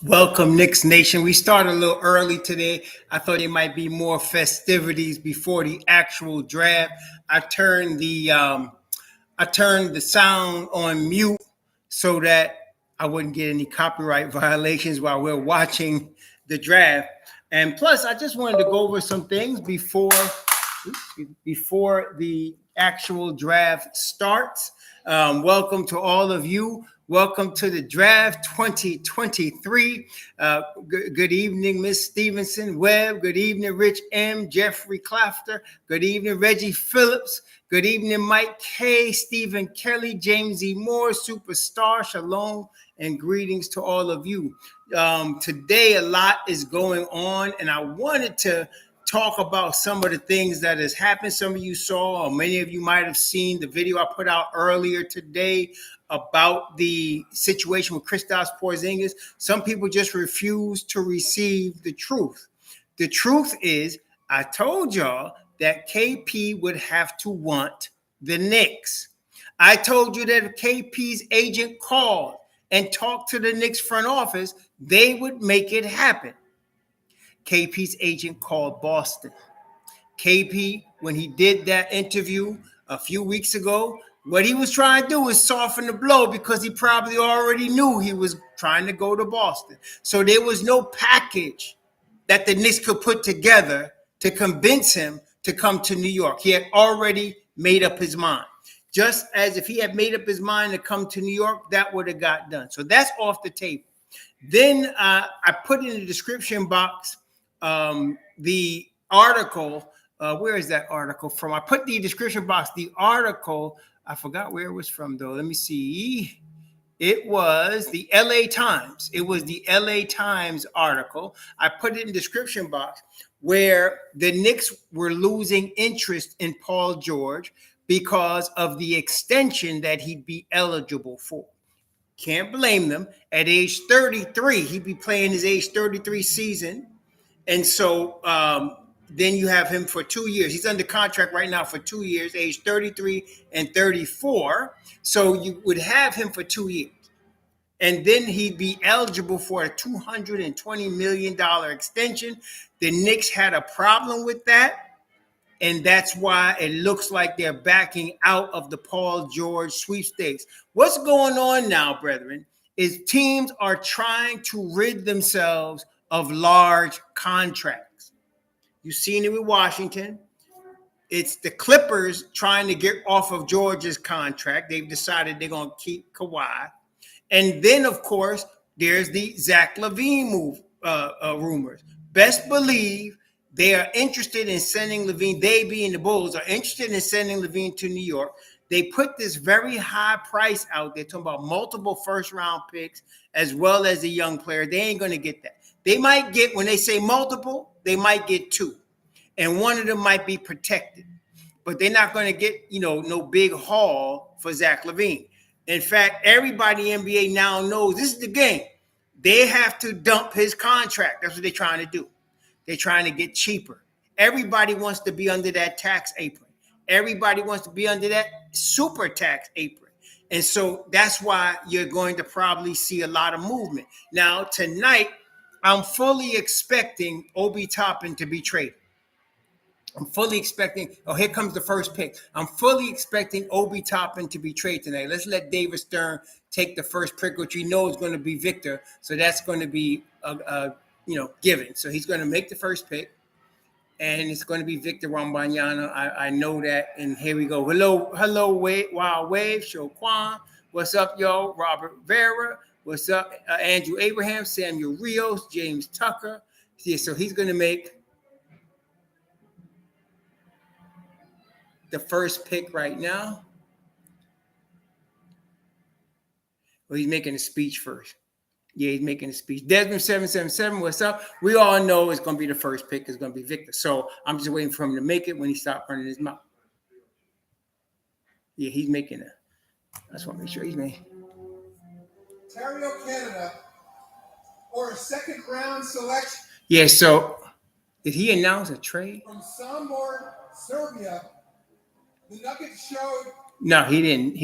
Welcome, Knicks Nation. We started a little early today. I thought there might be more festivities before the actual draft. I turned the sound on mute so that I wouldn't get any copyright violations while we're watching the draft. And plus, I just wanted to go over some things before the actual draft starts. Welcome to all of you. Welcome to the draft 2023. Good evening, Miss Stevenson Webb. Good evening, Rich M. Jeffrey Clafter. Good evening, Reggie Phillips. Good evening, Mike K. Stephen Kelly, James E. Moore, Superstar. Shalom and greetings to all of you. Today, a lot is going on, and I wanted to talk about some of the things that has happened. Some of you saw, or many of you might have seen the video I put out earlier today about the situation with Kristaps Porzingis. Some people just refuse to receive the truth. The truth is, I told y'all that KP would have to want the Knicks. I told you that if KP's agent called and talked to the Knicks front office, they would make it happen. KP's agent called Boston. KP, when he did that interview a few weeks ago, what he was trying to do was soften the blow because he probably already knew he was trying to go to Boston. So there was no package that the Knicks could put together to convince him to come to New York. He had already made up his mind. Just as if he had made up his mind to come to New York, that would have got done. So that's off the table. Then I put in the description box the article. Where is that article from? I put the description box, the article. I forgot where it was from, though. Let me see. It was the LA Times. It was the LA Times article. I put it in the description box where the Knicks were losing interest in Paul George because of the extension that he'd be eligible for. Can't blame them. At age 33, he'd be playing his age 33 season. And so then you have him for 2 years. He's under contract right now for 2 years, age 33 and 34. So you would have him for 2 years. And then he'd be eligible for a $220 million extension. The Knicks had a problem with that. And that's why it looks like they're backing out of the Paul George sweepstakes. What's going on now, brethren, is teams are trying to rid themselves of large contracts. You've seen it with Washington. It's the Clippers trying to get off of George's contract. They've decided they're going to keep Kawhi. And then, of course, there's the Zach LaVine rumors. Best believe they are interested in sending LaVine. They, being the Bulls, are interested in sending LaVine to New York. They put this very high price out there, talking about multiple first-round picks as well as a young player. They ain't going to get that. They might get, when they say multiple, they might get two. And one of them might be protected. But they're not going to get, no big haul for Zach LaVine. In fact, everybody in the NBA now knows this is the game. They have to dump his contract. That's what they're trying to do. They're trying to get cheaper. Everybody wants to be under that tax apron. Everybody wants to be under that super tax apron. And so that's why you're going to probably see a lot of movement. Now, tonight, I'm fully expecting Obi Toppin to be traded. I'm fully expecting, here comes the first pick. I'm fully expecting Obi Toppin to be traded tonight. Let's let David Stern take the first pick, which we know is going to be Victor. So that's going to be given. So he's going to make the first pick, and it's going to be Victor Wembanyama. I know that. And here we go. Hello, Wild Wave, Show Kwan. What's up, y'all? Robert Vera. What's up? Andrew Abraham, Samuel Rios, James Tucker. Yeah, so he's going to make the first pick right now. Well, he's making a speech first. Yeah, he's making a speech. Desmond 777, what's up? We all know it's going to be the first pick. It's going to be Victor. So I'm just waiting for him to make it when he stops running his mouth. Yeah, he's making it. I just want to make sure he's making. Ontario, Canada, or a second round selection. Yeah, so did he announce a trade? From Sombor, Serbia, the Nuggets showed. No, he didn't.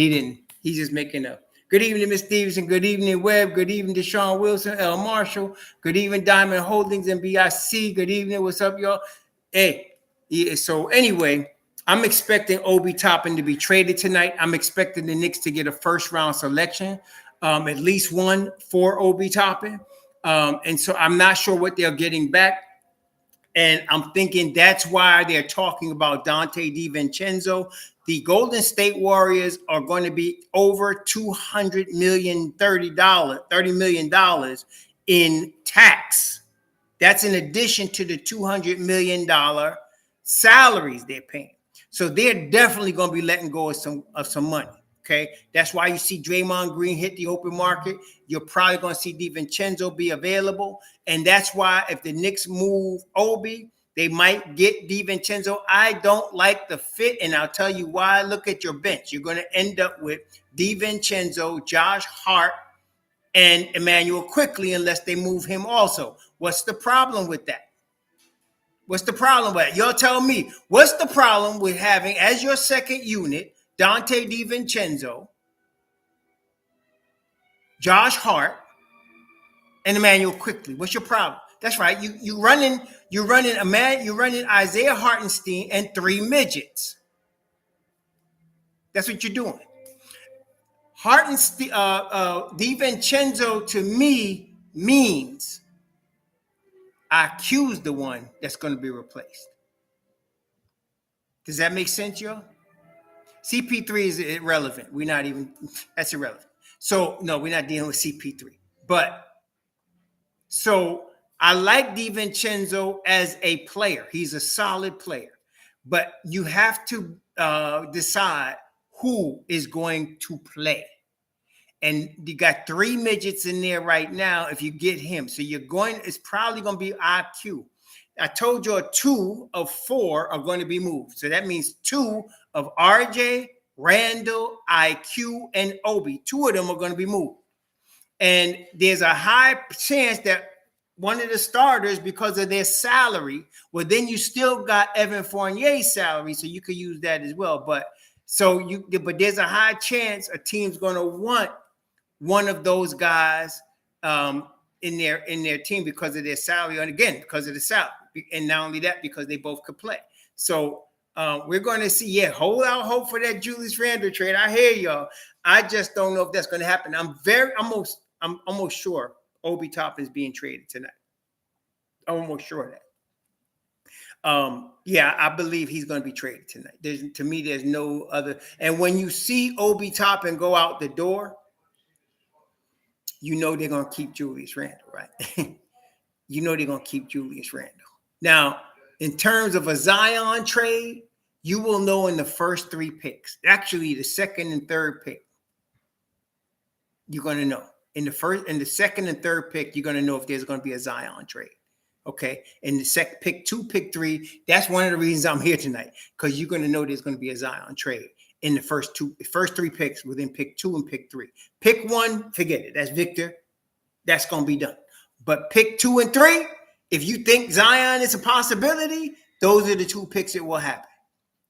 He's just making a Good evening, Miss Stevenson. Good evening, Webb. Good evening, Deshaun Wilson, L. Marshall. Good evening, Diamond Holdings and BIC. Good evening. What's up, y'all? Hey, yeah, so anyway, I'm expecting Obi Toppin to be traded tonight. I'm expecting the Knicks to get a first-round selection, at least one for Obi Toppin. And so I'm not sure what they're getting back. And I'm thinking that's why they're talking about Dante DiVincenzo. The Golden State Warriors are going to be over $200 million, $30 million in tax. That's in addition to the $200 million salaries they're paying. So they're definitely going to be letting go of some money. Okay, that's why you see Draymond Green hit the open market. You're probably going to see DiVincenzo be available, and that's why if the Knicks move Obi, they might get DiVincenzo. I don't like the fit, and I'll tell you why. Look at your bench. You're going to end up with DiVincenzo, Josh Hart, and Emmanuel Quickly, unless they move him also. What's the problem with that? What's the problem with it? Y'all tell me. What's the problem with having as your second unit Dante DiVincenzo, Josh Hart, and Emmanuel Quickly? What's your problem? That's right. You're running Isaiah Hartenstein and three midgets. That's what you're doing. Hartenstein, DiVincenzo to me means IQ's the one that's going to be replaced. Does that make sense, y'all? CP3 is irrelevant. That's irrelevant. So, no, we're not dealing with CP3. But, so I like DiVincenzo as a player. He's a solid player. But you have to decide who is going to play. And you got three midgets in there right now if you get him. So it's probably going to be IQ. I told you 2 of 4 are going to be moved. So that means 2 of RJ, Randall, IQ, and Obi. 2 of them are going to be moved. And there's a high chance that one of the starters, because of their salary, well, then you still got Evan Fournier's salary, so you could use that as well. But there's a high chance a team's going to want one of those guys in their team because of their salary, and again, because of the salary. And not only that, because they both could play. So we're going to see, hold out hope for that Julius Randle trade. I hear y'all. I just don't know if that's going to happen. I'm almost sure Obi Toppin is being traded tonight. I'm almost sure of that. I believe he's going to be traded tonight. To me, there's no other. And when you see Obi Toppin go out the door, you know they're going to keep Julius Randle, right? You know they're going to keep Julius Randle. Now, in terms of a Zion trade, you will know in the first 3 picks. Actually, the second and third pick, you're going to know. In the second and third pick, you're going to know if there's going to be a Zion trade. Okay. In the second pick 2, pick 3, that's one of the reasons I'm here tonight, because you're going to know there's going to be a Zion trade in the first 3 picks within pick 2 and pick 3. Pick 1, forget it. That's Victor. That's going to be done. But pick 2 and 3, if you think Zion is a possibility, those are the 2 picks that will happen.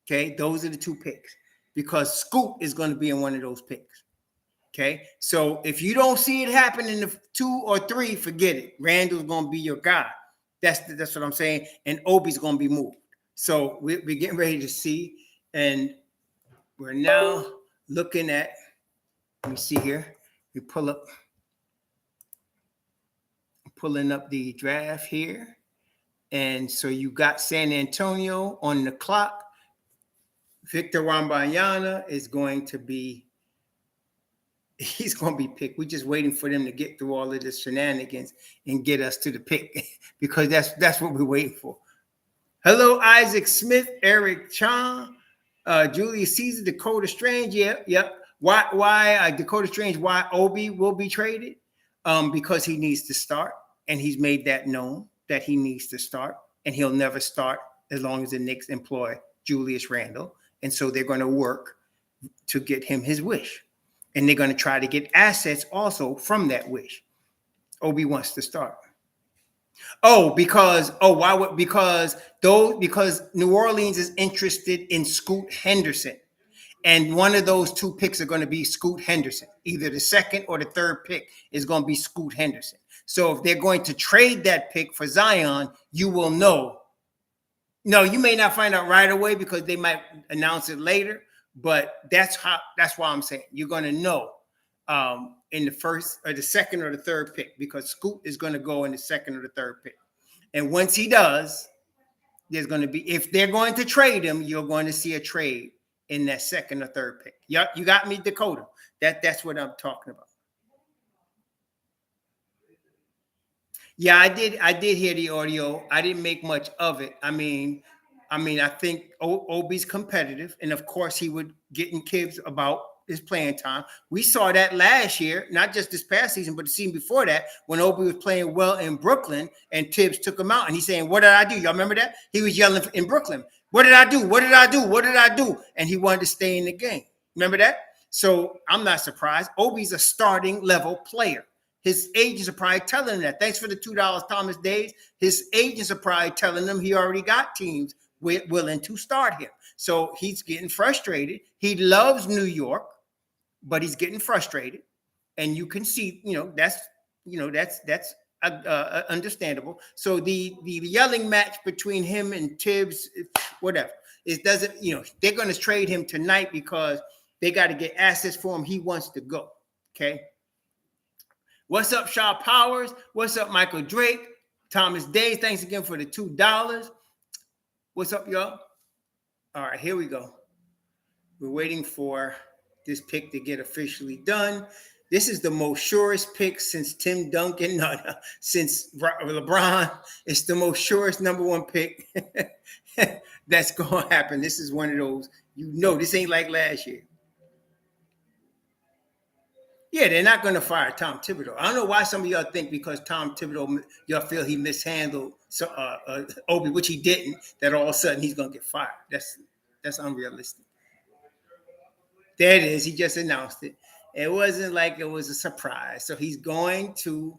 Okay. Those are the 2 picks, because Scoop is going to be in one of those picks. Okay. So if you don't see it happen in the 2 or 3, forget it. Randall's going to be your guy. That's what I'm saying. And Obi's going to be moved. So we're getting ready to see. And we're now looking at, let me see here. We pulling up the draft here. And so you got San Antonio on the clock. Victor Wembanyama is going to be picked. We're just waiting for them to get through all of this shenanigans and get us to the pick, because that's what we're waiting for. Hello, Isaac Smith, Eric Chan, Julius Caesar, Dakota Strange. Yep. Why Dakota Strange? Why Obi will be traded? Because he needs to start, and he's made that known that he needs to start, and he'll never start as long as the Knicks employ Julius Randle, and so they're going to work to get him his wish. And they're going to try to get assets also from that wish. Obi wants to start. Because New Orleans is interested in Scoot Henderson. And one of those two picks are going to be Scoot Henderson. Either the second or the third pick is going to be Scoot Henderson. So if they're going to trade that pick for Zion, you will know. No, you may not find out right away because they might announce it later. But that's why I'm saying you're going to know in the first or the second or the third pick, because Scoot is going to go in the second or the third pick. And once he does, there's going to be, if they're going to trade him, you're going to see a trade in that second or third pick. Yep, you got me, Dakota. That's what I'm talking about. Yeah, I did hear the audio. I didn't make much of it. I mean, I think Obi's competitive, and of course he would get in Kibbs about his playing time. We saw that last year, not just this past season, but the season before that, when Obi was playing well in Brooklyn and Tibbs took him out, and he's saying, "What did I do?" Y'all remember that? He was yelling in Brooklyn, "What did I do? What did I do? What did I do?" And he wanted to stay in the game. Remember that? So I'm not surprised. Obi's a starting level player. His agents are probably telling him that. Thanks for the $2, Thomas Days. His agents are probably telling him he already got teams willing to start him. So he's getting frustrated. He loves New York, but he's getting frustrated. And you can see, that's understandable. So the yelling match between him and Tibbs, whatever, it doesn't, they're going to trade him tonight because they got to get assets for him. He wants to go. Okay. What's up, Shaw Powers? What's up, Michael Drake? Thomas Days, thanks again for the $2. What's up, y'all? All right, here we go. We're waiting for this pick to get officially done. This is the most surest pick since Tim Duncan, since LeBron. It's the most surest number one pick that's going to happen. This is one of those, this ain't like last year. Yeah, they're not going to fire Tom Thibodeau. I don't know why some of y'all think because Tom Thibodeau, y'all feel he mishandled Obi, which he didn't, that all of a sudden he's going to get fired. That's unrealistic. There it is. He just announced it. It wasn't like it was a surprise. So he's going to,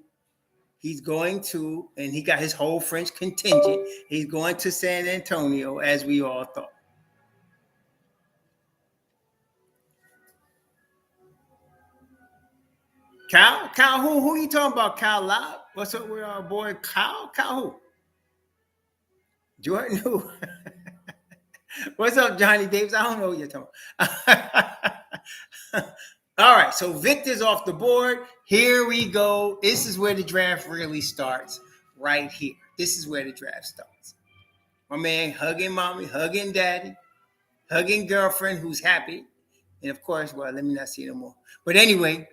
and he got his whole French contingent. He's going to San Antonio, as we all thought. Kyle, who you talking about? Kyle Loud? What's up with our boy Kyle? Kyle who? Jordan who? What's up, Johnny Davis? I don't know what you're talking about. All right, so Victor's off the board. Here we go. This is where the draft really starts, right here. This is where the draft starts. My man hugging mommy, hugging daddy, hugging girlfriend who's happy. And of course, well, let me not see no more. But anyway,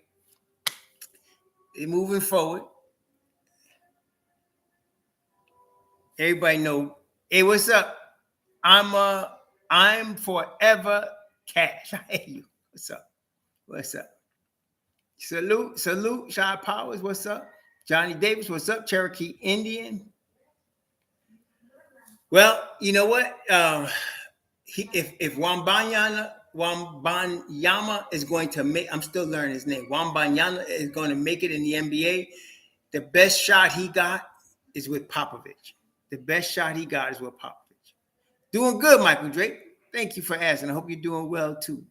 moving forward, everybody know, hey, what's up? I'm forever cash. I hate you. What's up? What's up? Salute, Shy Powers. What's up? Johnny Davis. What's up? Cherokee Indian. Well, you know what? If Wembanyama is going to make, I'm still learning his name. Wembanyama is going to make it in the NBA. The best shot he got is with Popovich. The best shot he got is with Popovich. Doing good, Michael Drake. Thank you for asking. I hope you're doing well too.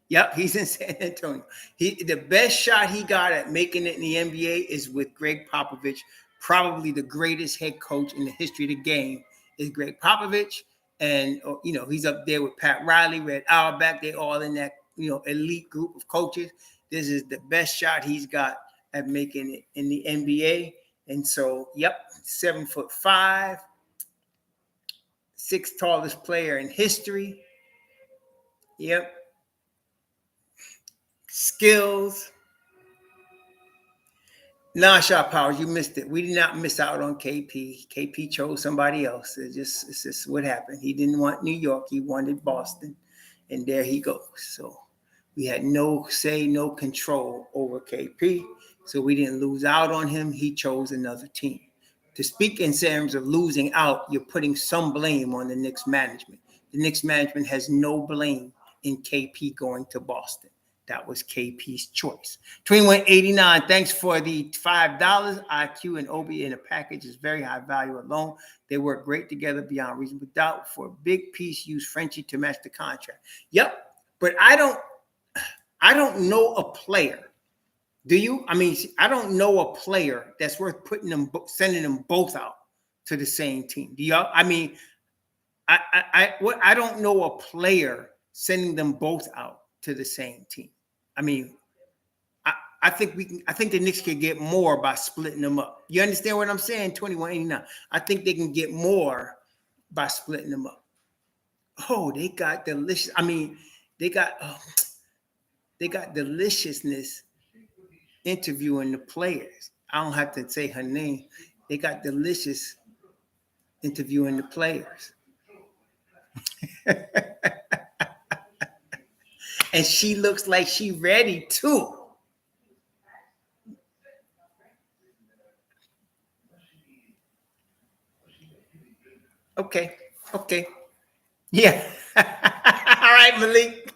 Yep, he's in San Antonio. The best shot he got at making it in the NBA is with Greg Popovich. Probably the greatest head coach in the history of the game is Greg Popovich. And, he's up there with Pat Riley, Red Auerbach. They're all in that, elite group of coaches. This is the best shot he's got at making it in the NBA. And so, 7'5", 6th tallest player in history. Yep. Skills. Nah, Shot Powers, you missed it. We did not miss out on KP. KP chose somebody else. It's just what happened. He didn't want New York. He wanted Boston. And there he goes. So we had no say, no control over KP. So we didn't lose out on him. He chose another team. To speak in terms of losing out, you're putting some blame on the Knicks management. The Knicks management has no blame in KP going to Boston. That was KP's choice. 2189, thanks for the $5. IQ and Obi in a package is very high value alone. They work great together beyond reasonable doubt. For a big piece, use Frenchie to match the contract. Yep, But I don't know a player. Do you? I mean, I don't know a player that's worth sending them both out to the same team. Do y'all? I mean, I don't know a player sending them both out to the same team. I mean, I think we can. I think the Knicks could get more by splitting them up. You understand what I'm saying? 2189. I think they can get more by splitting them up. Oh, they got delicious. I mean, they got deliciousness interviewing the players. I don't have to say her name. They got delicious interviewing the players. And she looks like she ready too. Okay. Yeah. All right, Malik.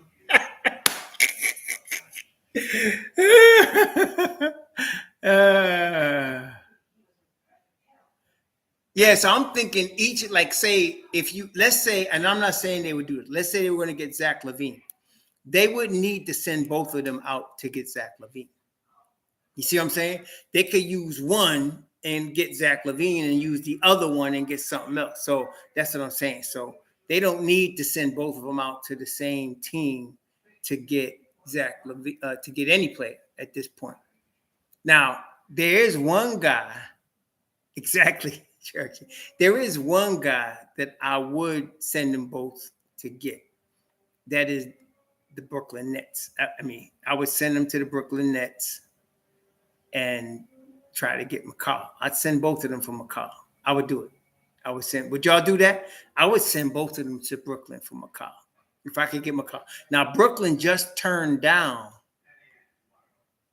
Yeah, so I'm thinking each, like, say, let's say, and I'm not saying they would do it. Let's say they were going to get Zach LaVine. They would need to send both of them out to get Zach LaVine. You see what I'm saying? They could use one and get Zach LaVine and use the other one and get something else. So that's what I'm saying. So they don't need to send both of them out to the same team to get Zach LaVine, to get any player at this point. Now, there is one guy, exactly, Church. There is one guy that I would send them both to get. That is the Brooklyn Nets. I mean, I would send them to the Brooklyn Nets and try to get McCall. I'd send both of them for McCall. I would do it. Would y'all do that? I would send both of them to Brooklyn for McCall if I could get McCall. Now, Brooklyn just turned down.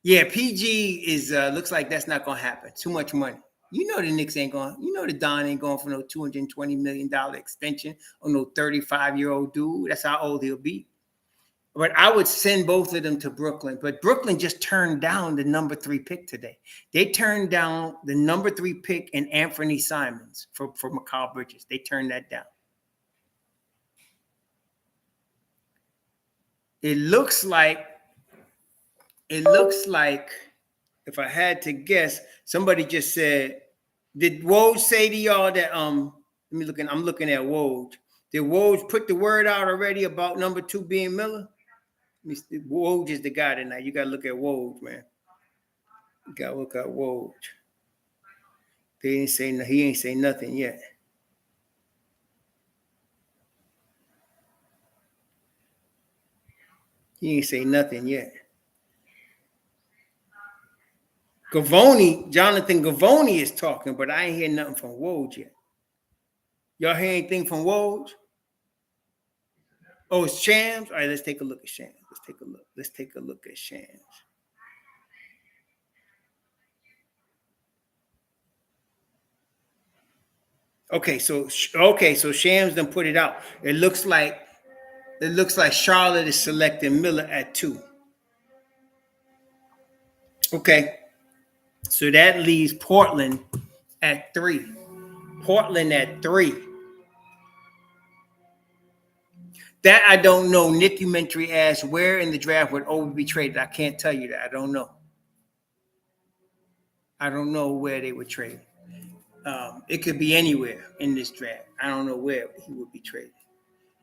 Yeah, PG is looks like that's not gonna happen. Too much money. You know the Knicks ain't going. You know the Don ain't going for no $220 million extension on no 35-year-old dude. That's how old he'll be. But I would send both of them to Brooklyn. But Brooklyn just turned down the number 3 pick today. They turned down the number 3 pick and Anthony Simons for Mikal Bridges. They turned that down. It looks like, if I had to guess, somebody just said, did Woj say to y'all that I'm looking at Woj. Did Woj put the word out already about number 2 being Miller? Woj is the guy tonight. You gotta look at Woj, man. You gotta look at Woj. He ain't say nothing yet. He ain't say nothing yet. Jonathan Gavoni is talking, but I ain't hear nothing from Woj yet. Y'all hear anything from Woj? Oh, it's Shams? All right, let's take a look at Shams. Let's take a look at Shams. Okay, so Shams done put it out. It looks like Charlotte is selecting Miller at 2. Okay. So that leaves Portland at 3. Portland at 3. That I don't know. Nick Umentry asked, where in the draft would Obi be traded? I can't tell you that. I don't know. I don't know where they would trade. It could be anywhere in this draft. I don't know where he would be traded.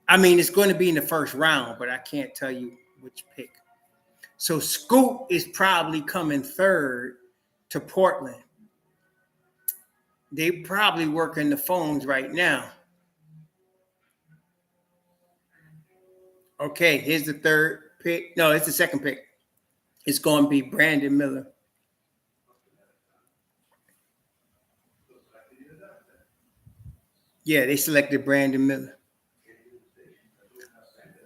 I mean, it's going to be in the first round, but I can't tell you which pick. So Scoot is probably coming 3rd to Portland. They probably working the phones right now. Okay, here's the 3rd pick. No, it's the 2nd pick. It's going to be Brandon Miller. Yeah, they selected Brandon Miller.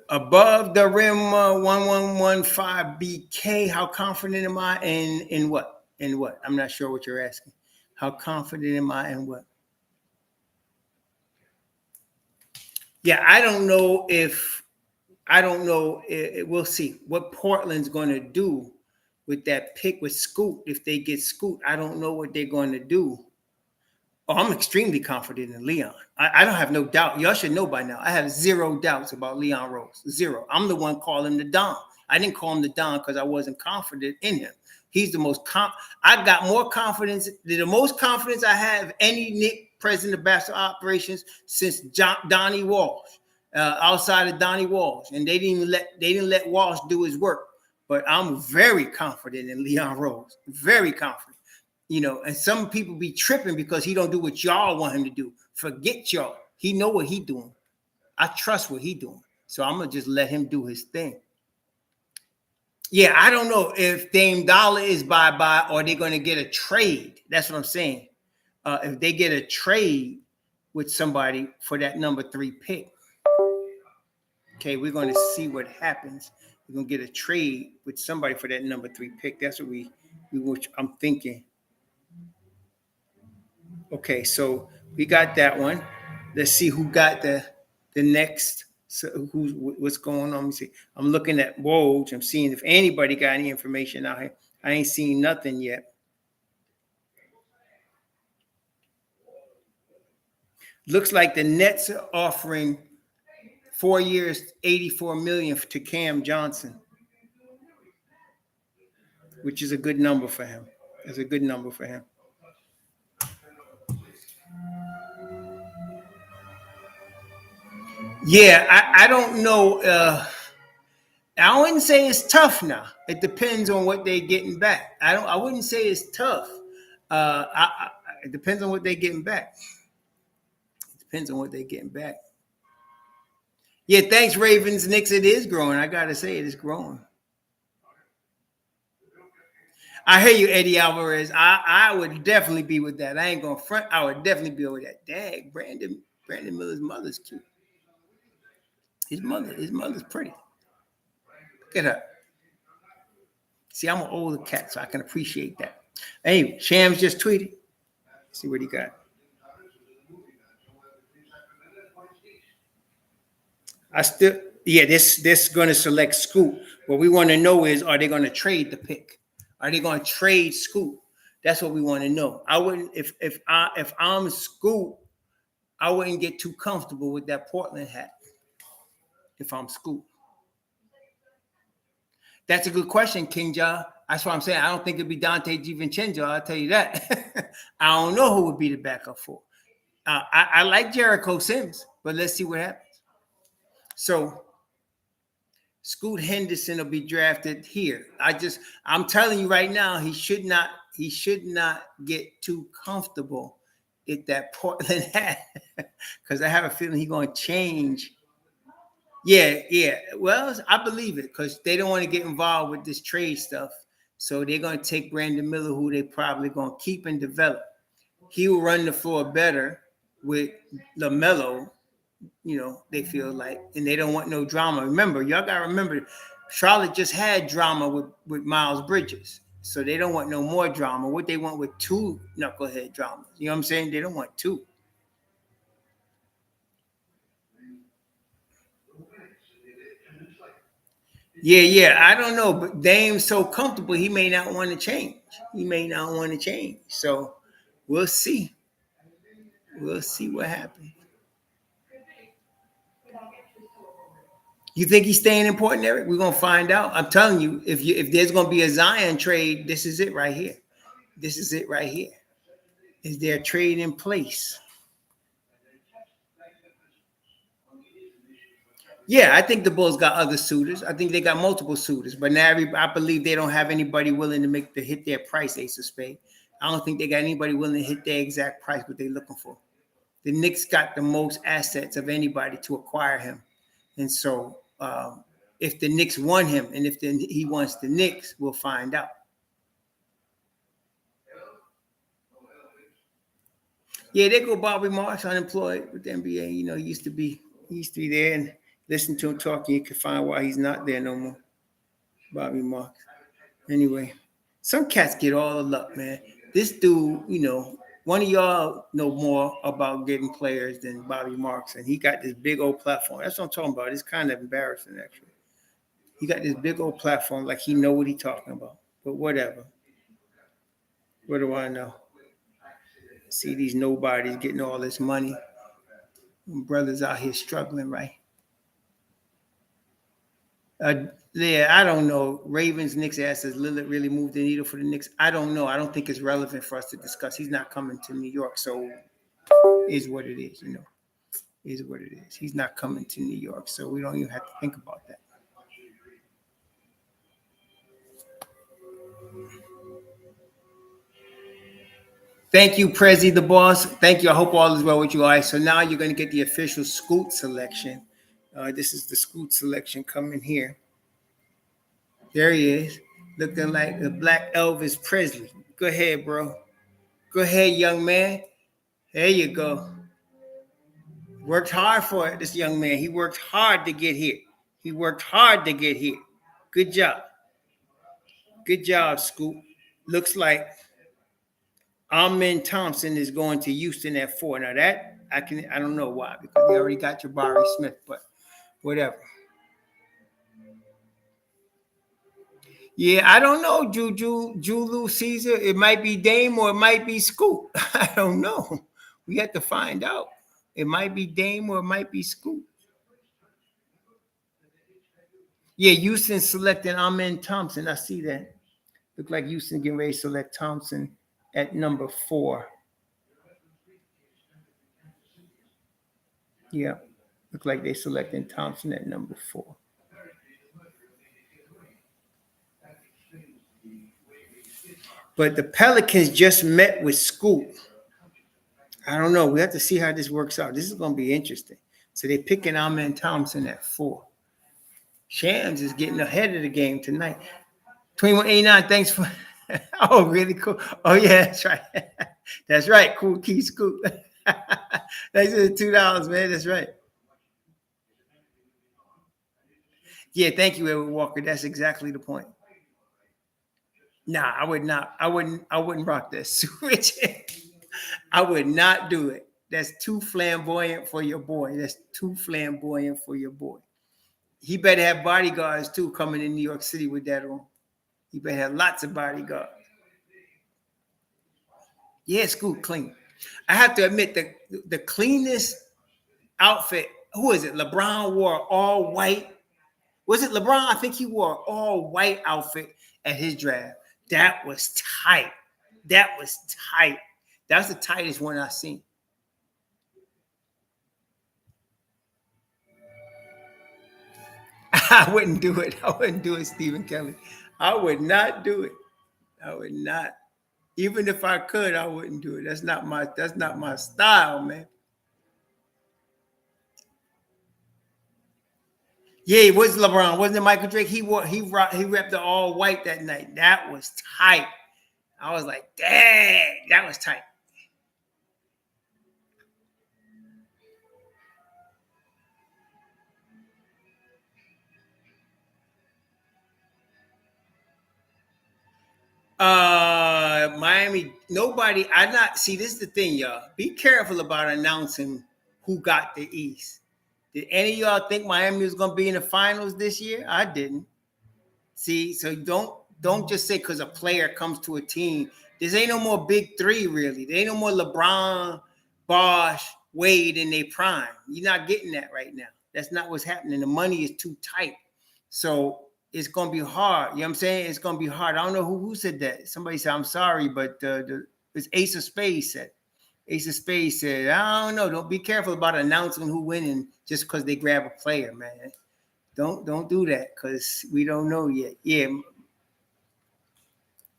Above the rim, 1115 BK. How confident am I in what? In what? I'm not sure what you're asking. How confident am I in what? Yeah, I don't know. We'll see what Portland's going to do with that pick with Scoot. If they get Scoot, I don't know what they're going to do. Oh, I'm extremely confident in Leon. I don't have no doubt. Y'all should know by now. I have zero doubts about Leon Rose. Zero. I'm the one calling him the Don. I didn't call him the Don because I wasn't confident in him. He's the most I got more confidence, the most confidence I have any Knicks president of basketball operations since Donnie Walsh, outside of Donnie Walsh, and they didn't let Walsh do his work. But I'm very confident in Leon Rose. Very confident. And some people be tripping because he don't do what y'all want him to do. Forget y'all. He know what he doing. I trust what he doing. So I'm gonna just let him do his thing. Yeah, I don't know if Dame Dollar is bye-bye or they're going to get a trade. That's what I'm saying. If they get a trade with somebody for that number 3 pick. Okay, we're going to see what happens. We're going to get a trade with somebody for that number 3 pick. That's what I'm thinking. Okay, so we got that one. Let's see who got the next. So what's going on? Let me see. I'm looking at Woj. I'm seeing if anybody got any information out here. I ain't seen nothing yet. Looks like the Nets are offering 4 years, $84 million to Cam Johnson, which is a good number for him. It's a good number for him. Yeah, I don't know. I wouldn't say it's tough now. It depends on what they're getting back. I wouldn't say it's tough. It depends on what they're getting back. It depends on what they're getting back. Yeah, thanks, Ravens. Knicks, it is growing. I gotta say, it is growing. I hear you, Eddie Alvarez. I would definitely be with that. I ain't gonna front. I would definitely be with that. Dang, Brandon Miller's mother's cute. His mother's pretty. Look at her. See, I'm an older cat, so I can appreciate that. Hey, Shams just tweeted. See what he got. This going to select Scoop. What we want to know is, are they going to trade the pick? Are they going to trade Scoop? That's what we want to know. I wouldn't, if I'm Scoop, I wouldn't get too comfortable with that Portland hat. If I'm Scoop. That's a good question, King Ja. That's what I'm saying. I don't think it'd be Dante DiVincenzo. I'll tell you that. I don't know who would be the backup for. I like Jericho Sims, but let's see what happens. So, Scoot Henderson will be drafted here. I'm telling you right now, he should not get too comfortable at that Portland hat because I have a feeling he's going to change. Yeah. Well, I believe it because they don't want to get involved with this trade stuff. So they're going to take Brandon Miller, who they probably going to keep and develop. He will run the floor better with LaMelo, they feel like, and they don't want no drama. Remember, y'all got to remember, Charlotte just had drama with Miles Bridges. So they don't want no more drama. What they want with 2 knucklehead dramas. You know what I'm saying? They don't want 2. Yeah. I don't know, but Dame's so comfortable, he may not want to change. So we'll see. We'll see what happens. You think he's staying important, Eric? We're gonna find out. I'm telling you, if there's gonna be a Zion trade, this is it right here. Is there a trade in place? Yeah, I think the Bulls got other suitors. I think they got multiple suitors, but now I believe they don't have anybody willing to hit their price, Ace of Spades. I don't think they got anybody willing to hit their exact price what they're looking for. The Knicks got the most assets of anybody to acquire him. And so if the Knicks want him and if he wants the Knicks, we'll find out. Yeah, they go Bobby Marks unemployed with the NBA. He used to be there and listen to him talking. You can find why he's not there no more. Bobby Marks. Anyway, some cats get all the luck, man. This dude, one of y'all know more about getting players than Bobby Marks, and he got this big old platform. That's what I'm talking about. It's kind of embarrassing, actually. He got this big old platform like he know what he's talking about. But whatever. What do I know? See these nobodies getting all this money. Brothers out here struggling, right? Yeah, I don't know. Ravens, Knicks asked, does Lillard really move the needle for the Knicks? I don't know. I don't think it's relevant for us to discuss. He's not coming to New York, so is what it is, is what it is. He's not coming to New York, so we don't even have to think about that. Thank you, Prezi the boss. Thank you. I hope all is well with you guys. So now you're going to get the official Scoot selection. This is the Scoot selection coming here. There he is, looking like the Black Elvis Presley. Go ahead, bro. Go ahead, young man. There you go. Worked hard for it, this young man. He worked hard to get here. He worked hard to get here. Good job. Good job, Scoop. Looks like Amen Thompson is going to Houston at 4. Now that I don't know why, because we already got Jabari Smith, but whatever. Yeah, I don't know, Julu Caesar. It might be Dame or it might be Scoop. I don't know. We have to find out. It might be Dame or it might be Scoop. Yeah, Houston selecting Amen Thompson. I see that. Look like Houston getting ready to select Thompson at number 4. Yeah, look like they selecting Thompson at number 4. But the Pelicans just met with Scoop. I don't know. We have to see how this works out. This is going to be interesting. So they're picking Amen Thompson at 4. Shams is getting ahead of the game tonight. 2189, thanks for. Oh, really cool. Oh, yeah, that's right. That's right. Cool Key Scoop. Thanks for the $2, man. That's right. Yeah, thank you, Edward Walker. That's exactly the point. Nah, I would not. I wouldn't rock that switch. I would not do it. That's too flamboyant for your boy. That's too flamboyant for your boy. He better have bodyguards too coming in New York City with that on. He better have lots of bodyguards. Yeah, Scoop clean. I have to admit the cleanest outfit. Who is it? LeBron wore all white. Was it LeBron? I think he wore all white outfit at his draft. That was tight. That was tight. That's the tightest one I've seen. I wouldn't do it. I wouldn't do it, Stephen Kelly. I would not do it. I would not. Even if I could, I wouldn't do it. That's not my style, man. Yeah, it was LeBron. Wasn't it Michael Drake? He repped the all white that night. That was tight. I was like, dang, that was tight. Miami, nobody. I not see. This is the thing, y'all. Be careful about announcing who got the East. Did any of y'all think Miami was going to be in the finals this year? I didn't. See, so don't just say because a player comes to a team. This ain't no more big three, really. There ain't no more LeBron, Bosh, Wade in their prime. You're not getting that right now. That's not what's happening. The money is too tight. So it's going to be hard. You know what I'm saying? It's going to be hard. I don't know who said that. Somebody said, I'm sorry, but it's Ace of Spades said. Ace of Spades said, I don't know. Don't be careful about announcing who winning just because they grab a player, man. Don't do that because we don't know yet. Yeah.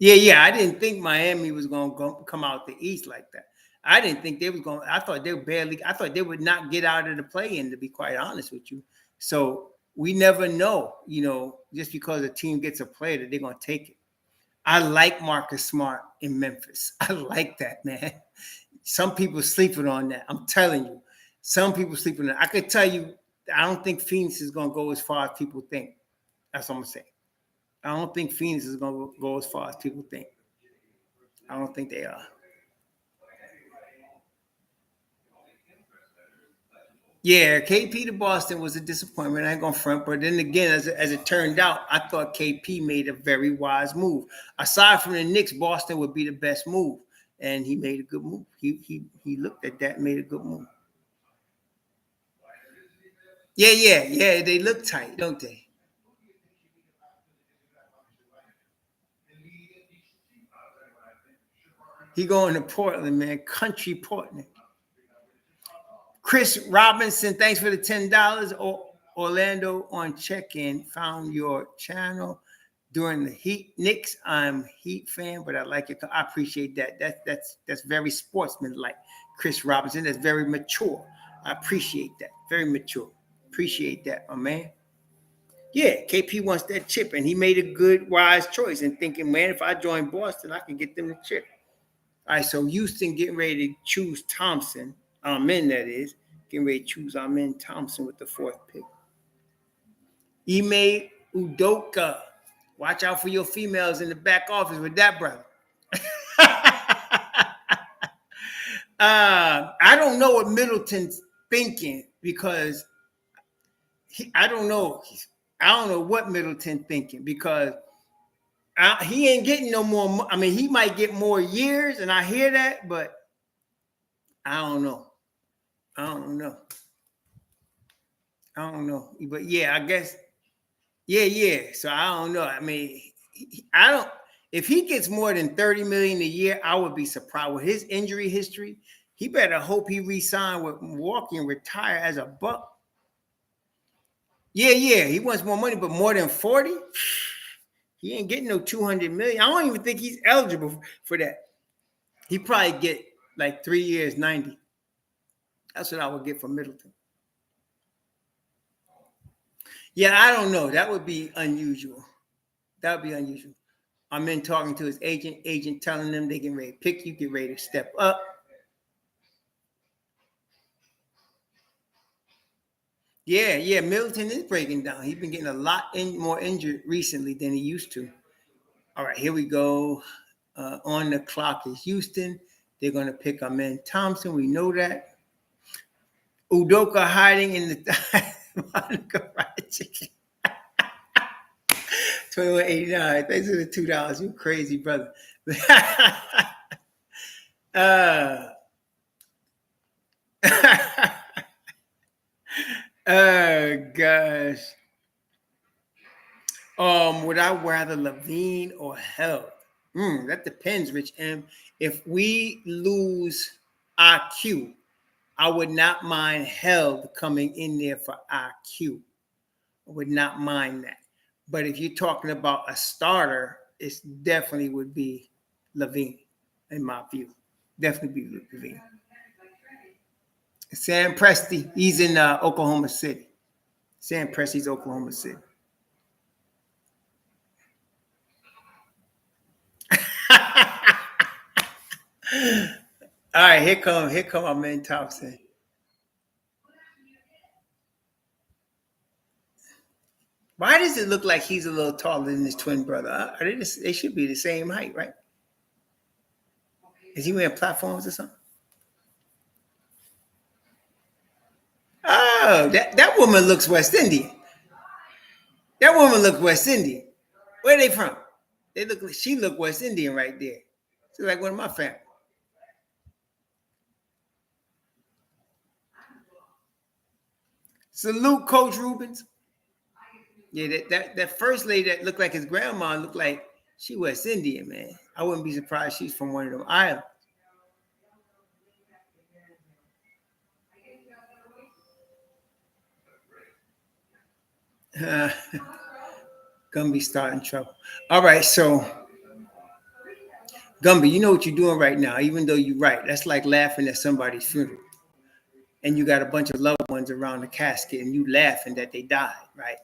I didn't think Miami was going to come out the East like that. I didn't think they was going. I thought they would not get out of the play-in, to be quite honest with you. So we never know, just because a team gets a player that they're going to take it. I like Marcus Smart in Memphis. I like that, man. Some people sleeping on that. I'm telling you. Some people sleeping on that. I could tell you, I don't think Phoenix is going to go as far as people think. That's what I'm going to say. I don't think Phoenix is going to go as far as people think. I don't think they are. Yeah, KP to Boston was a disappointment. I ain't going to front. But then again, as it turned out, I thought KP made a very wise move. Aside from the Knicks, Boston would be the best move. and he made a good move. He looked at that and made a good move. Yeah. They look tight, don't they? He going to Portland, man. Country Portland. Chris Robinson, thanks for the $10. Orlando on check-in. Found your channel during the Heat Knicks. I'm Heat fan, but I like it. I appreciate that. That's very sportsmanlike. Chris Robinson, that's very mature. I appreciate that. Very mature. Appreciate that, my man. Yeah, KP wants that chip, and he made a good, wise choice in thinking, man, if I join Boston, I can get them the chip. All right, so Houston getting ready to choose Thompson. Amen, that is. Getting ready to choose Amen Thompson with the 4th pick. Ime Udoka. Watch out for your females in the back office with that brother. I don't know what Middleton's thinking because I don't know. I don't know what Middleton thinking because he ain't getting no more. I mean, he might get more years, and I hear that, but I don't know. I don't know. But yeah, I guess. Yeah. So I don't know. I mean, I don't. If he gets more than $30 million a year, I would be surprised. With his injury history, he better hope he re-sign with Milwaukee and retire as a Buck. Yeah. He wants more money, but more than 40, he ain't getting no $200 million. I don't even think he's eligible for that. He probably get like 3 years, 90. That's what I would get from Middleton. Yeah, I don't know. That would be unusual. I'm in talking to his agent telling them they get ready to pick you, get ready to step up. Yeah, Middleton is breaking down. He's been getting a lot more injured recently than he used to. All right, here we go. On the clock is Houston. They're going to pick Amen Thompson. We know that. Udoka hiding in the Monica Fried Chicken. 21.89. Thanks for the $2. You crazy, brother. Oh gosh. Would I rather Levine or Held? That depends, Rich M. If we lose IQ, I would not mind Held coming in there for IQ. I would not mind that. But if you're talking about a starter, it definitely would be Levine, in my view. Definitely be Levine. Sam Presti, he's in Oklahoma City. Sam Presti's Oklahoma City. All right, here come our man Thompson. Why does it look like he's a little taller than his twin brother? They should be the same height, right? Is he wearing platforms or something? Oh, that woman looks West Indian. That woman looks West Indian. Where are they from? She look West Indian right there. She's like one of my family. Salute, Coach Rubens. Yeah, that first lady that looked like his grandma looked like she West Indian, man. I wouldn't be surprised she's from one of them islands. Gumby starting trouble. All right, so Gumby, you know what you're doing right now, even though you're right. That's like laughing at somebody's funeral. And you got a bunch of loved ones around the casket and you laughing that they died, right?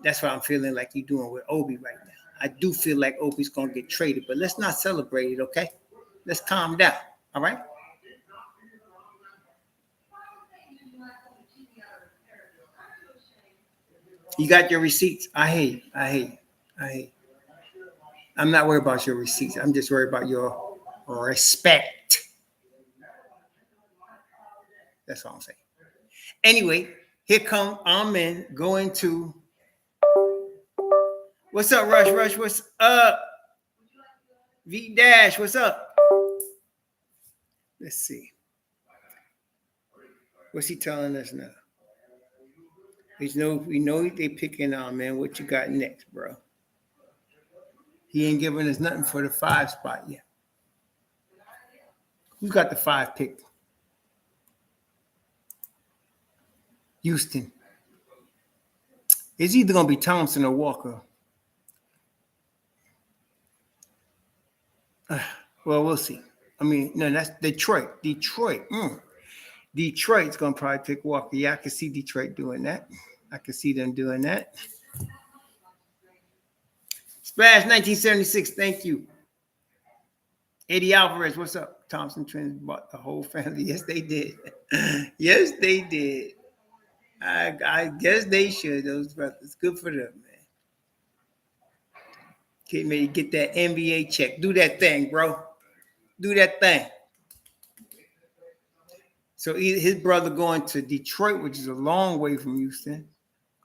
That's what I'm feeling like you're doing with Obi right now. I do feel like Obi's going to get traded, but let's not celebrate it, okay? Let's calm down, all right? You got your receipts. I hate you. I'm not worried about your receipts. I'm just worried about your respect. That's all I'm saying. Anyway, here come Amen going to. What's up, Rush? What's up? V Dash, what's up? Let's see. What's he telling us now? We know they picking on, man. What you got next, bro? He ain't giving us nothing for the 5 spot yet. Who's got the 5 pick? Houston. It's either gonna be Thompson or Walker. Well, we'll see. I mean, no, that's Detroit. Detroit's gonna probably pick Walker. Yeah, I can see Detroit doing that. I can see them doing that. Splash 1976, thank you. Eddie Alvarez, what's up? Thompson twins bought the whole family. Yes, they did. Yes, they did. I guess they should, those brothers. Good for them, man. Get that NBA check. Do that thing, bro. Do that thing. So either his brother going to Detroit, which is a long way from Houston,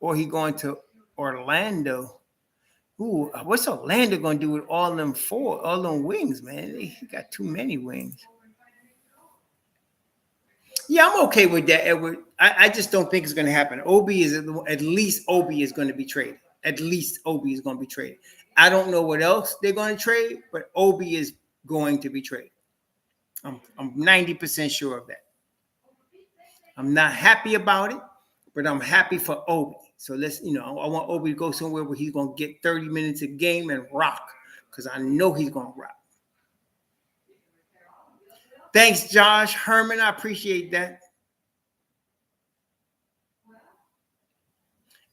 or he going to Orlando. Ooh, what's Orlando going to do with all them wings, man? He got too many wings. Yeah, I'm okay with that, Edward. I just don't think it's going to happen. At least Obi is going to be traded. At least Obi is going to be traded. I don't know what else they're going to trade, but Obi is going to be traded. I'm 90% sure of that. I'm not happy about it, but I'm happy for Obi. So I want Obi to go somewhere where he's going to get 30 minutes a game and rock, because I know he's going to rock. Thanks, Josh Herman. I appreciate that.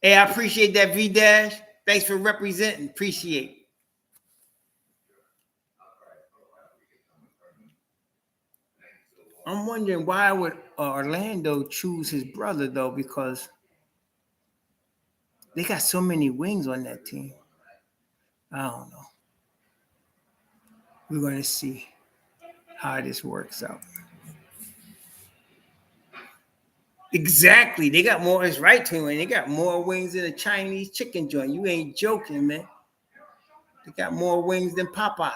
Hey, I appreciate that, V-Dash. Thanks for representing. Appreciate it. I'm wondering why would Orlando choose his brother, though, because they got so many wings on that team. I don't know. We're going to see how this works out. Exactly. They got more. It's right, Twin. They got more wings than a Chinese chicken joint. You ain't joking, man. They got more wings than Popeyes.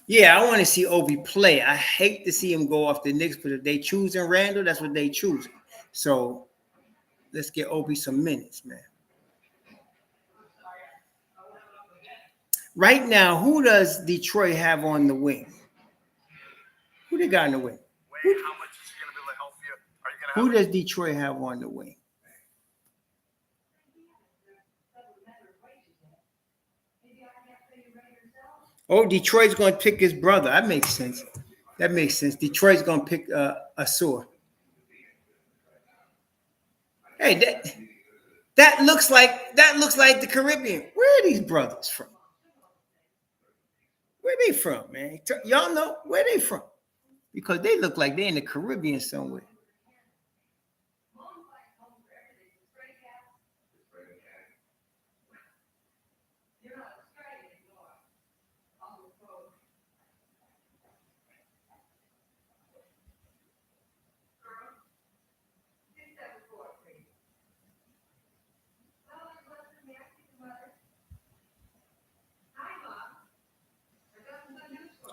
Yeah, I want to see Obi play. I hate to see him go off the Knicks, but if they choosing Randall, that's what they choose. So let's get Obi some minutes, man. Right now, who does Detroit have on the wing? Who they got in the wing? Who does Detroit have on the wing? Oh, Detroit's going to pick his brother. That makes sense. Detroit's going to pick Asur. Hey, that looks like the Caribbean. Where are these brothers from? Where they from, man? Y'all know where they from? Because they look like they're in the Caribbean somewhere.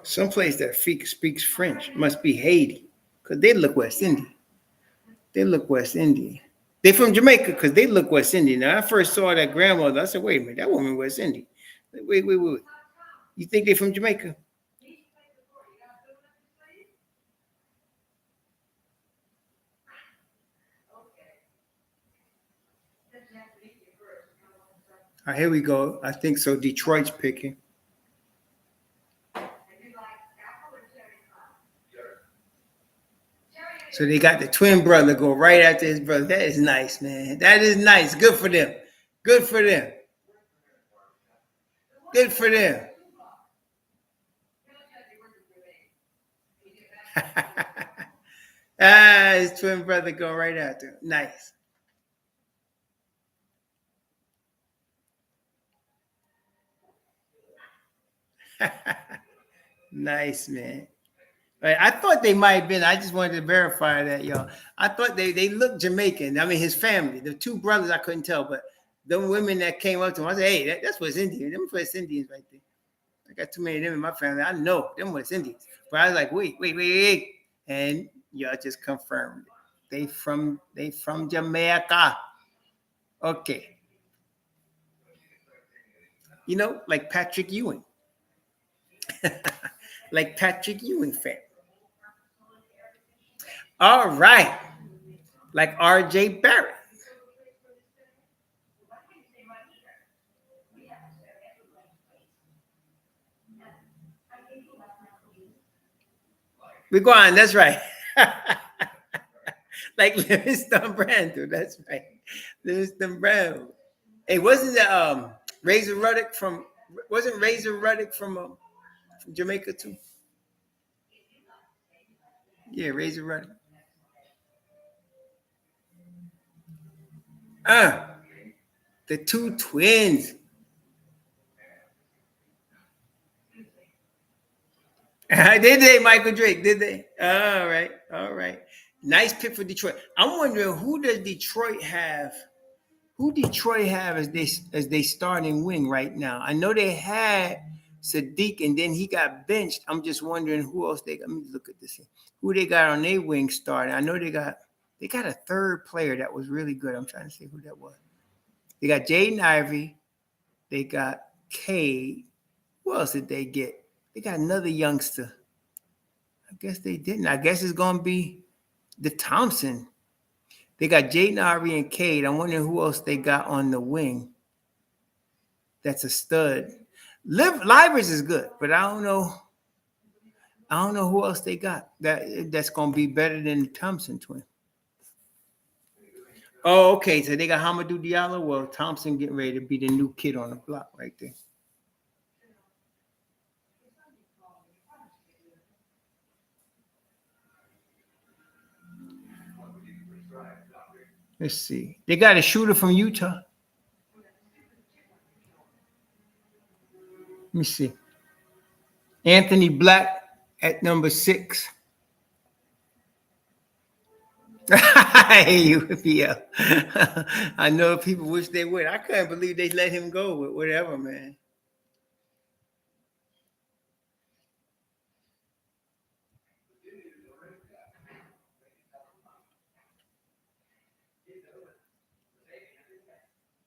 Someplace that speaks French. Must be Haiti. Because they look West Indian. They from Jamaica because they look West Indian. Now, I first saw that grandmother. I said, wait a minute, that woman West Indian. Wait. You think they from Jamaica? All right, here we go. I think so. Detroit's picking. So they got the twin brother go right after his brother. That is nice, man. That is nice. Good for them. Good for them. Good for them. His twin brother go right after him. Nice. Nice, man. I thought they might have been. I just wanted to verify that, y'all. I thought they looked Jamaican. I mean, his family, the two brothers, I couldn't tell, but them women that came up to him, I said, hey, that's West Indians. Them West Indians right there. I got too many of them in my family. I know them West Indians. But I was like, wait. And y'all just confirmed it. They from Jamaica. Okay. You know, like Patrick Ewing. Like Patrick Ewing fan. All right. Like RJ Barrett. We're going, that's right. Like Livingston Brando, that's right. Livingston Brando. Hey, wasn't the Razor Ruddock from from Jamaica too? Yeah, Razor Ruddock. Uh, the two twins. Did they, Michael Drake? Did they? All right. Nice pick for Detroit. I'm wondering who does Detroit have? Who Detroit have as they starting wing right now? I know they had Sadiq, and then he got benched. I'm just wondering who else they got. Let me look at this. Who they got on their wing starting? I know they got a third player that was really good. I'm trying to see who that was. They got Jaden Ivey. They got Cade. Who else did they get? They got another youngster. I guess they didn't. I guess it's gonna be the Thompson. They got Jaden Ivey and Cade. I'm wondering who else they got on the wing. That's a stud. Livers is good, but I don't know. I don't know who else they got that's gonna be better than the Thompson twin. Oh, okay. So they got Hamadou Diallo. Well, Thompson getting ready to be the new kid on the block right there. Let's see. They got a shooter from Utah. Let me see. Anthony Black at number 6. Hey, you, yeah. I know people wish they would. I couldn't believe they let him go with whatever, man.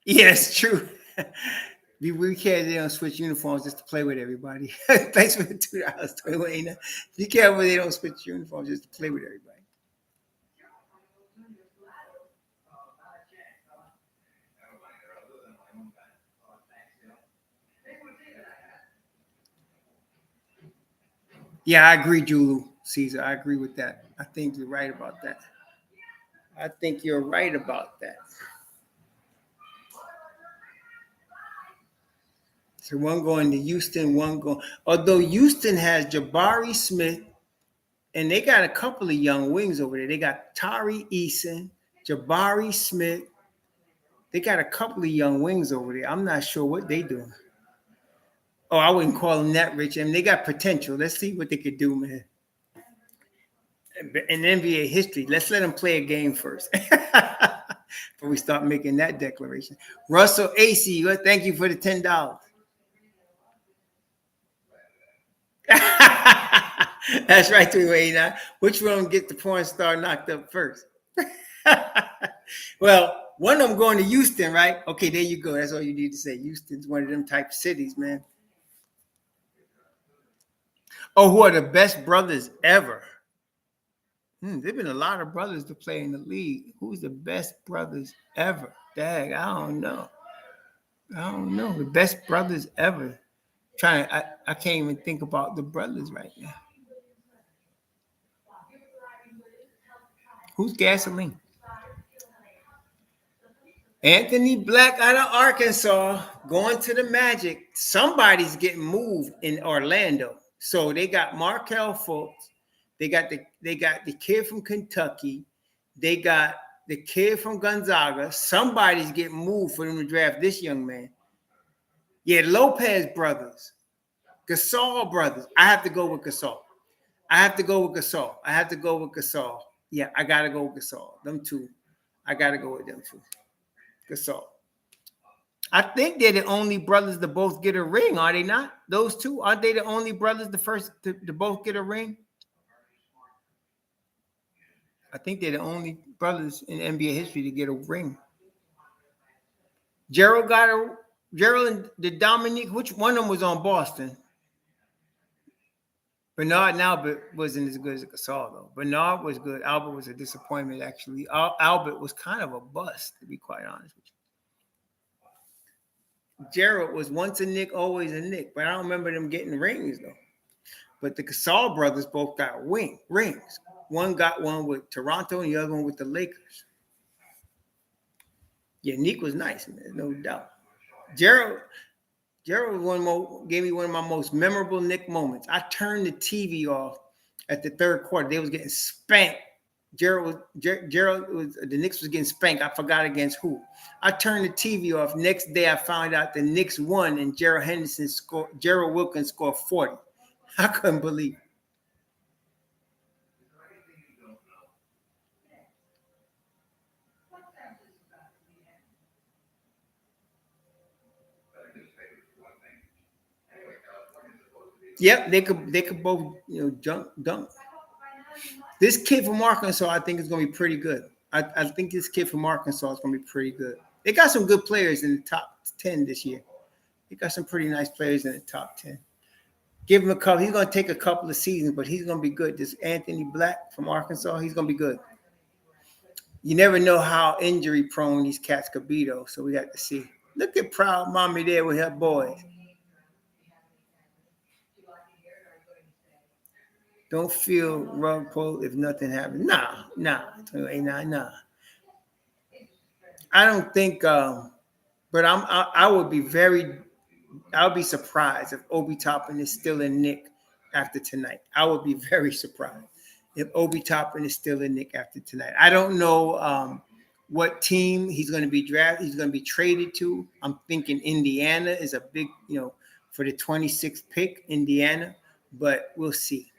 Yes, true. We can't they don't switch uniforms just to play with everybody. Thanks for the $2, Wayne. Be careful they don't switch uniforms just to play with everybody. Yeah, I agree, Julu Caesar. I agree with that. I think you're right about that. I think you're right about that. So one going to Houston, one going. Although Houston has Jabari Smith, and they got a couple of young wings over there. They got Tari Eason, Jabari Smith. They got a couple of young wings over there. I'm not sure what they doing. Oh, I wouldn't call them that rich. I mean, they got potential. Let's see what they could do, man. In NBA history, let's let them play a game first before we start making that declaration. Russell AC, thank you for the $10. That's right, Wayne. Which one get the porn star knocked up first? Well, one of them going to Houston, right? Okay, there you go. That's all you need to say. Houston's one of them type cities, man. Oh, who are the best brothers ever? There've been a lot of brothers to play in the league. Who's the best brothers ever? Dang, I don't know. The best brothers ever. I can't even think about the brothers right now. Who's Gasoline? Anthony Black out of Arkansas going to the Magic. Somebody's getting moved in Orlando. So they got Markel Fultz. They got the kid from Kentucky. They got the kid from Gonzaga. Somebody's getting moved for them to draft this young man. Yeah, Lopez brothers. Gasol brothers. I have to go with Gasol. Yeah, I gotta go with Gasol. Them two. I gotta go with them two. Gasol. I think they're the only brothers to both get a ring, are they not? Those two, aren't they the only brothers the first to both get a ring? I think they're the only brothers in NBA history to get a ring. Gerald got a Gerald and the Dominique. Which one of them was on Boston? Bernard and Albert wasn't as good as Gasol though. Bernard was good. Albert was a disappointment actually. Albert was kind of a bust, to be quite honest with you. Gerald was once a Knick, always a Knick, but I don't remember them getting rings though. But the Gasol brothers both got rings. One got one with Toronto and the other one with the Lakers. Yeah, Nick was nice, man, no doubt. Gerald gave me one of my most memorable Knick moments. I turned the TV off at the third quarter. They was getting spanked. Gerald was the Knicks was getting spanked. I forgot against who. I turned the TV off. Next day, I found out the Knicks won and Gerald Wilkins scored 40. I couldn't believe it. Yep, they could both dunk. This kid from Arkansas, I think, is going to be pretty good. I think this kid from Arkansas is going to be pretty good. They got some good players in the top 10 this year. They got some pretty nice players in the top 10. Give him a couple. He's going to take a couple of seasons, but he's going to be good. This Anthony Black from Arkansas, he's going to be good. You never know how injury prone these cats could be, though. So we got to see. Look at proud mommy there with her boys. Don't feel rug pull if nothing happens. Nah. I don't think. But I would be surprised if Obi Toppin is still in Knick after tonight. I would be very surprised if Obi Toppin is still in Knick after tonight. I don't know what team he's going to be drafted. He's going to be traded to. I'm thinking Indiana is a big, for the 26th pick, Indiana. But we'll see.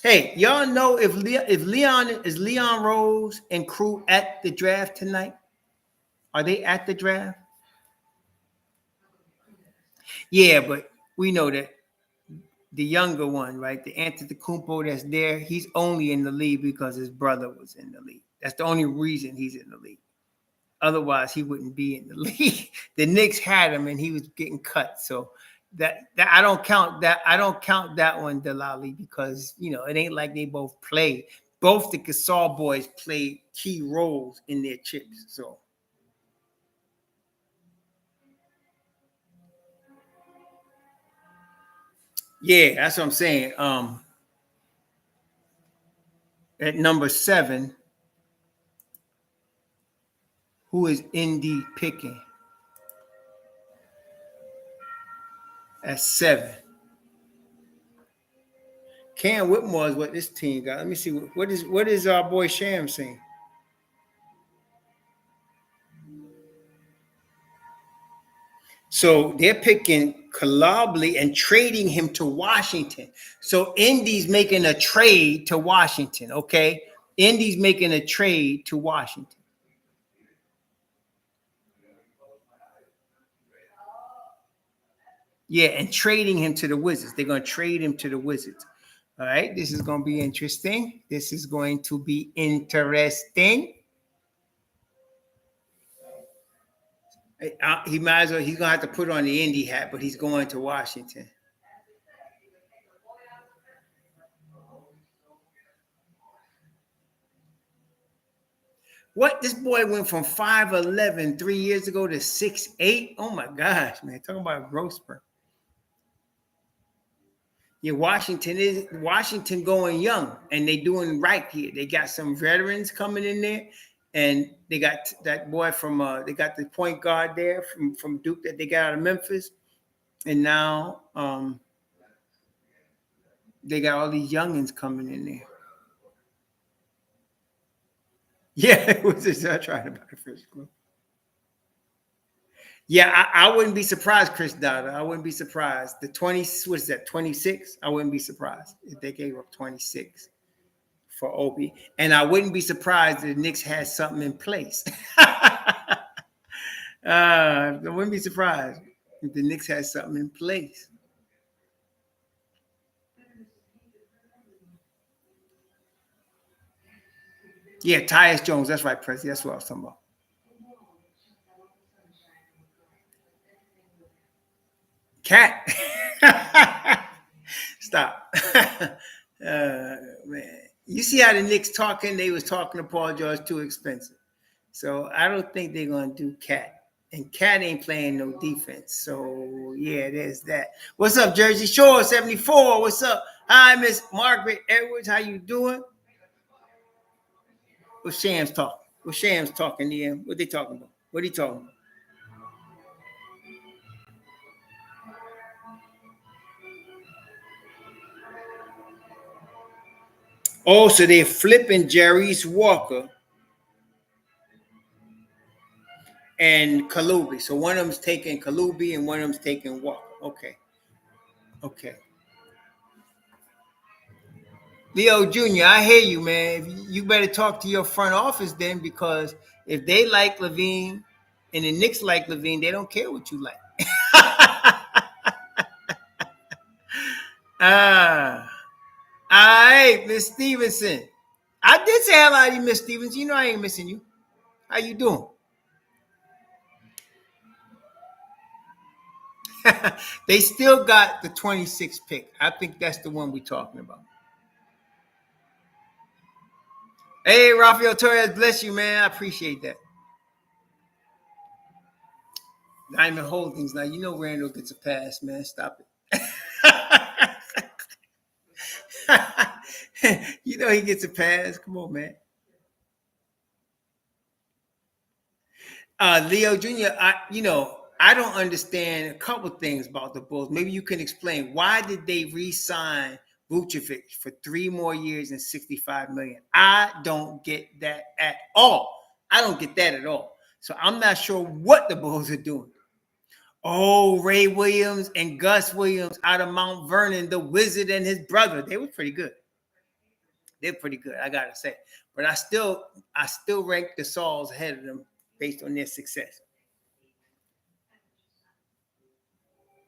Hey, y'all know if Leon Rose and crew at the draft tonight? Are they at the draft? Yeah, but we know that the younger one, right? The Antetokounmpo that's there, he's only in the league because his brother was in the league. That's the only reason he's in the league. Otherwise, he wouldn't be in the league. The Knicks had him and he was getting cut. So that I don't count that. I don't count that one, Delali, because it ain't like they both played. Both the Gasol boys played key roles in their chips. So yeah, that's what I'm saying. At number 7, who is Indy picking? At 7. Cam Whitmore is what this team got. Let me see. What is our boy Sham saying? So they're picking Calably and trading him to Washington. So Indy's making a trade to Washington, okay? Indy's making a trade to Washington. Yeah, and trading him to the Wizards. They're going to trade him to the Wizards. All right, this is going to be interesting. This is going to be interesting. He might as well. He's going to have to put on the Indy hat, but he's going to Washington. What? This boy went from 5'11" 3 years ago to 6'8". Oh my gosh, man! Talking about a growth spurt. Yeah, Washington going young, and they doing right here. They got some veterans coming in there, and they got that boy from they got the point guard there from Duke that they got out of Memphis, and now they got all these youngins coming in there. Yeah, it was just I tried to buy the first club. Yeah, I wouldn't be surprised, Chris Dada. I wouldn't be surprised. The 20, what is that, 26? I wouldn't be surprised if they gave up 26 for Obi. And I wouldn't be surprised if the Knicks had something in place. I wouldn't be surprised if the Knicks had something in place. Yeah, Tyus Jones. That's right, Prezi. That's what I was talking about. Cat. Stop. Man. You see how the Knicks talking? They was talking to Paul George too expensive. So I don't think they're gonna do Cat. And Cat ain't playing no defense. So yeah, there's that. What's up, Jersey Shore 74? What's up? Hi, Miss Margaret Edwards. How you doing? What's Shams talking? What's Shams talking to him? What they talking about? What are you talking about? Oh, so they're flipping Jarice Walker and Kalubi. So one of them's taking Kalubi and one of them's taking Walker. Okay. Okay. Leo Jr., I hear you, man. You better talk to your front office then, because if they like Levine and the Knicks like Levine, they don't care what you like. All right, Miss Stevenson. I did say hello to you, Miss Stevenson. You know I ain't missing you. How you doing? They still got the 26th pick. I think that's the one we're talking about. Hey, Rafael Torres, bless you, man. I appreciate that. Diamond Holdings. Now, you know Randall gets a pass, man. Stop it. You know he gets a pass. Come on, man. Leo Jr., I don't understand a couple things about the Bulls. Maybe you can explain, why did they re-sign Vucevic for 3 more years and $65 million? I don't get that at all. I don't get that at all. So I'm not sure what the Bulls are doing. Oh, Ray Williams and Gus Williams out of Mount Vernon, the Wizard and his brother. They were pretty good. They're pretty good, I gotta say. But I still rank the Sauls ahead of them based on their success.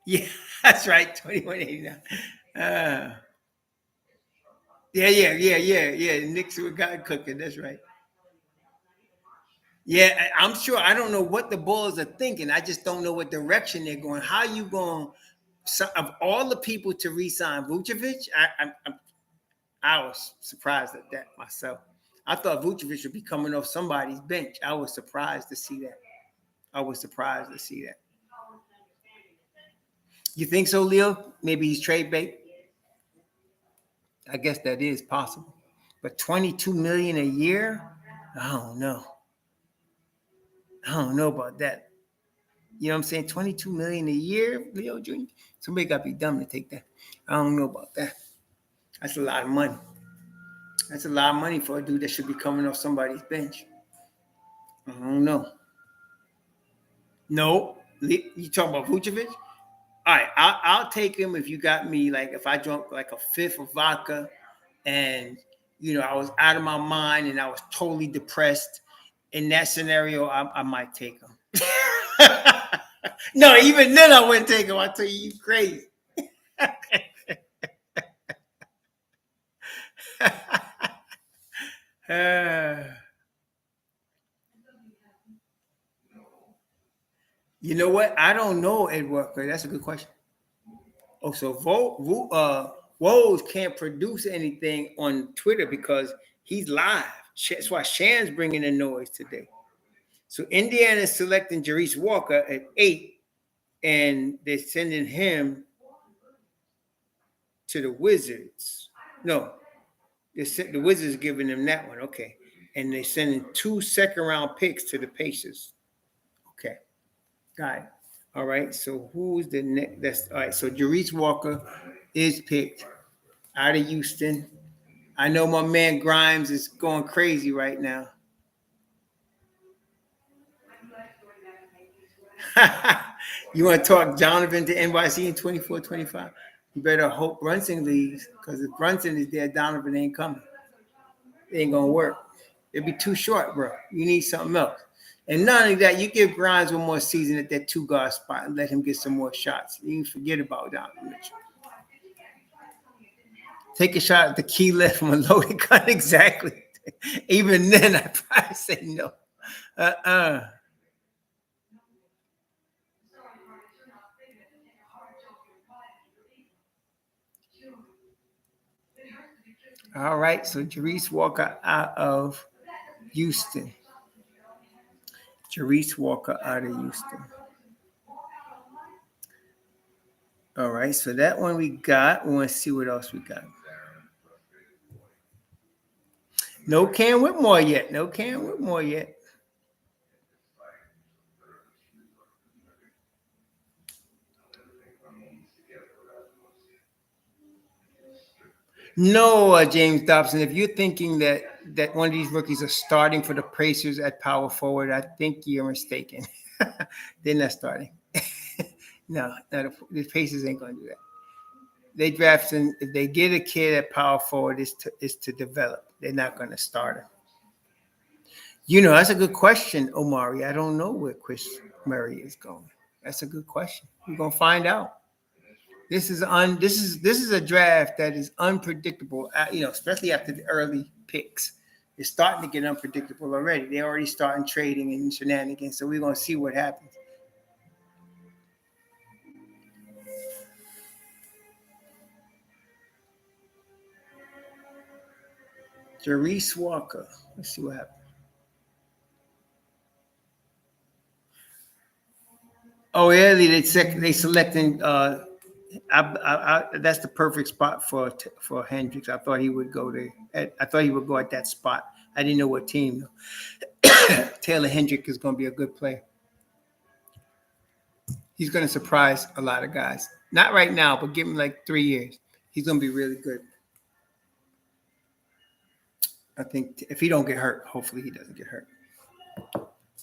Yeah, that's right. 2189. Yeah. The Knicks were God cooking. That's right. Yeah, I'm sure. I don't know what the Bulls are thinking. I just don't know what direction they're going. How you going? Of all the people to re-sign Vucevic, I was surprised at that myself. I thought Vucevic would be coming off somebody's bench. I was surprised to see that. You think so, Leo? Maybe he's trade bait. I guess that is possible. But 22 million a year? I don't know. I don't know about that. You know what I'm saying? 22 million a year, Leo Jr. Somebody got to be dumb to take that. I don't know about that. That's a lot of money. That's a lot of money for a dude that should be coming off somebody's bench. I don't know. No, you talking about Vucevic? All right, I'll take him if you got me, like, if I drunk like a fifth of vodka and, I was out of my mind and I was totally depressed. In that scenario, I might take him. No, even then I wouldn't take him. I tell you, you crazy. You know what? I don't know, Ed Walker. That's a good question. Oh, so Woj can't produce anything on Twitter because he's live. That's why Shan's bringing the noise today. So Indiana is selecting Jarice Walker at 8, and they're sending him to the Wizards. No, the Wizards giving them that one. Okay. And they're sending 2 second-round picks to the Pacers. Okay. Got it. All right. So who's the next? That's all right. So Jarice Walker is picked out of Houston. I know my man Grimes is going crazy right now. You want to talk Donovan to NYC in 24-25? You better hope Brunson leaves, because if Brunson is there, Donovan ain't coming. It ain't going to work. It'd be too short, bro. You need something else. And not only that, you give Grimes one more season at that 2 guard spot and let him get some more shots. You can forget about Donovan Mitchell. Take a shot at the key left from a loaded gun. Exactly. Even then, I'd probably say no. All right, so Jerice Walker out of Houston. Jerice Walker out of Houston. All right, so that one we got. We want to see what else we got. No Cam Whitmore yet. No Cam Whitmore yet. No, James Dobson. If you're thinking that one of these rookies are starting for the Pacers at power forward, I think you're mistaken. They're not starting. No, the Pacers ain't going to do that. They drafting. If they get a kid at power forward, is to develop. They're not going to start him. You know, that's a good question, Omari. I don't know where Chris Murray is going. That's a good question. We're gonna find out. This is a draft that is unpredictable. Especially after the early picks, it's starting to get unpredictable already. They're already starting trading and shenanigans. So we're gonna see what happens. Jerice Walker. Let's see what happens. Oh yeah, they selecting. That's the perfect spot for Hendricks. I thought he would go there. I thought he would go at that spot. I didn't know what team. Taylor Hendricks is going to be a good player. He's going to surprise a lot of guys. Not right now, but give him like 3 years. He's going to be really good. I think if he don't get hurt, hopefully he doesn't get hurt.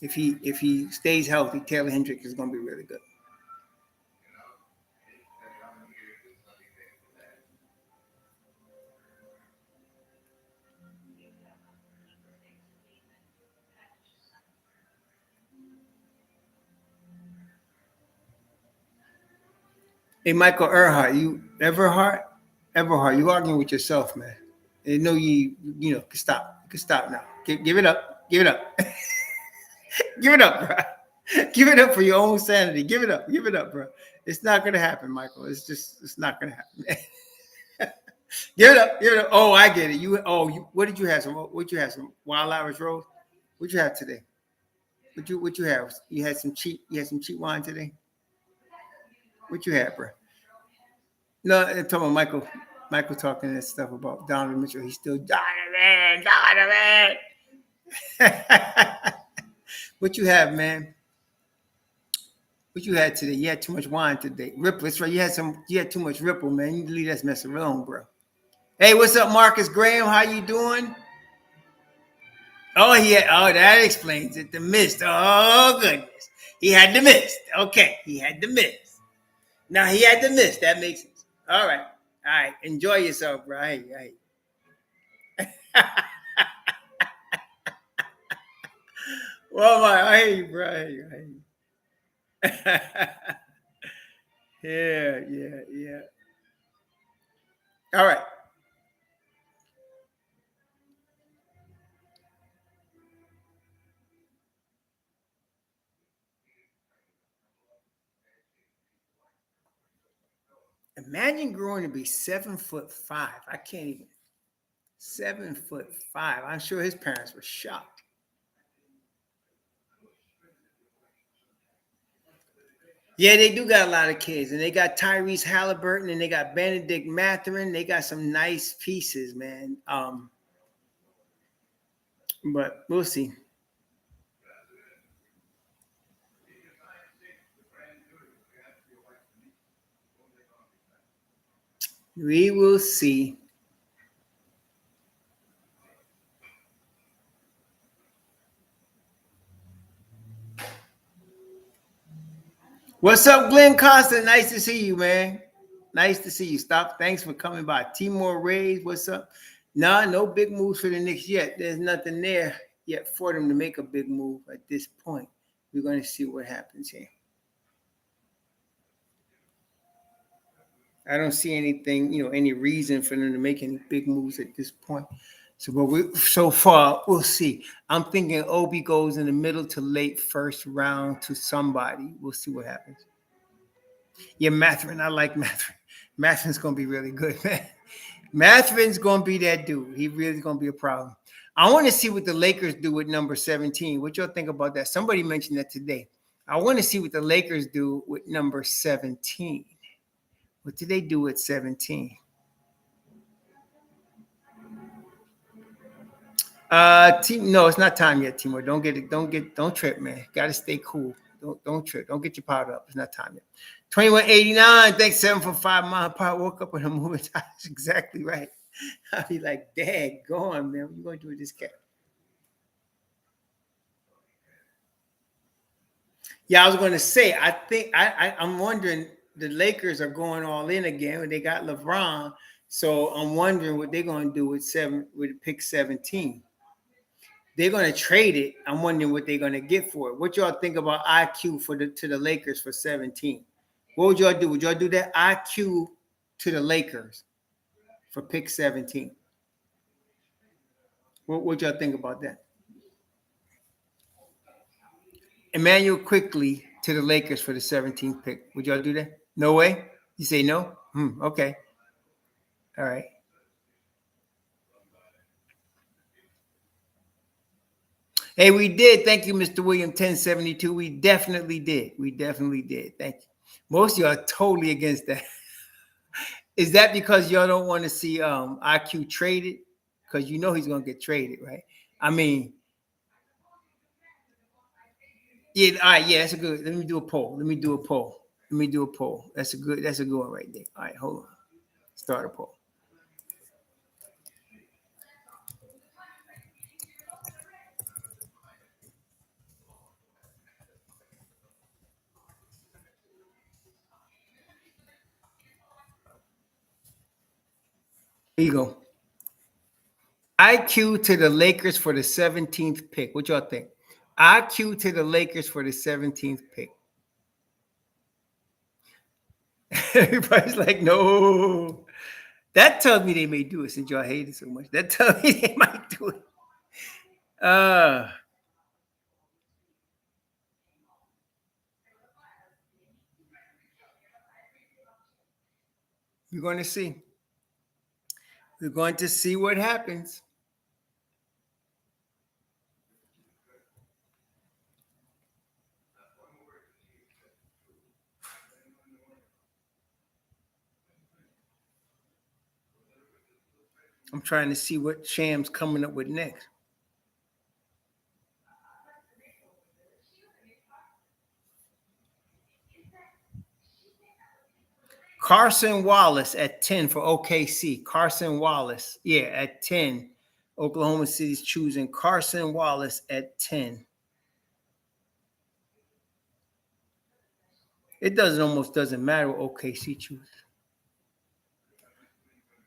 If he stays healthy, Taylor Hendricks is going to be really good. Hey, Michael Earhart, you you arguing with yourself, man. I know you can stop. You can stop now. Give it up. Give it up. Give it up, bro. Give it up for your own sanity. Give it up. Give it up, bro. It's not gonna happen, Michael. It's not gonna happen. Give it up. Give it up. Oh, I get it. What did you have? What you have? Some Wild Irish Rose? What you have today? What you have? You had some cheap wine today? What you had, bro? No, I'm talking about Michael. Michael talking that stuff about Donovan Mitchell. He's still Donovan. What you have, man? What you had today? You had too much wine today. Ripple. That's right. You had too much Ripple, man. You need to leave that mess alone, bro. Hey, what's up, Marcus Graham? How you doing? Oh, that explains it. The mist. Oh, goodness. He had the mist. Okay. He had the mist. Now he had the mist. That makes sense. All right. Enjoy yourself, bro. Hey. Well, I hear you, bro. I hear you. Yeah. All right. Imagine growing to be 7'5". I can't even. 7'5". I'm sure his parents were shocked. Yeah, they do got a lot of kids, and they got Tyrese Halliburton, and they got Benedict Mathurin. They got some nice pieces, man. But we'll see. We will see. What's up, Glenn Costa? Nice to see you, man. Nice to see you. Thanks for coming by. Timor Reyes, what's up? No big moves for the Knicks yet. There's nothing there. yet for them to make a big move at this point. We're going to see what happens here. I don't see anything, any reason for them to make any big moves at this point. So far, we'll see. I'm thinking Obi goes in the middle to late first round to somebody. We'll see what happens. Yeah, Matherin. I like Matherin. Matherin's going to be really good, man. Matherin's going to be that dude. He really is going to be a problem. I want to see what the Lakers do with number 17. What y'all think about that? Somebody mentioned that today. I want to see what the Lakers do with number 17. What did they do at 17? No, it's not time yet, Timur. Don't trip, man. Gotta stay cool. Don't trip. Don't get your powder up. It's not time yet. 2189. Thanks, 7 for 5 mile power. Woke up with a moving tires. Exactly right. I'll be like, dang, go on, man. What you gonna do with this cat? Yeah, I was gonna say, I think I'm wondering, the Lakers are going all in again. They got LeBron, so I'm wondering what they're gonna do with pick 17. They're gonna trade it. I'm wondering what they're gonna get for it. What y'all think about IQ to the Lakers for 17? What would y'all do? Would y'all do that IQ to the Lakers for pick 17? What would y'all think about that? Emmanuel quickly to the Lakers for the 17th pick. Would y'all do that? No way? You say no? Okay. All right. Hey, we did. Thank you, Mr. William 1072. We definitely did. Thank you. Most of y'all are totally against that. Is that because y'all don't want to see IQ traded? Because you know he's going to get traded, right? I mean, yeah, all right, yeah, that's a good. Let me do a poll. That's a good one right there. All right, hold on. Start a poll. Here you go. IQ to the Lakers for the 17th pick. What y'all think? IQ to the Lakers for the 17th pick. Everybody's like, no. That tells me they may do it since y'all hate it so much. That tells me they might do it. We're going to see. We're going to see what happens. I'm trying to see what Sham's coming up with next. Carson Wallace at 10 for OKC. Carson Wallace, at 10. Oklahoma City's choosing Carson Wallace at 10. It almost doesn't matter what OKC chooses.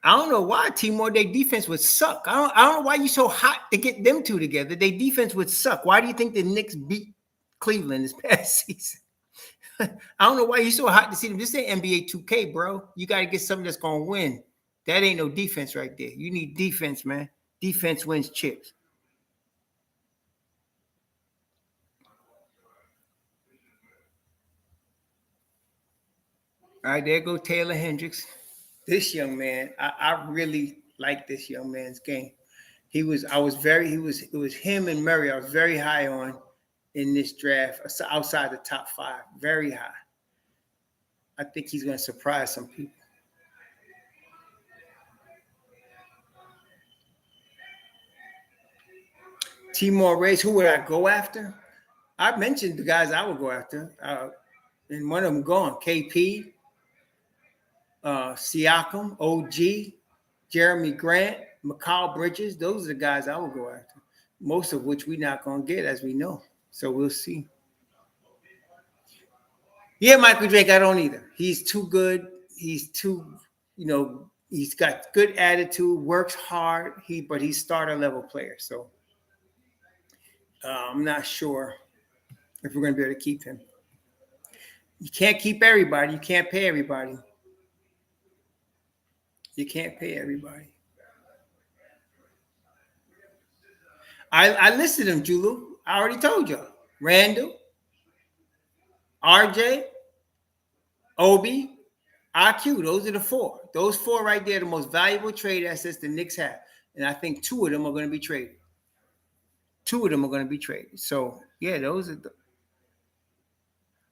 I don't know why, Timor, their defense would suck. I don't know why you're so hot to get them two together. Their defense would suck. Why do you think the Knicks beat Cleveland this past season? I don't know why you're so hot to see them. This ain't NBA 2K, bro. You got to get something that's going to win. That ain't no defense right there. You need defense, man. Defense wins chips. All right, there go Taylor Hendricks. This young man, I really like this young man's game. It was him and Murray I was very high on in this draft, outside the top 5, very high. I think he's going to surprise some people. Timor Race, who would I go after? I mentioned the guys I would go after, and one of them gone. KP, Siakam, OG, Jeremy Grant, Mikal Bridges. Those are the guys I would go after, most of which we're not going to get, as we know. So we'll see. Yeah, Michael Drake, I don't either. He's too good. He's too, he's got good attitude, works hard. But he's starter level player. So I'm not sure if we're going to be able to keep him. You can't keep everybody. You can't pay everybody. You can't pay everybody. I listed them, Julu. I already told you. Randall, RJ, Obi, IQ. Those are the four. Those four right there are the most valuable trade assets the Knicks have. And I think two of them are going to be traded. Two of them are going to be traded. So, yeah, those are the.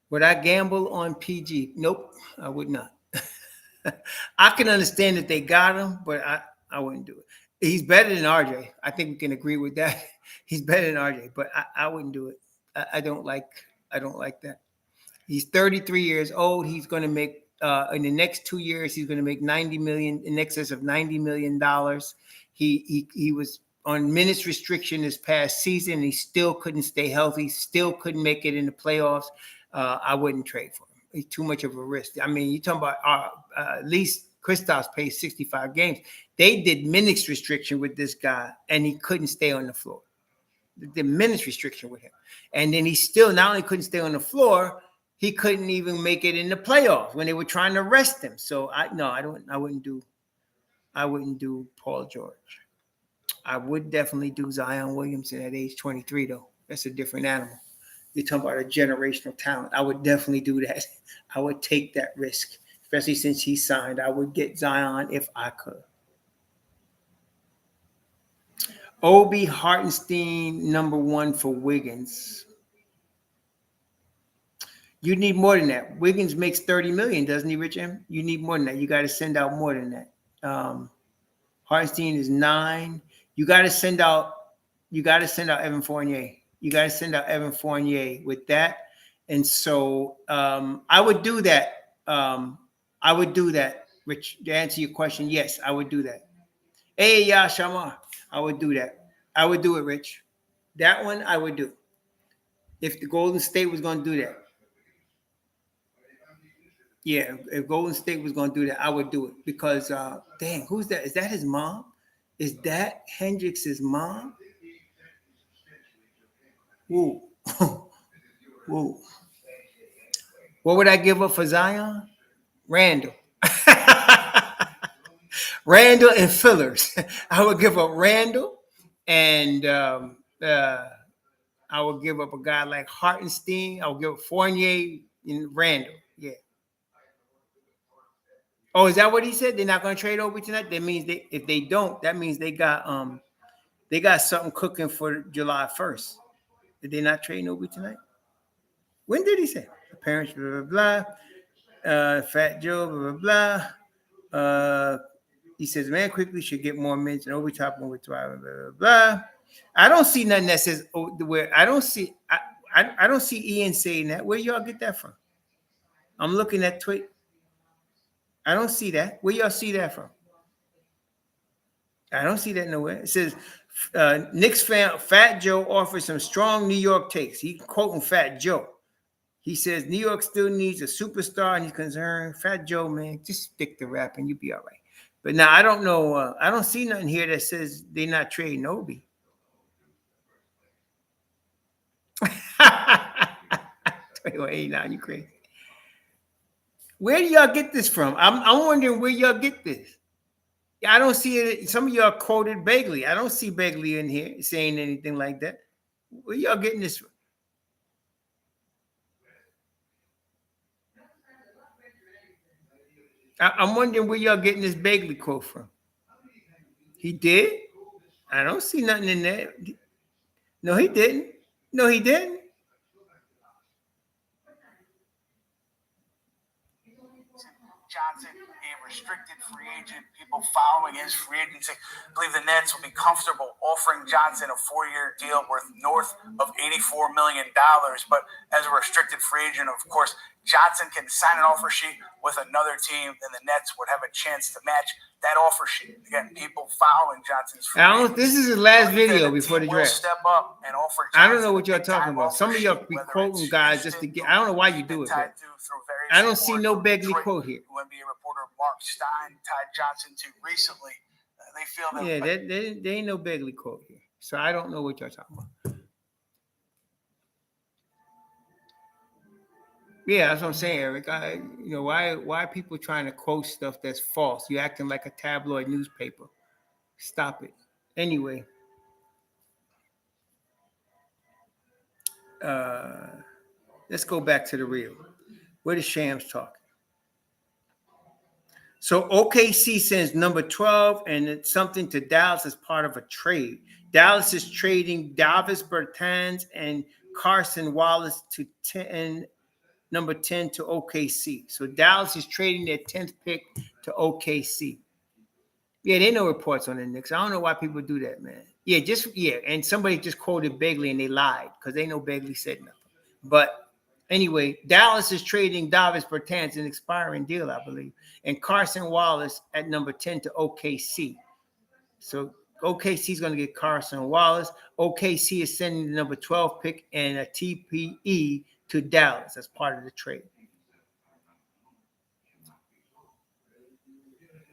Would I gamble on PG? Nope, I would not. I can understand that they got him, but I wouldn't do it. He's better than RJ. I think we can agree with that. He's better than RJ, but I wouldn't do it. I don't like that. He's 33 years old. He's going to make in the next 2 years. He's going to make 90 million, in excess of $90 million. He was on minutes restriction this past season. He still couldn't stay healthy. Still couldn't make it in the playoffs. I wouldn't trade for him. He's too much of a risk. I mean, you're talking about at least Kristaps played 65 games. They did minutes restriction with this guy, and he couldn't stay on the floor. The minutes restriction with him, and then he still not only couldn't stay on the floor, he couldn't even make it in the playoffs when they were trying to rest him. So I wouldn't do Paul George. I would definitely do Zion Williamson at age 23 though. That's a different animal. You're talking about a generational talent. I would definitely do that. I would take that risk, especially since he signed. I would get Zion if I could. Obi Hartenstein, number one for Wiggins. You need more than that. Wiggins makes $30 million, doesn't he, Rich M? You need more than that. You got to send out more than that. Hartenstein is 9. You got to send out Evan Fournier. You got to send out Evan Fournier with that. And so I would do that. I would do that, Rich. To answer your question, yes, I would do that. Hey, yeah, Shamar. I would do that. I would do it, Rich. That one I would do. If the Golden State was going to do that. Yeah, if Golden State was going to do that, I would do it. Because, dang, who's that? Is that his mom? Is that Hendricks' mom? Whoa. Whoa. What would I give up for Zion? Randall. Randall and fillers. I would give up Randall, and I would give up a guy like Hartenstein. I would give up Fournier and Randall. Yeah. Oh, is that what he said? They're not going to trade Obi tonight. That means if they don't, that means they got something cooking for July 1st. Did they not trade Obi tonight? When did he say? Parents, blah blah blah. Fat Joe, blah blah blah. He says, man, quickly should get more minutes, and Obi Toppin with thrive, blah, blah, blah. I don't see nothing that says where I don't see Ian saying that. Where y'all get that from? I'm looking at tweet. I don't see that. Where y'all see that from? I don't see that nowhere. It says Knicks fan Fat Joe offers some strong New York takes. He quoting Fat Joe. He says New York still needs a superstar, and he's concerned. Fat Joe, man, just stick to rap and you'll be all right. But now I don't know. I don't see nothing here that says they're not trading Obi. 2189, you crazy. Where do y'all get this from? I'm wondering where y'all get this. I don't see it. Some of y'all quoted Bagley. I don't see Bagley in here saying anything like that. Where y'all getting this from? I'm wondering where y'all getting this Bagley quote from. He did? I don't see nothing in there. No, he didn't. No, he didn't. Johnson, a restricted free agent, people following his free agency believe the Nets will be comfortable offering Johnson a 4-year deal worth north of $84 million. But as a restricted free agent, of course, Johnson can sign an offer sheet with another team, and the Nets would have a chance to match that offer sheet. Again, people following Johnson's free agency. This is his last video before the draft. Step up and offer I don't know what y'all talking about. Some of y'all be quoting guys just to get. I don't know why you do it. But I don't see no Bagley quote here. NBA reporter Mark Stein tied Johnson to recently. They feel that. Yeah, there ain't no Bagley quote here. So I don't know what y'all talking about. Yeah, that's what I'm saying, Eric. Why are people trying to quote stuff that's false? You're acting like a tabloid newspaper. Stop it. Anyway, let's go back to the real. Where the Shams talking? So OKC sends number 12 and it's something to Dallas as part of a trade. Dallas is trading Davis Bertans and Carson Wallace to 10, number 10 to OKC. So Dallas is trading their 10th pick to OKC. Yeah, they know reports on the Knicks. I don't know why people do that, man. And somebody just quoted Begley and they lied because they know Begley said nothing. But anyway, Dallas is trading Davis Bertans, an expiring deal, I believe, and Carson Wallace at number 10 to OKC. So OKC is going to get Carson Wallace. OKC is sending the number 12 pick and a TPE to Dallas as part of the trade.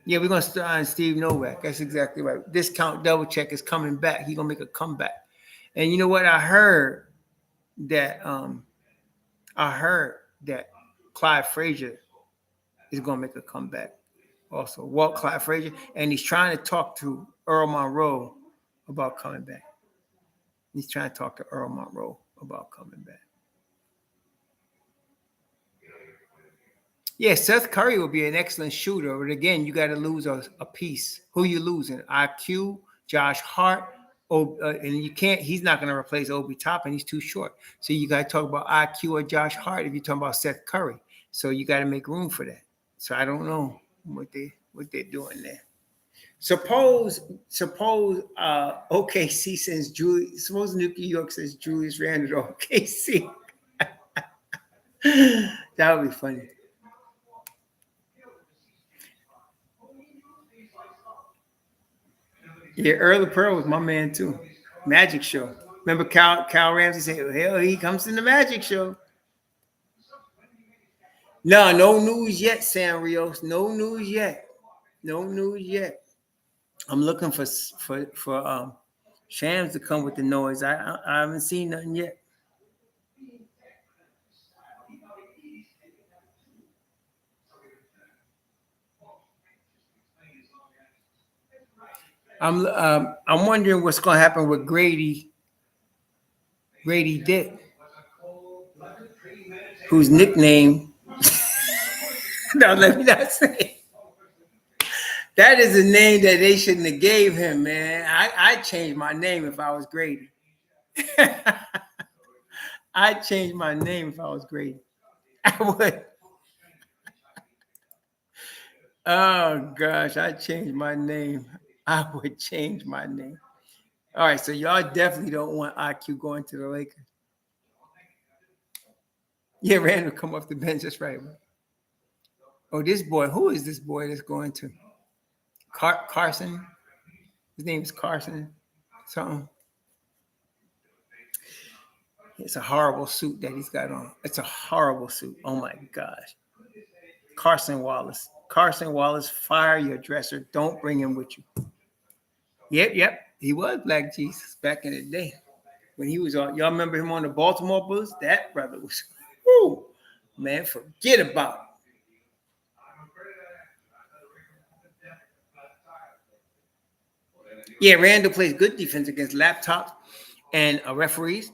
Yeah, we're going to start on Steve Novak. That's exactly right. Discount double check is coming back. He's going to make a comeback. And you know what? I heard that Clyde Frazier is going to make a comeback also. Walt Clyde Frazier. And he's trying to talk to Earl Monroe about coming back. He's trying to talk to Earl Monroe about coming back. Yeah, Seth Curry will be an excellent shooter, but again, you got to lose a piece. Who you losing? IQ, Josh Hart, and you can't. He's not going to replace Obi Toppin. He's too short. So you got to talk about IQ or Josh Hart if you're talking about Seth Curry. So you got to make room for that. So I don't know what they're doing there. Suppose OKC sends Julius. Suppose New York says Julius Randle to OKC. That would be funny. Yeah, Earl Pearl was my man too. Magic Show. Remember Cal Ramsey said, hell, he comes to the Magic Show. No news yet, San Rios. No news yet. I'm looking for Shams to come with the noise. I haven't seen nothing yet. I'm wondering what's going to happen with Grady Dick, whose nickname. No, let me not say. That is a name that they shouldn't have gave him, man. I'd change my name if I was Grady. I'd change my name if I was Grady. I would. Oh gosh, I'd change my name. I would change my name. All right, so y'all definitely don't want IQ going to the Lakers. Yeah, Randall come off the bench. That's right. Oh, this boy. Who is this boy that's going to? Carson. His name is Carson. Something. It's a horrible suit that he's got on. It's a horrible suit. Oh my gosh. Carson Wallace. Fire your dresser. Don't bring him with you. Yep. He was Black Jesus back in the day when he was on. Y'all remember him on the Baltimore Bulls? That brother was, whoo, man, forget about it. Yeah, Randall plays good defense against laptops and referees.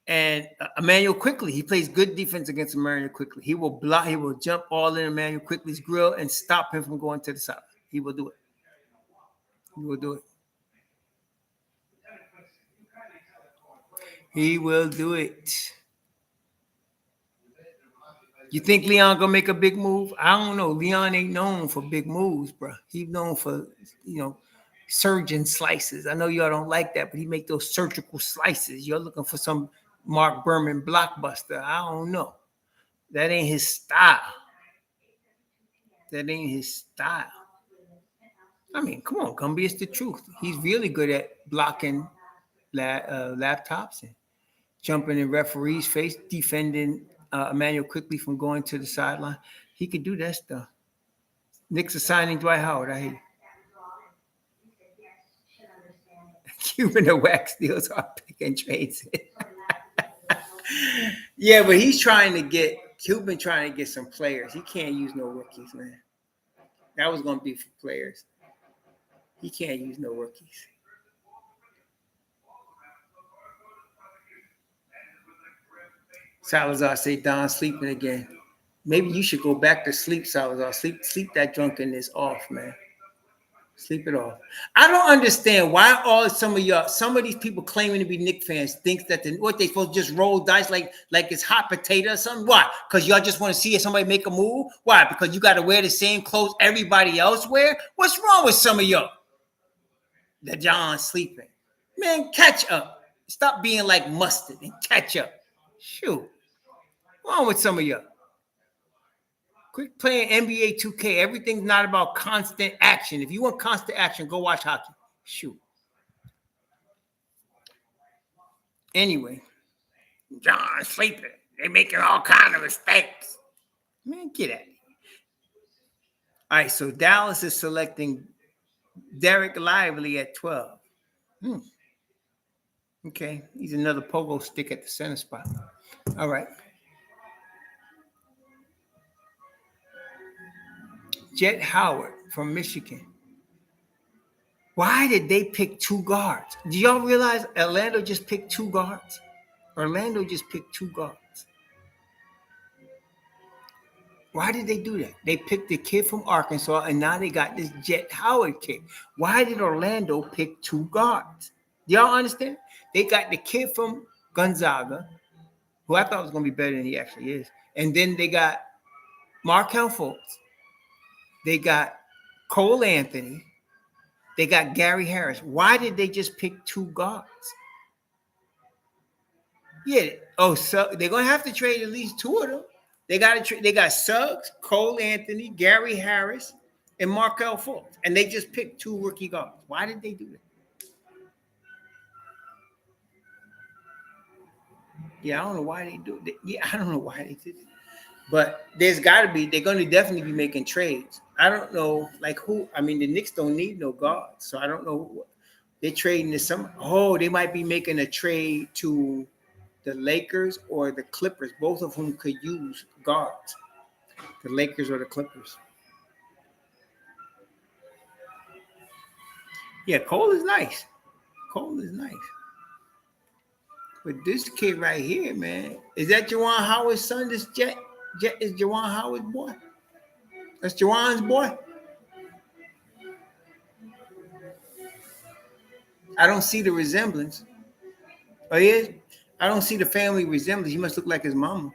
And Emmanuel Quickly, he plays good defense against Emmanuel Quickly. He will block, he will jump all in Emmanuel Quickly's grill and stop him from going to the side. He will do it. He will do it. You think Leon gonna make a big move? I don't know. Leon ain't known for big moves, bro. He's known for, surgeon slices. I know y'all don't like that, but he make those surgical slices. You're looking for some Mark Berman blockbuster. I don't know. That ain't his style. I mean, come on, Gumby, it's the truth. He's really good at blocking laptops and jumping in referees' face, defending Emmanuel Quickly from going to the sideline. He could do that stuff. Knicks are signing Dwight Howard. I hate it. Cuban the wax deals are pick and trades. Yeah, but he's trying to get Cuban trying to get some players. He can't use no rookies, man. That was going to be for players. He can't use no rookies. Salazar say Don sleeping again. Maybe you should go back to sleep, Salazar. Sleep that drunkenness off, man. Sleep it off. I don't understand why some of these people claiming to be Knicks fans think that what they supposed to just roll dice like it's hot potato or something. Why? Because y'all just want to see somebody make a move? Why? Because you got to wear the same clothes everybody else wear? What's wrong with some of y'all? That John sleeping. Man, catch up. Stop being like mustard and catch up. Shoot. What's wrong with some of y'all? Quit playing NBA 2K. Everything's not about constant action. If you want constant action, go watch hockey. Shoot. Anyway, John sleeping. They're making all kind of mistakes. Man, get at it. All right, so Dallas is selecting Derek Lively at 12. Okay, he's another pogo stick at the center spot. All right. Jet Howard from Michigan. Why did they pick two guards? Do y'all realize Orlando just picked two guards? Orlando just picked two guards. Why did they do that? They picked the kid from Arkansas, and now they got this Jet Howard kid. Why did Orlando pick two guards? Do y'all understand? They got the kid from Gonzaga, who I thought was going to be better than he actually is. And then they got Markelle Fultz. They got Cole Anthony. They got Gary Harris. Why did they just pick two guards? Yeah. Oh, so they're gonna have to trade at least two of them. They got Suggs, Cole Anthony, Gary Harris, and Markelle Fultz, and they just picked two rookie guards. Why did they do that? Yeah, I don't know why they do it. Yeah, I don't know why they did it. But there's got to be, they're going to definitely be making trades. I don't know, like who. I mean, the Knicks don't need no guards, so I don't know. They're trading to some. Oh, they might be making a trade to the Lakers or the Clippers, both of whom could use guards. The Lakers or the Clippers. Yeah, Cole is nice. Cole is nice. But this kid right here, man, is that Juwan Howard's son? This Jet is Juwan Howard's boy. That's Juwan's boy. I don't see the resemblance. Oh, he is? I don't see the family resemblance. He must look like his mama.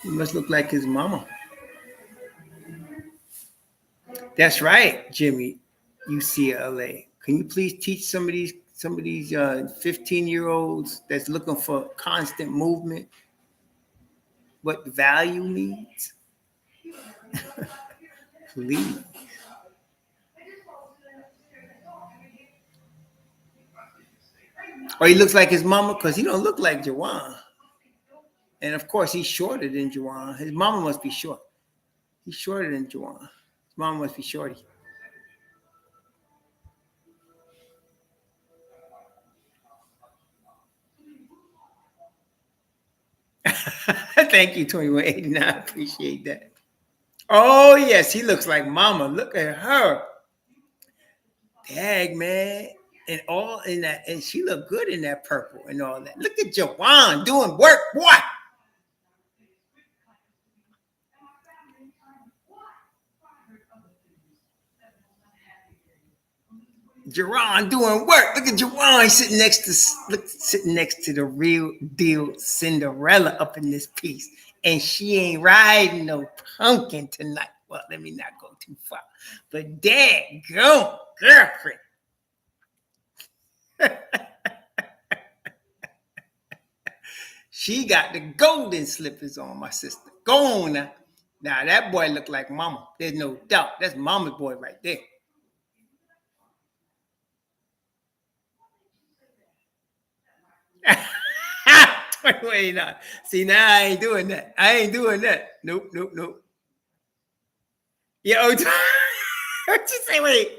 He must look like his mama. That's right, Jimmy, UCLA. Can you please teach some of these 15-year-olds that's looking for constant movement what value means? Please. Or he looks like his mama because he don't look like Juwan. And of course, he's shorter than Juwan. His mama must be short. He's shorter than Juwan. His mama must be shorty. Thank you, 2189. I appreciate that. Oh, yes, he looks like mama. Look at her. Dang, man. And all in that, and she looked good in that purple and all that. Look at Juwan doing work, boy. Jerron doing work. Look at Jerron sitting next to the real deal Cinderella up in this piece. And she ain't riding no pumpkin tonight. Well, let me not go too far. But daggone girlfriend. She got the golden slippers on, my sister. Go on now. Now that boy look like mama. There's no doubt. That's mama's boy right there. Wait, no. See, now I ain't doing that. Nope. Yeah, what you say? Wait,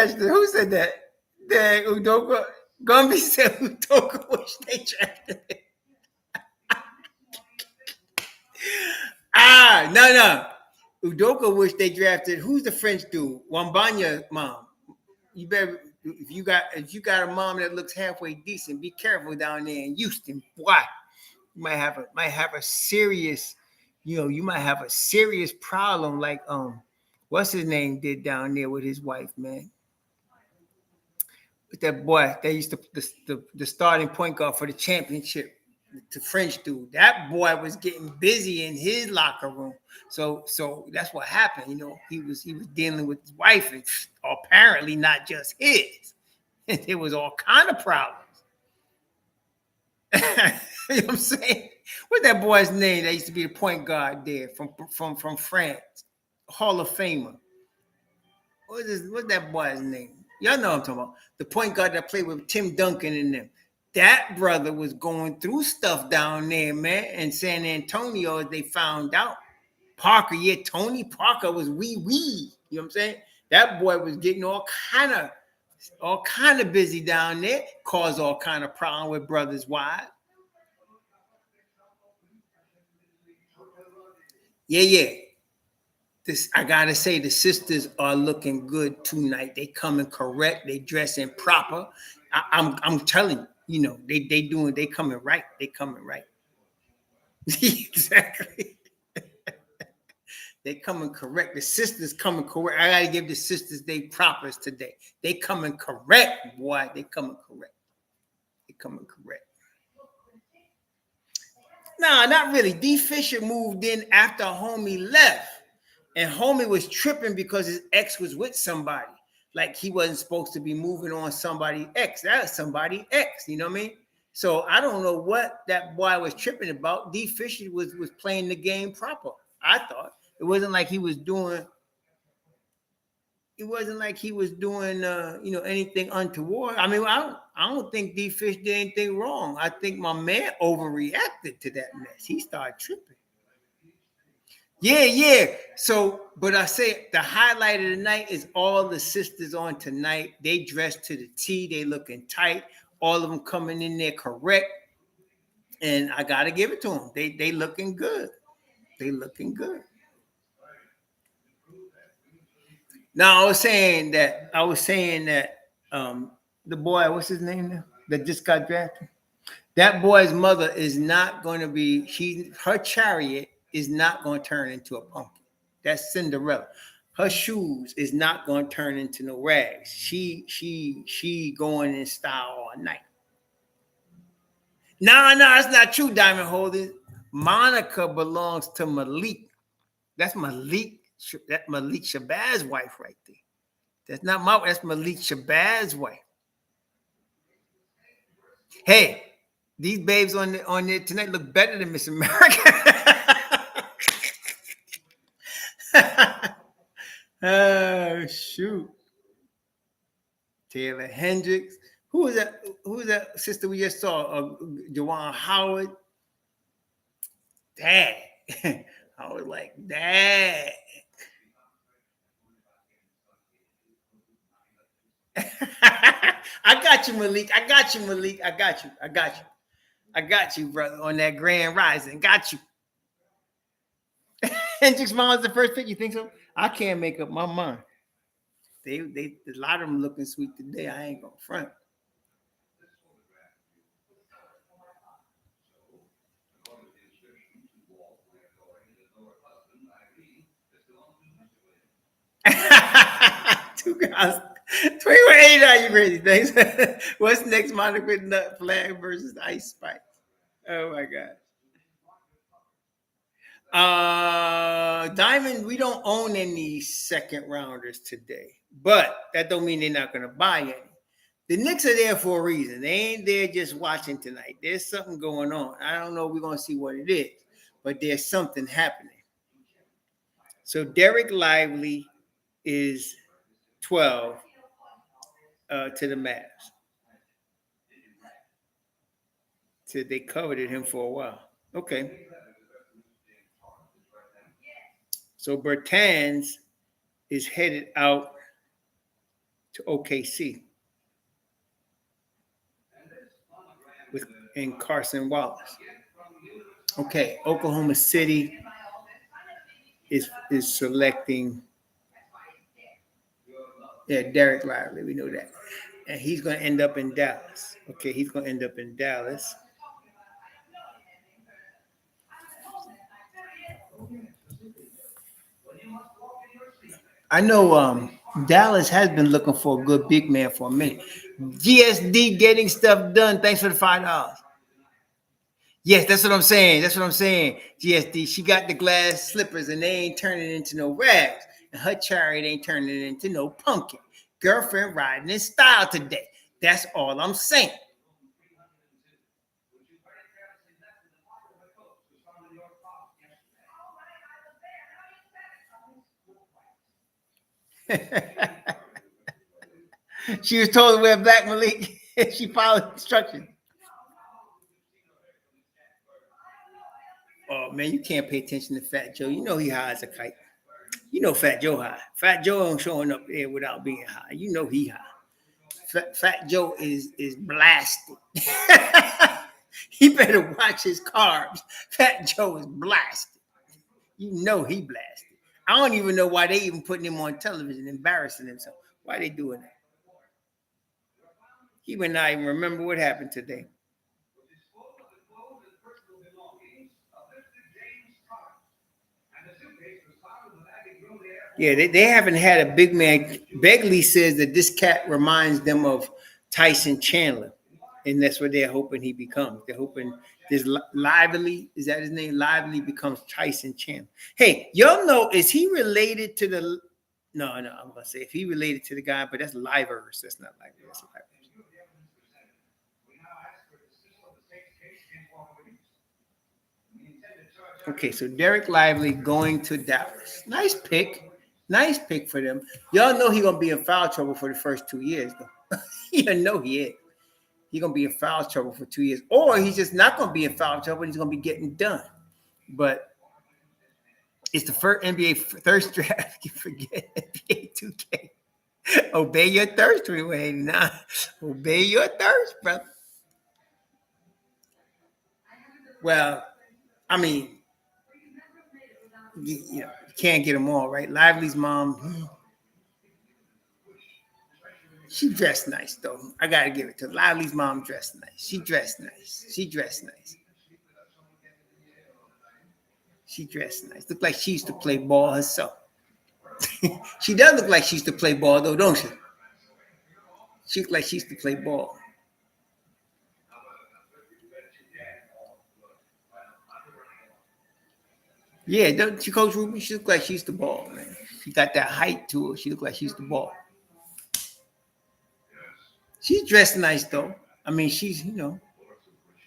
catch that. Who said that? That Udoka. Gumby said Udoka wish they drafted him. No. Udoka wish they drafted. Who's the French dude? Wambanya mom. You better if you got a mom that looks halfway decent, be careful down there in Houston. Why? You might have a serious, you might have a serious problem like what's his name did down there with his wife, man. With that boy, they used to the starting point guard for the championship, the French dude. That boy was getting busy in his locker room. So that's what happened. He was dealing with his wife, and apparently not just his. There was all kind of problems. You know what I'm saying? What's that boy's name that used to be the point guard there from France? Hall of Famer. What's that boy's name? Y'all know what I'm talking about. The point guard that played with Tim Duncan and them. That brother was going through stuff down there, man. In San Antonio, as they found out. Parker, Tony Parker was wee. You know what I'm saying? That boy was getting all kind of busy down there, caused all kind of problem with brothers' wives. Yeah. I gotta say, the sisters are looking good tonight. They coming correct. They dressing proper. I'm telling you, they coming right. They coming right. Exactly. They coming correct. The sisters coming correct. I gotta give the sisters they propers today. They coming correct, boy. They coming correct. Nah, not really. D. Fisher moved in after homie left. And homie was tripping because his ex was with somebody. Like he wasn't supposed to be moving on somebody ex. That was somebody ex, you know what I mean? So I don't know what that boy was tripping about. D. Fisher was playing the game proper. I thought. It wasn't like he was doing anything untoward. I mean, I don't think D. Fish did anything wrong. I think my man overreacted to that mess. He started tripping. Yeah. So, but I say the highlight of the night is all the sisters on tonight. They dressed to the T. They looking tight. All of them coming in there correct. And I gotta give it to them. They looking good. Now I was saying that the boy, what's his name now? That just got drafted. That boy's mother is not going to be. Her chariot is not going to turn into a pumpkin. That's Cinderella. Her shoes is not going to turn into no rags. She going in style all night. No, it's not true, Diamond Holdings. Monica belongs to Malik. That's Malik. That Malik Shabazz wife right there. That's not that's Malik Shabazz wife. Hey, these babes on there tonight look better than Miss America. Oh, shoot. Taylor Hendricks. Who was that sister we just saw? Jawan Howard. Dad. I was like, Dad. I got you, Malik. I got you, brother, on that Grand Rising. Got you. Hendricks Mom is the first pick. You think so? I can't make up my mind. They a lot of them looking sweet today. I ain't gonna front. Two guys. 21 are you crazy? Thanks. What's next? Monica Nut Flag versus Ice Spice. Oh my god. Diamond, we don't own any second rounders today, but that don't mean they're not gonna buy any. The Knicks are there for a reason. They ain't there just watching tonight. There's something going on. I don't know. We're gonna see what it is, but there's something happening. So Derek Lively is 12 to the Mavs. So they coveted him for a while. Okay. So Bertans is headed out to OKC and Carson Wallace. Okay, Oklahoma City is selecting Derek Lively. We know that. And he's going to end up in Dallas. Okay, he's going to end up in Dallas. I know Dallas has been looking for a good big man for a minute. GSD getting stuff done. Thanks for the $5. Yes, that's what I'm saying. That's what I'm saying. GSD, she got the glass slippers and they ain't turning into no rags. And her chariot ain't turning into no pumpkin. Girlfriend riding in style today. That's all I'm saying. She was told to wear black, Malik. She followed instructions. Oh man, you can't pay attention to Fat Joe. You know he high as a kite. You know Fat Joe high. Fat Joe ain't showing up there without being high. You know he high. Fat Joe is blasted. He better watch his carbs. Fat Joe is blasted. You know he blasted. I don't even know why they even putting him on television, embarrassing himself. Why they doing that? He would not even remember what happened today. Yeah, they haven't had a big man. Begley says that this cat reminds them of Tyson Chandler, and that's what they're hoping he becomes. They're hoping this Lively, is that his name? Lively becomes Tyson Chandler. Hey, y'all know, is he related to the? No, I'm gonna say if he related to the guy, but that's Livers. That's not Lively. That's Livers. Okay, so Derek Lively going to Dallas. Nice pick. Nice pick for them. Y'all know he's going to be in foul trouble for the first 2 years, though. You know he is. He's going to be in foul trouble for 2 years. Or he's just not going to be in foul trouble. He's going to be getting done. But it's the first NBA thirst draft. You forget NBA 2K. Obey your thirst, 2189. Obey your thirst, brother. Well, I mean, you can't get them all, right? Lively's mom, she dressed nice, though. I got to give it to her. Lively's mom dressed nice. She dressed nice. She dressed nice. She dressed nice. Look like she used to play ball herself. She does look like she used to play ball, though, don't she? She looks like she used to play ball. Yeah, don't you, Coach Ruby? She looked like she used to ball, man. She got that height to her. She looked like she used to ball. She's dressed nice, though. I mean, she's,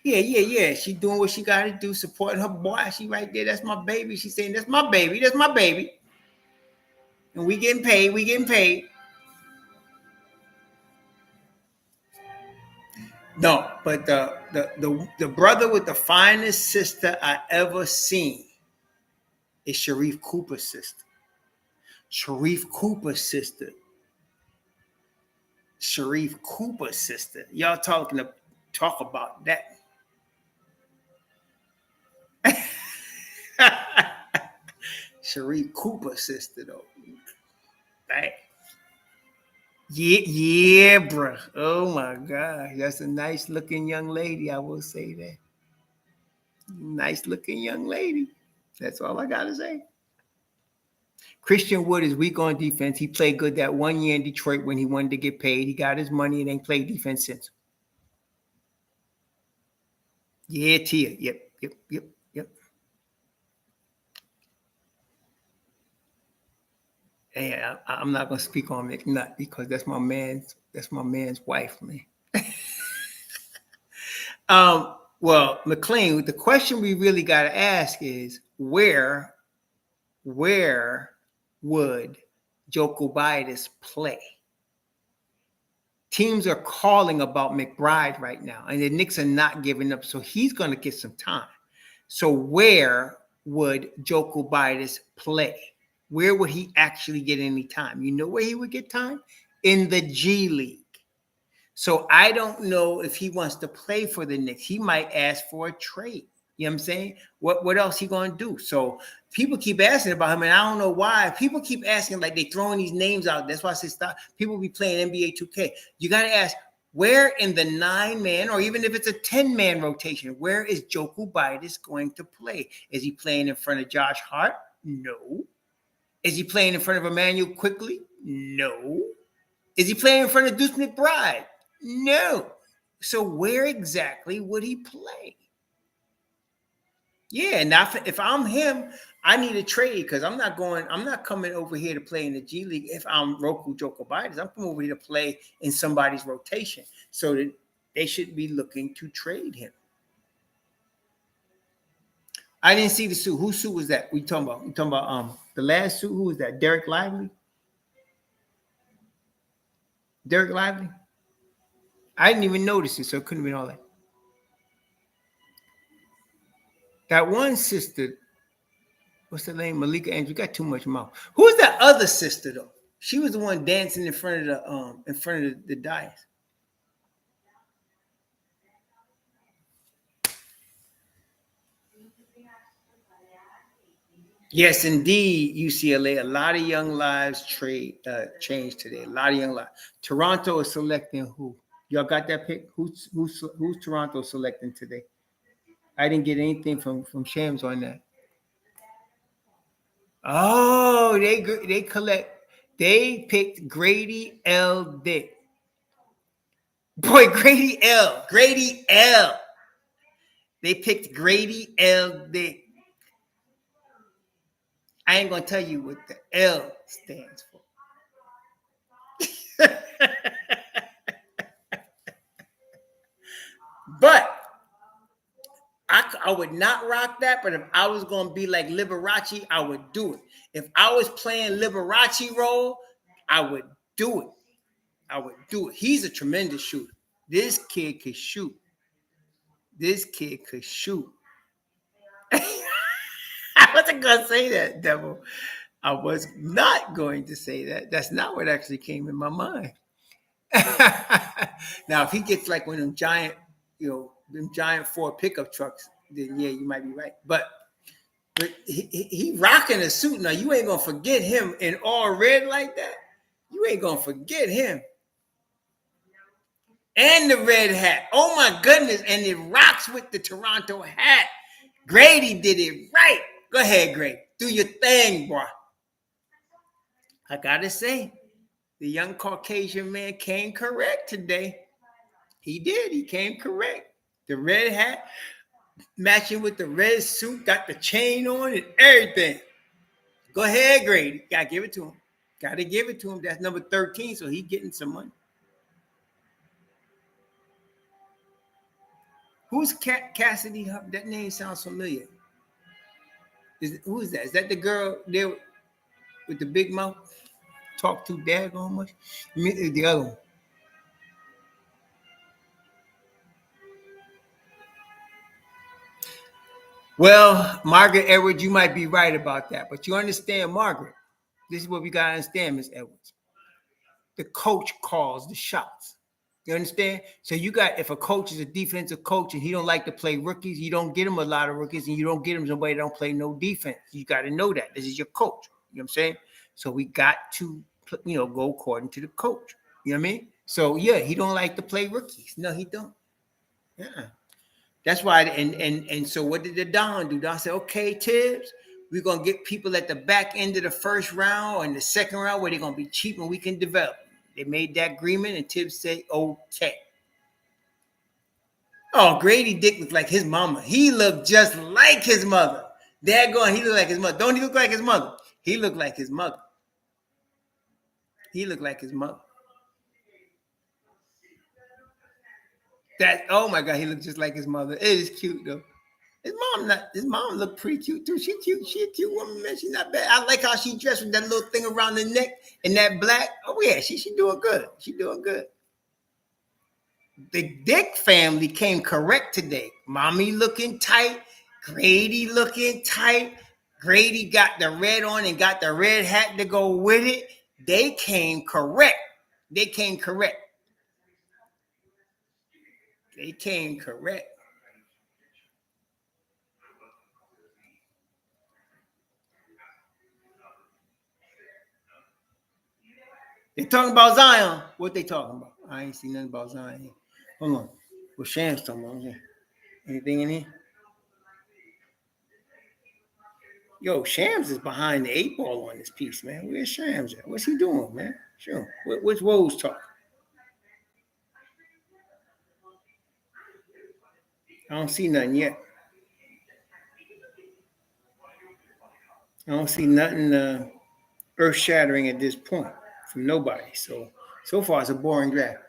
yeah. She's doing what she got to do, supporting her boy. She right there. That's my baby. She's saying, that's my baby. That's my baby. And we getting paid. We getting paid. No, but the brother with the finest sister I ever seen is Sharif Cooper's sister. Sharif Cooper's sister. Y'all talk about that. Sharif Cooper's sister, though. Right. Yeah, bro. Oh my gosh, that's a nice looking young lady. I will say that. Nice looking young lady. That's all I gotta say. Christian Wood is weak on defense. He played good that 1 year in Detroit when he wanted to get paid. He got his money and ain't played defense since. Yeah, Tia. Yep. Hey, I'm not gonna speak on McNutt because that's my man's wife, man. Well, McLean, the question we really got to ask is where would Jokubaitis play? Teams are calling about McBride right now, and the Knicks are not giving up, so he's going to get some time. So where would Jokubaitis play? Where would he actually get any time? You know where he would get time? in the G League. So I don't know if he wants to play for the Knicks. He might ask for a trade. You know what I'm saying? What else he going to do? So people keep asking about him, and I don't know why. People keep asking, like they throwing these names out. That's why I say stop. People be playing NBA 2K. You got to ask, where in the 9-man, or even if it's a 10-man rotation, where is Joku Bidas going to play? Is he playing in front of Josh Hart? No. Is he playing in front of Emmanuel Quickly? No. Is he playing in front of Deuce McBride? No. So where exactly would he play? Yeah, now if I'm him, I need a trade because I'm not coming over here to play in the G League if I'm Roku Jokovitis. I'm coming over here to play in somebody's rotation. So that they should be looking to trade him. I didn't see the suit. Whose suit was that? We talking about the last suit. Who was that? Derek Lively? Derek Lively? I didn't even notice it, so it couldn't have been all that. That one sister, what's her name? Malika Andrews. You got too much mouth. Who's that other sister though? She was the one dancing in front of the dais. Yes, indeed, UCLA. A lot of young lives changed today. A lot of young lives. Toronto is selecting who? Y'all got that pick? Who's Toronto selecting today? I didn't get anything from Shams on that. Oh, they picked Grady L. Dick. Boy, Grady L. They picked Grady L. Dick. I ain't gonna tell you what the L stands for. But I would not rock that. But if I was gonna be like Liberace, I would do it. If I was playing Liberace role, I would do it. He's a tremendous shooter. This kid could shoot. I wasn't gonna say that, Devil. I was not going to say that. That's not what actually came in my mind. Now, if he gets like one of them giant, them giant Ford pickup trucks, then yeah, you might be right. But he rocking a suit now. You ain't gonna forget him in all red like that. You ain't gonna forget him. And the red hat. Oh my goodness! And it rocks with the Toronto hat. Grady did it right. Go ahead, Grady. Do your thing, boy. I gotta say, the young Caucasian man came correct today. He did. He came correct. The red hat matching with the red suit, got the chain on and everything. Go ahead, Grady. Gotta give it to him. That's number 13, so he's getting some money. Who's Cassidy? That name sounds familiar. Who is that? Is that the girl there with the big mouth? Talk too daggone much? The other one. Well, Margaret Edwards, you might be right about that, but you understand, Margaret. This is what we gotta understand, Miss Edwards. The coach calls the shots. You understand? So if a coach is a defensive coach and he don't like to play rookies, you don't get him a lot of rookies, and you don't get him somebody that don't play no defense. You got to know that. This is your coach. You know what I'm saying? So we got to, go according to the coach. You know what I mean? So yeah, he don't like to play rookies. No, he don't. Yeah. That's why. And so what did the Don do? Don said, okay, Tibbs, we're gonna get people at the back end of the first round or in the second round where they're gonna be cheap and we can develop. They made that agreement, and Tibbs said, okay. Oh, Grady Dick looked like his mama. He looked just like his mother. Daggone, he looked like his mother. Don't he look like his mother? He looked like his mother. Oh my God, he looked just like his mother. It is cute though. His mom looked pretty cute too. She cute. She a cute woman, man. She's not bad. I like how she dressed with that little thing around the neck and that black. Oh yeah, she doing good. The Dick family came correct today. Mommy looking tight. Grady looking tight. Grady got the red on and got the red hat to go with it. They came correct. They came correct. They came correct. They talking about Zion. What they talking about? I ain't seen nothing about Zion here. Hold on. What Shams talking about here? Anything in here? Yo, Shams is behind the 8 ball on this piece, man. Where's Shams at? What's he doing, man? Sure. What's Rose talking? I don't see nothing yet. I don't see nothing earth shattering at this point from nobody. So far it's a boring draft.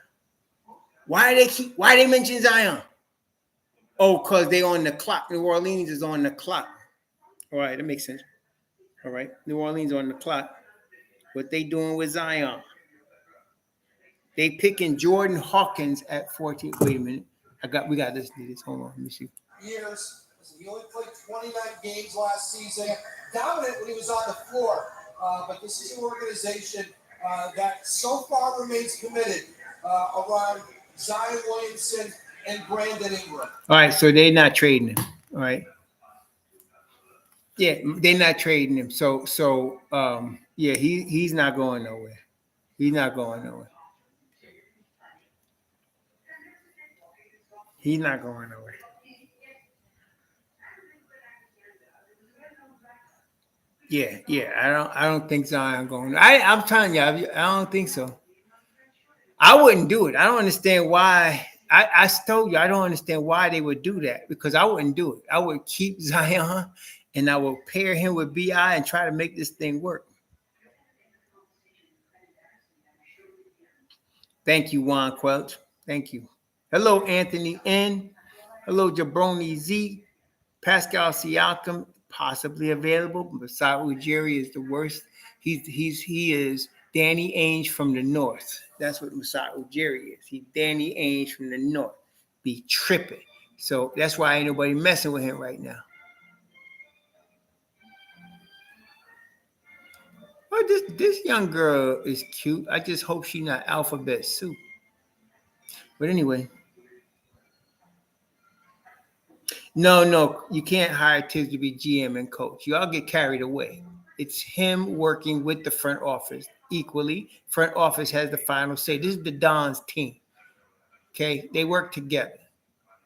Why they mention Zion? Oh, because they on the clock. New Orleans is on the clock. All right, that makes sense. All right. New Orleans on the clock. What they doing with Zion? They picking Jordan Hawkins at 14. Wait a minute. We got this. Hold on. Let me see. Years. He only played 29 games last season. Dominant when he was on the floor. But this is an organization that so far remains committed around Zion Williamson and Brandon Ingram. All right, so they're not trading him. All right. Yeah, they're not trading him. So yeah, he's not going nowhere. He's not going nowhere. He's not going nowhere. Yeah. I don't think Zion going. I'm telling you, I don't think so. I wouldn't do it. I don't understand why. I told you I don't understand why they would do that, because I wouldn't do it. I would keep Zion and I will pair him with BI and try to make this thing work. Thank you, Juan Quelch. Thank you. Hello, Anthony N. Hello, Jabroni Z. Pascal Siakam, possibly available. Masai Ujiri is the worst. He is Danny Ainge from the north. That's what Masai Ujiri is. He's Danny Ainge from the north. Be tripping. So that's why ain't nobody messing with him right now. Oh, this young girl is cute. I just hope she's not alphabet soup. But anyway. No, you can't hire Tibbs to be GM and coach. Y'all get carried away. It's him working with the front office equally. Front office has the final say. This is the Don's team. Okay, they work together.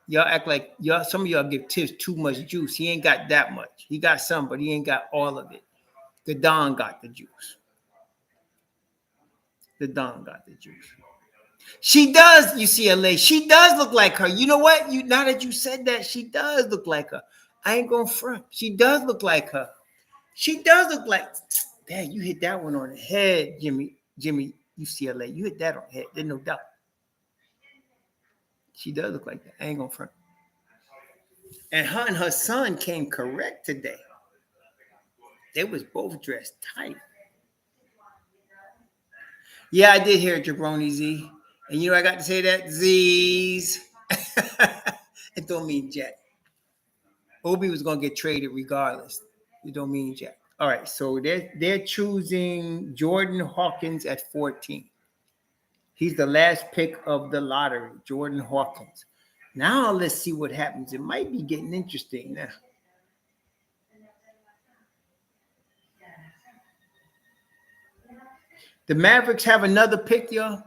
Y'all act like some of y'all give Tibbs too much juice. He ain't got that much. He got some, but he ain't got all of it. The Don got the juice. The Don got the juice. She does, UCLA. She does look like her. You know what? Now that you said that, she does look like her. I ain't gonna front. She does look like her. She does look like. Dang, you hit that one on the head, Jimmy, UCLA. You hit that on the head. There's no doubt. She does look like that. I ain't gonna front. And her son came correct today. They was both dressed tight. Yeah, I did hear Jabroni Z. And you know I got to say that? Z's. It don't mean jack. Obi was going to get traded regardless. It don't mean jack. All right, so they're choosing Jordan Hawkins at 14. He's the last pick of the lottery, Jordan Hawkins. Now let's see what happens. It might be getting interesting now. The Mavericks have another pick, y'all.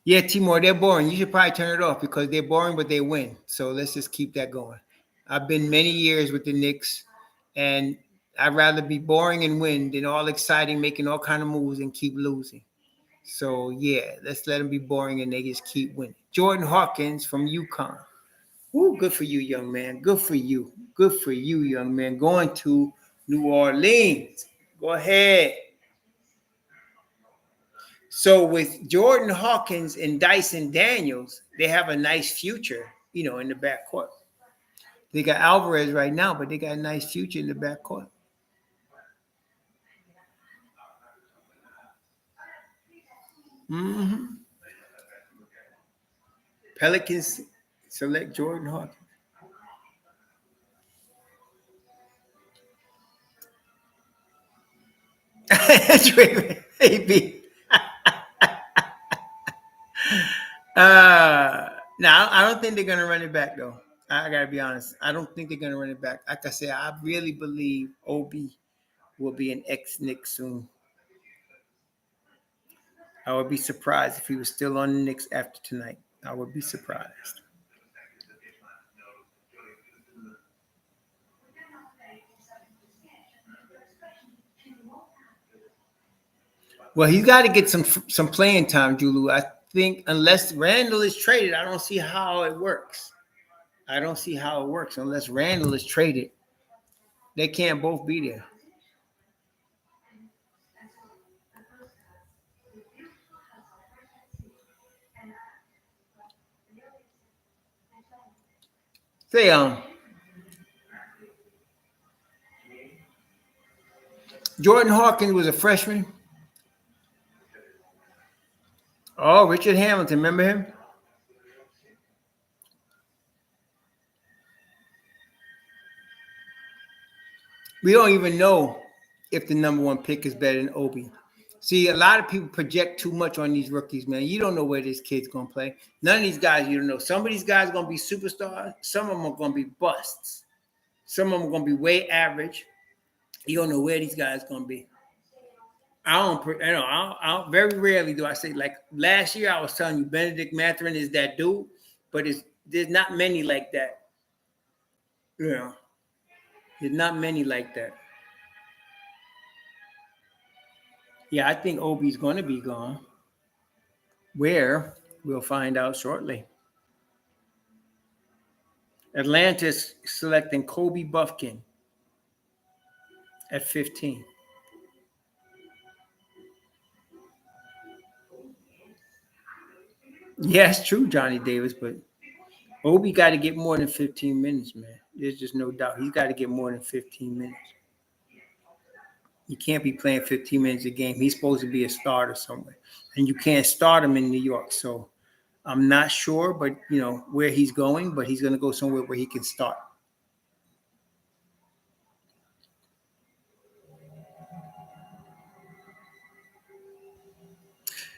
Yeah, Timor, they're boring. You should probably turn it off because they're boring, but they win. So let's just keep that going. I've been many years with the Knicks, and I'd rather be boring and win than all exciting, making all kind of moves and keep losing. So, yeah, let's let them be boring and they just keep winning. Jordan Hawkins from UConn. Woo, good for you, young man. Good for you. Good for you, young man. Going to New Orleans. Go ahead. So with Jordan Hawkins and Dyson Daniels, they have a nice future, in the backcourt. They got Alvarez right now, but they got a nice future in the backcourt. Mm-hmm. Pelicans select Jordan Hawkins. AB. Now I don't think they're gonna run it back though. I gotta be honest. I don't think they're gonna run it back. Like I said, I really believe Obi will be an ex-Knick soon. I would be surprised if he was still on the Knicks after tonight. I would be surprised. Well, he's got to get some playing time, Julu. I think unless Randall is traded, I don't see how it works. I don't see how it works unless Randall is traded. They can't both be there. Say, Jordan Hawkins was a freshman. Oh, Richard Hamilton, remember him? We don't even know if the number one pick is better than Obi. See, a lot of people project too much on these rookies, man. You don't know where this kid's going to play. None of these guys, you don't know. Some of these guys are going to be superstars. Some of them are going to be busts. Some of them are going to be way average. You don't know where these guys are going to be. I don't, very rarely do I say, like last year I was telling you, Benedict Mathurin is that dude, but there's not many like that. You know, there's not many like that. Yeah, I think Obi's going to be gone. Where? We'll find out shortly. Atlanta's selecting Kobe Buffkin at 15. Yeah, it's true, Johnny Davis, but Obi got to get more than 15 minutes, man. There's just no doubt. He's got to get more than 15 minutes. You can't be playing 15 minutes a game. He's supposed to be a starter somewhere. And you can't start him in New York. So I'm not sure, but you know, where he's going, but he's going to go somewhere where he can start.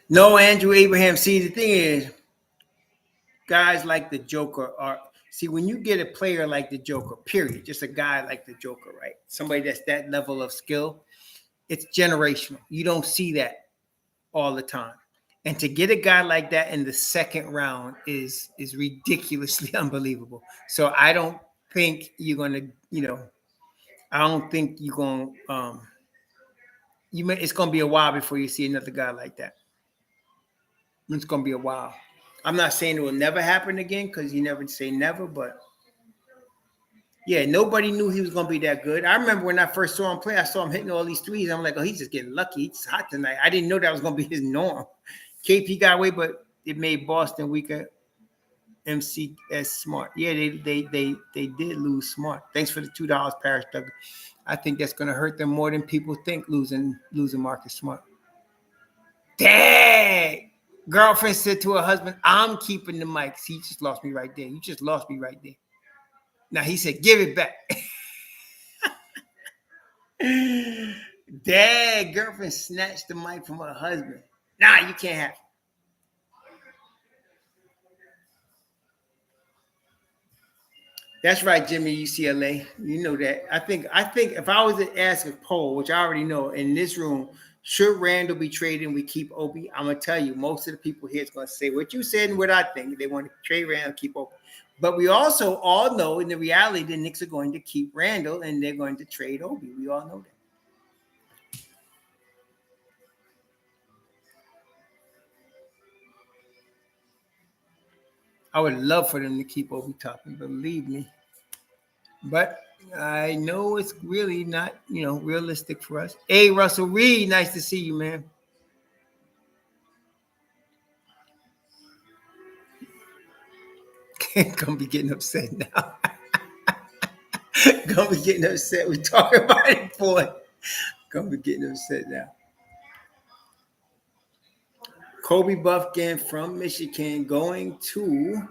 No, Andrew Abraham. See, the thing is, guys like the Joker are see when you get a player like the Joker, period, just a guy like the Joker, right? Somebody that's that level of skill, it's generational. You don't see that all the time. And to get a guy like that in the second round is ridiculously unbelievable. So I don't think you're gonna, I don't think you're gonna it's gonna be a while before you see another guy like that. It's gonna be a while. I'm not saying it will never happen again because you never say never, but yeah, nobody knew he was gonna be that good. I remember when I first saw him play, I saw him hitting all these threes. I'm like, oh, he's just getting lucky. It's hot tonight. I didn't know that was gonna be his norm. KP got away, but it made Boston weaker. MCS Smart. Yeah, they did lose Smart. Thanks for the $2, Parrish Douglas. I think that's gonna hurt them more than people think losing Marcus Smart. Dang! Girlfriend said to her husband, I'm keeping the mic. See, you just lost me right there. You just lost me right there. Now he said, give it back. Dad, girlfriend snatched the mic from her husband. Nah, you can't have it. That's right, Jimmy, UCLA. You know that. I think if I was to ask a poll, which I already know in this room, should Randall be traded and we keep Obi? I'm gonna tell you, most of the people here is gonna say what you said and what I think. They want to trade Randall, keep Obi. But we also all know in the reality the Knicks are going to keep Randall and they're going to trade Obi. We all know that. I would love for them to keep Obi Toppin, believe me. But I know it's really not, realistic for us. Hey, Russell Reed, nice to see you, man. Gonna be getting upset now. Gonna be getting upset. We talk about it, boy. Gonna be getting upset now. Kobe Buffkin from Michigan going to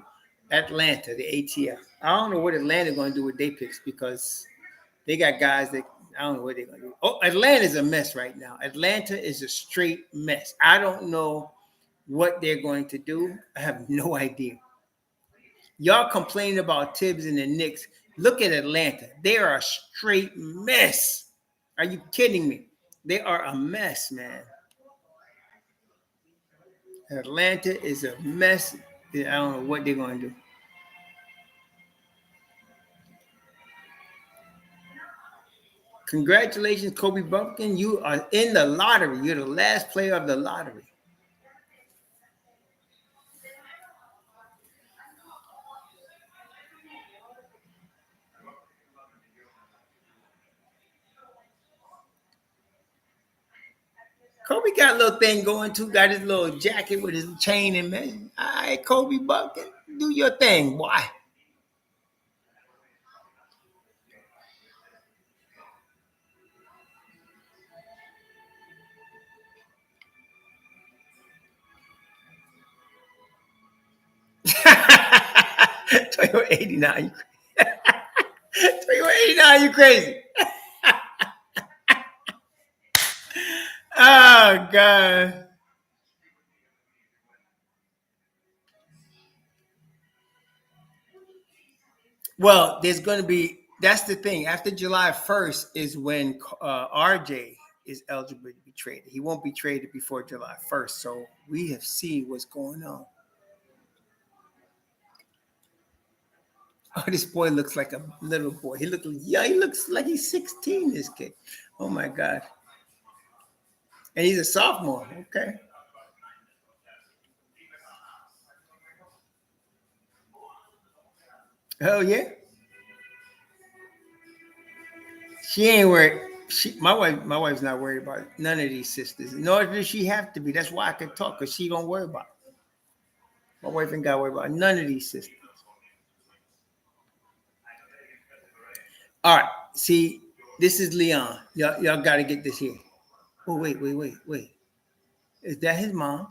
Atlanta, the ATL. I don't know what Atlanta going to do with their picks because they got guys that I don't know what they're going to do. Oh, Atlanta's a mess right now. Atlanta is a straight mess. I don't know what they're going to do. I have no idea. Y'all complaining about Tibbs and the Knicks. Look at Atlanta. They are a straight mess. Are you kidding me? They are a mess, man. Atlanta is a mess. I don't know what they're going to do. Congratulations, Kobe Bumpkin. You are in the lottery. You're the last player of the lottery. Kobe got a little thing going too. Got his little jacket with his chain and man. All right, Kobe Bumpkin, do your thing, boy. Toyo 89. 89, you crazy. Oh, God. Well, there's going to be, that's the thing. After July 1st is when RJ is eligible to be traded. He won't be traded before July 1st. So we have seen what's going on. Oh, this boy looks like a little boy. He looks like he's 16, this kid. Oh, my God. And he's a sophomore. Okay. Oh, yeah. She ain't worried. My wife's not worried about none of these sisters. Nor does she have to be. That's why I can talk, because she don't worry about it. My wife ain't got to worry about none of these sisters. All right. See, this is Leon. Y'all got to get this here. Oh, wait. Is that his mom?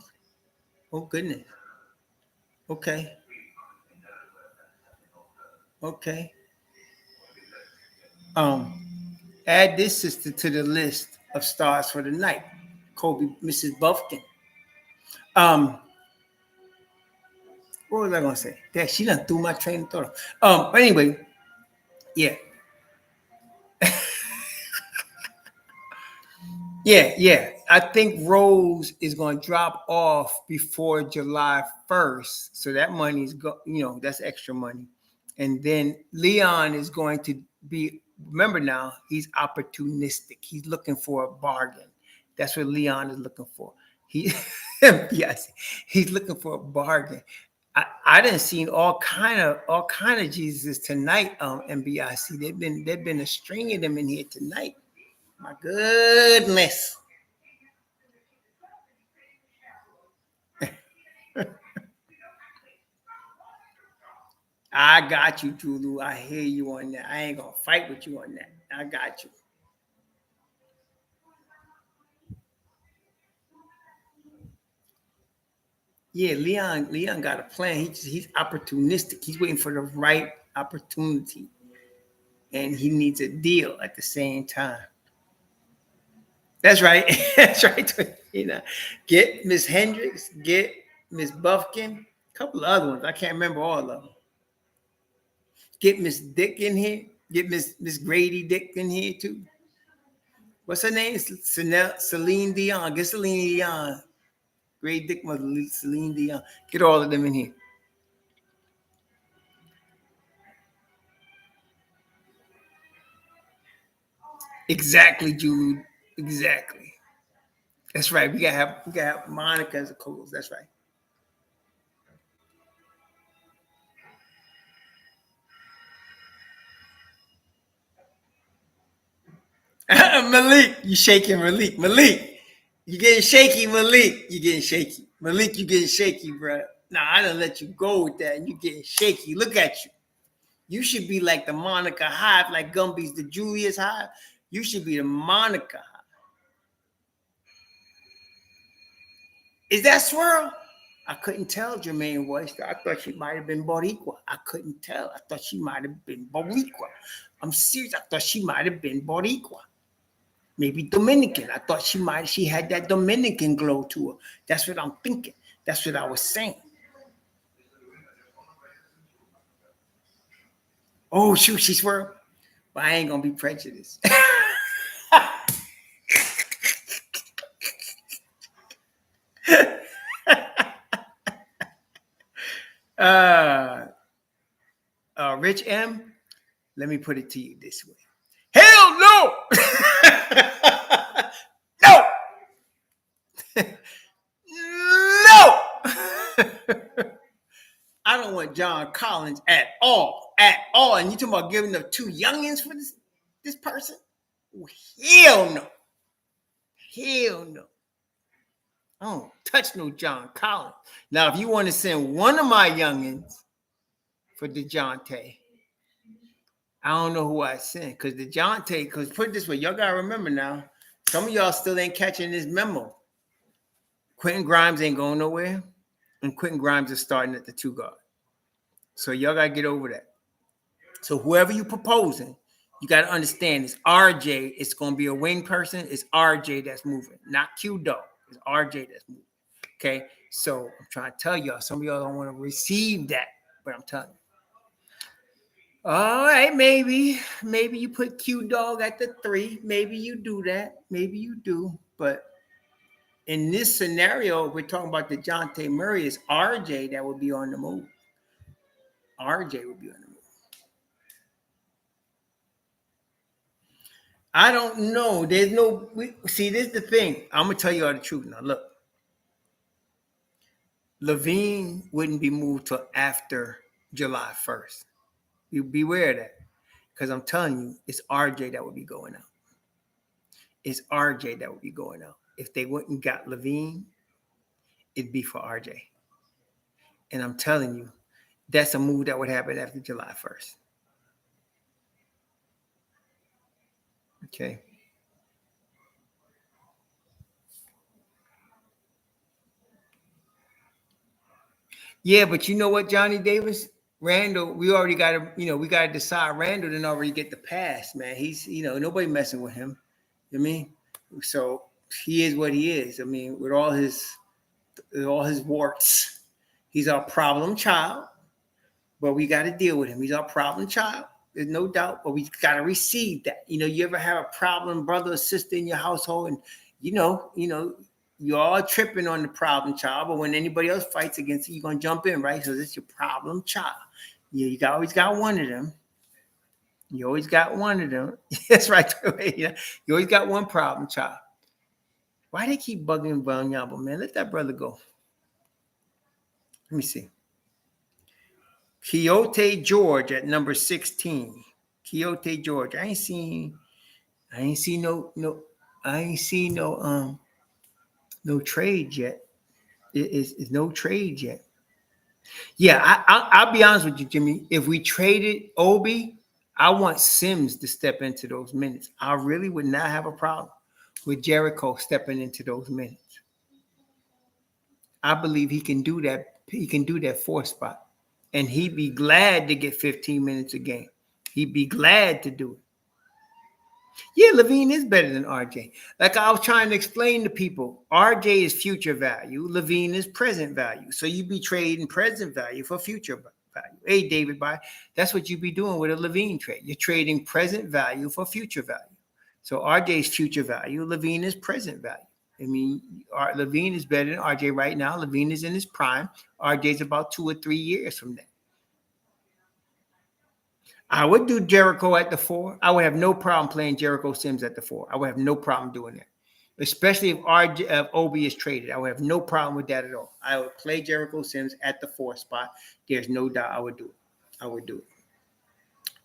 Oh, goodness. Okay. Add this sister to the list of stars for the night. Kobe, Mrs. Buffkin. What was I gonna say? Yeah, she done threw my train of thought. But anyway, yeah. Yeah. I think Rose is going to drop off before July 1st. So that money is that's extra money. And then Leon is going to be, remember now, he's opportunistic. He's looking for a bargain. That's what Leon is looking for. Yes, he's looking for a bargain. I done seen all kind of Jesus tonight. MBIC. They've been a string of them in here tonight. My goodness. I got you, Tulu. I hear you on that. I ain't gonna fight with you on that. I got you. Yeah, Leon got a plan. He's opportunistic. He's waiting for the right opportunity, and he needs a deal at the same time. That's right. That's right. Get Miss Hendricks, get Miss Buffkin, a couple of other ones. I can't remember all of them. Get Miss Dick in here. Get Miss Grady Dick in here too. What's her name? Celine Dion. Get Celine Dion. Grady Dick mother Celine Dion. Get all of them in here. Exactly, Julie. Exactly. That's right. We gotta have Monica as a co-host. That's right. Malik, you shaking Malik. Malik, you getting shaky, Malik. You getting shaky. Malik, you getting shaky, bro. Nah, I done let you go with that. And you getting shaky. Look at you. You should be like the Monica Hive, like Gumby's the Julius Hive. You should be the Monica Hive. Is that Swirl? I couldn't tell Jermaine voice. I thought she might have been Boricua. I couldn't tell. I thought she might have been Boricua. I'm serious. I thought she might have been Boricua. Maybe Dominican. I thought she had that Dominican glow to her. That's what I'm thinking. That's what I was saying. Oh shoot, she swerved. But I ain't gonna be prejudiced. uh, Rich M, let me put it to you this way. Hell no! No! No! I don't want John Collins at all. At all. And you talking about giving up 2 youngins for this person? Hell no. Hell no. I don't touch no John Collins. Now, if you want to send one of my youngins for DeJounte, I don't know who I send. Because DeJounte, because put it this way, y'all got to remember now, some of y'all still ain't catching this memo. Quentin Grimes ain't going nowhere. And Quentin Grimes is starting at the 2 guard. So y'all got to get over that. So whoever you proposing, you got to understand it's RJ. It's going to be a wing person. It's RJ that's moving, not Q-Dog. It's RJ that's moving. Okay? So I'm trying to tell y'all, some of y'all don't want to receive that, but I'm telling you. All right, maybe you put Q-Dog at the 3. Maybe you do that. Maybe you do. But in this scenario, we're talking about DeJounte Murray. It's RJ that would be on the move. RJ would be on the move. I don't know. There's no. See, this is the thing. I'm gonna tell you all the truth now. Look, Levine wouldn't be moved till after July 1st. You beware of that, because I'm telling you, it's RJ that would be going out. It's RJ that would be going out. If they wouldn't got Levine, it'd be for RJ. And I'm telling you, that's a move that would happen after July 1st. Okay. Yeah, but you know what, Johnny Davis? Randall, we already got to, we got to decide. Randall didn't already get the pass, man. He's, nobody messing with him. You know what I mean? So he is what he is. I mean, with all his warts, he's our problem child, but we got to deal with him. He's our problem child. There's no doubt, but we got to receive that. You ever have a problem, brother or sister in your household, and you're all tripping on the problem child, but when anybody else fights against it, you're gonna jump in, right? So this is your problem child. You always got one of them. You always got one of them. That's right. You always got one problem child. Why they keep bugging Yamba, man? Let that brother go. Let me see. Quixote George at number 16. Quixote George. I ain't seen no trade yet. It's no trade yet. Yeah, I'll be honest with you, Jimmy. If we traded Obi, I want Sims to step into those minutes. I really would not have a problem with Jericho stepping into those minutes. I believe he can do that. He can do that 4 spot. And he'd be glad to get 15 minutes a game. He'd be glad to do it. Yeah, Levine is better than RJ. Like I was trying to explain to people, RJ is future value. Levine is present value. So you be trading present value for future value. Hey, David, bye. That's what you be doing with a Levine trade. You're trading present value for future value. So RJ is future value. Levine is present value. I mean, Levine is better than RJ right now. Levine is in his prime. RJ is about 2 or 3 years from that. I would do Jericho at the 4. I would have no problem playing Jericho Sims at the 4. I would have no problem doing that, especially if Obi is traded. I would have no problem with that at all. I would play Jericho Sims at the 4 spot. There's no doubt I would do it. I would do it.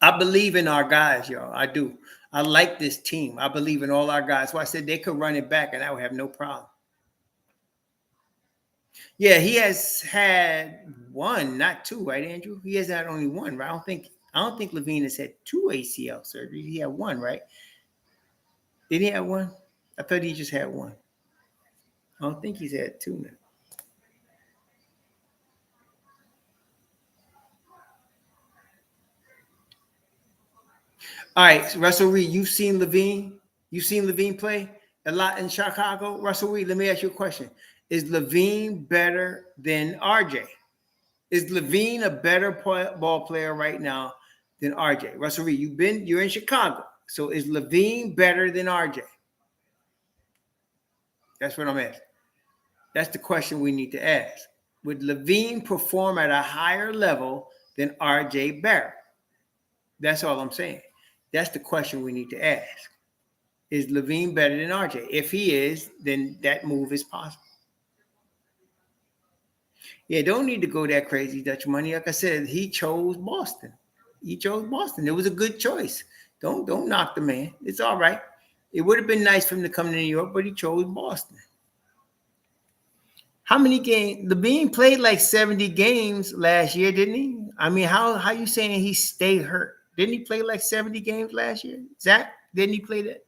I believe in our guys, y'all. I do. I like this team. I believe in all our guys. So I said they could run it back, and I would have no problem. Yeah, he has had 1, not 2, right, Andrew? He has had only 1, right? I don't think Levine has had 2 ACL surgeries. He had 1, right? Did he have 1? I thought he just had 1. I don't think he's had 2 now. All right, so Russell Reed, you've seen Levine. You seen Levine play a lot in Chicago? Russell Reed, let me ask you a question. Is Levine better than RJ? Is Levine a better ball player right now than RJ? Russell Reed, you're in Chicago. So is Levine better than RJ? That's what I'm asking. That's the question we need to ask. Would Levine perform at a higher level than RJ Barrett? That's all I'm saying. That's the question we need to ask. Is Levine better than RJ? If he is, then that move is possible. Yeah, don't need to go that crazy, Dutch Money. Like I said, he chose Boston. He chose Boston. It was a good choice. Don't knock the man. It's all right. It would have been nice for him to come to New York, but he chose Boston. How many games? Levine played like 70 games last year, didn't he? I mean, how you saying he stayed hurt? Didn't he play like 70 games last year? Zach, didn't he play that?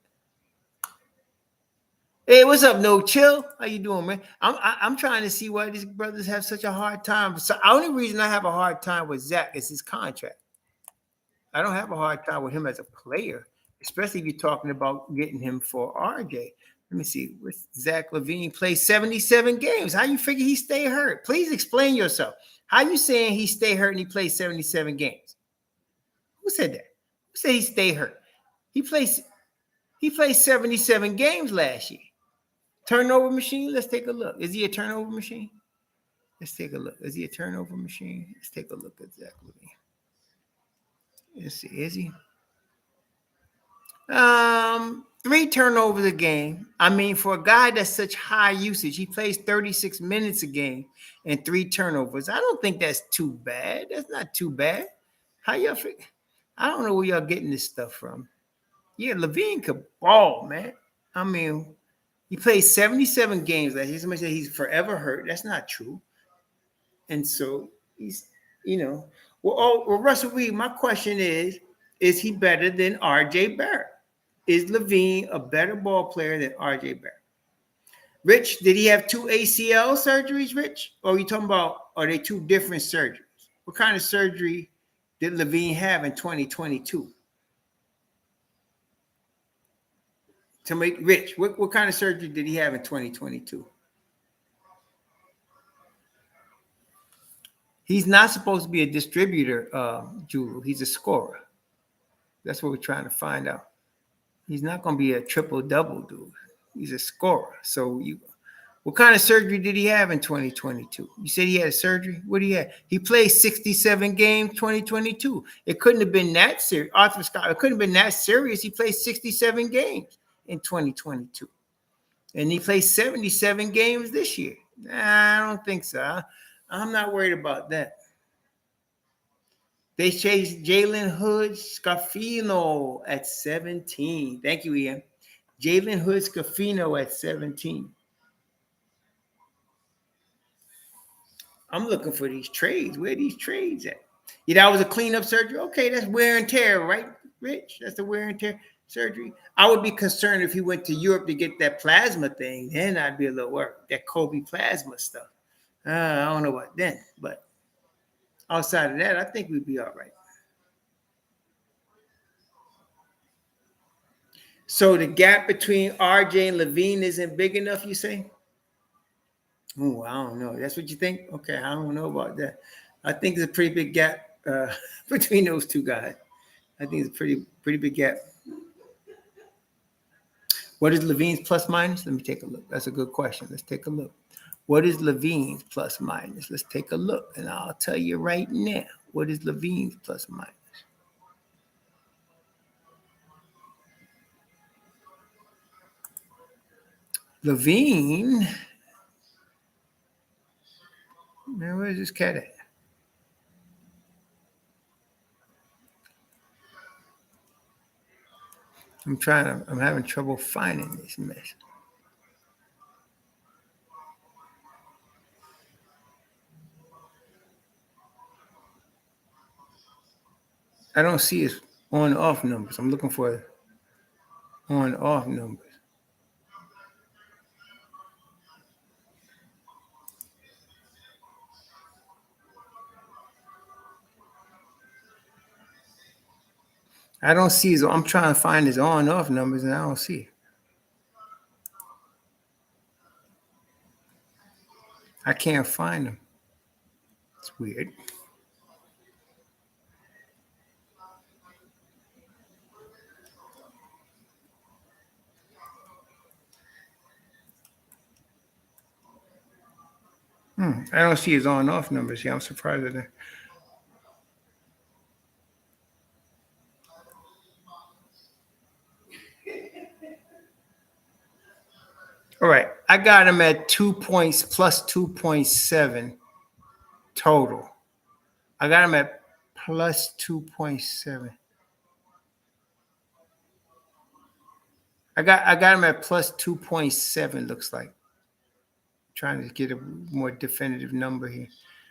Hey, what's up, No Chill? How you doing, man? I'm trying to see why these brothers have such a hard time. So the only reason I have a hard time with Zach is his contract. I don't have a hard time with him as a player, especially if you're talking about getting him for RJ. Let me see. Zach Levine played 77 games. How you figure he stayed hurt? Please explain yourself. How you saying he stayed hurt and he played 77 games? Who said that? Who said he stayed hurt? He played 77 games last year. Turnover machine? Let's take a look. Is he a turnover machine? Let's take a look. Is he a turnover machine? Let's take a look at Zach Levine. Let's see. Is he? 3 turnovers a game. I mean, for a guy that's such high usage, he plays 36 minutes a game and 3 turnovers. I don't think that's too bad. That's not too bad. How y'all figure? I don't know where y'all getting this stuff from. Yeah, Levine could ball, man. I mean, he played 77 games last year. Somebody said he's forever hurt. That's not true. And so he's, well, Russell Reed, my question is he better than RJ Barrett? Is Levine a better ball player than RJ Barrett? Rich, did he have 2 ACL surgeries, Rich? Or are you talking about, are they 2 different surgeries? What kind of surgery did Levine have in 2022? To make Rich, what kind of surgery did he have in 2022? He's not supposed to be a distributor, Julu. He's a scorer. That's what we're trying to find out. He's not going to be a triple-double dude. He's a scorer. So what kind of surgery did he have in 2022? You said he had a surgery? What did he have? He played 67 games 2022. It couldn't have been that serious. Arthur Scott, it couldn't have been that serious. He played 67 games in 2022. And he played 77 games this year. Nah, I don't think so. I'm not worried about that. They chased Jalen Hood Scafino at 17. Thank you, Ian. Jalen Hood Scafino at 17. I'm looking for these trades. Where are these trades at? Yeah, that was a cleanup surgery. Okay, that's wear and tear, right, Rich? That's the wear and tear surgery. I would be concerned if he went to Europe to get that plasma thing. Then I'd be a little worried. That Kobe plasma stuff. I don't know about then, but outside of that, I think we'd be all right. So the gap between RJ and Levine isn't big enough, you say? Oh, I don't know. That's what you think? Okay, I don't know about that. I think there's a pretty big gap between those two guys. I think it's a pretty big gap. What is Levine's plus minus? Let me take a look. That's a good question. Let's take a look. What is Levine's plus minus? Let's take a look, and I'll tell you right now. What is Levine's plus minus? Levine. Man, where's this cat at? I'm having trouble finding this mess. I don't see his on-off numbers. I'm looking for on-off numbers. I don't see his. I'm trying to find his on-off numbers, and I don't see it. I can't find them. It's weird. I don't see his on-off numbers here. I'm surprised at that. All right, I got him at 2 points plus 2.7 total. I got him at plus 2.7. I got him at plus 2.7. Looks like. Trying to get a more definitive number here.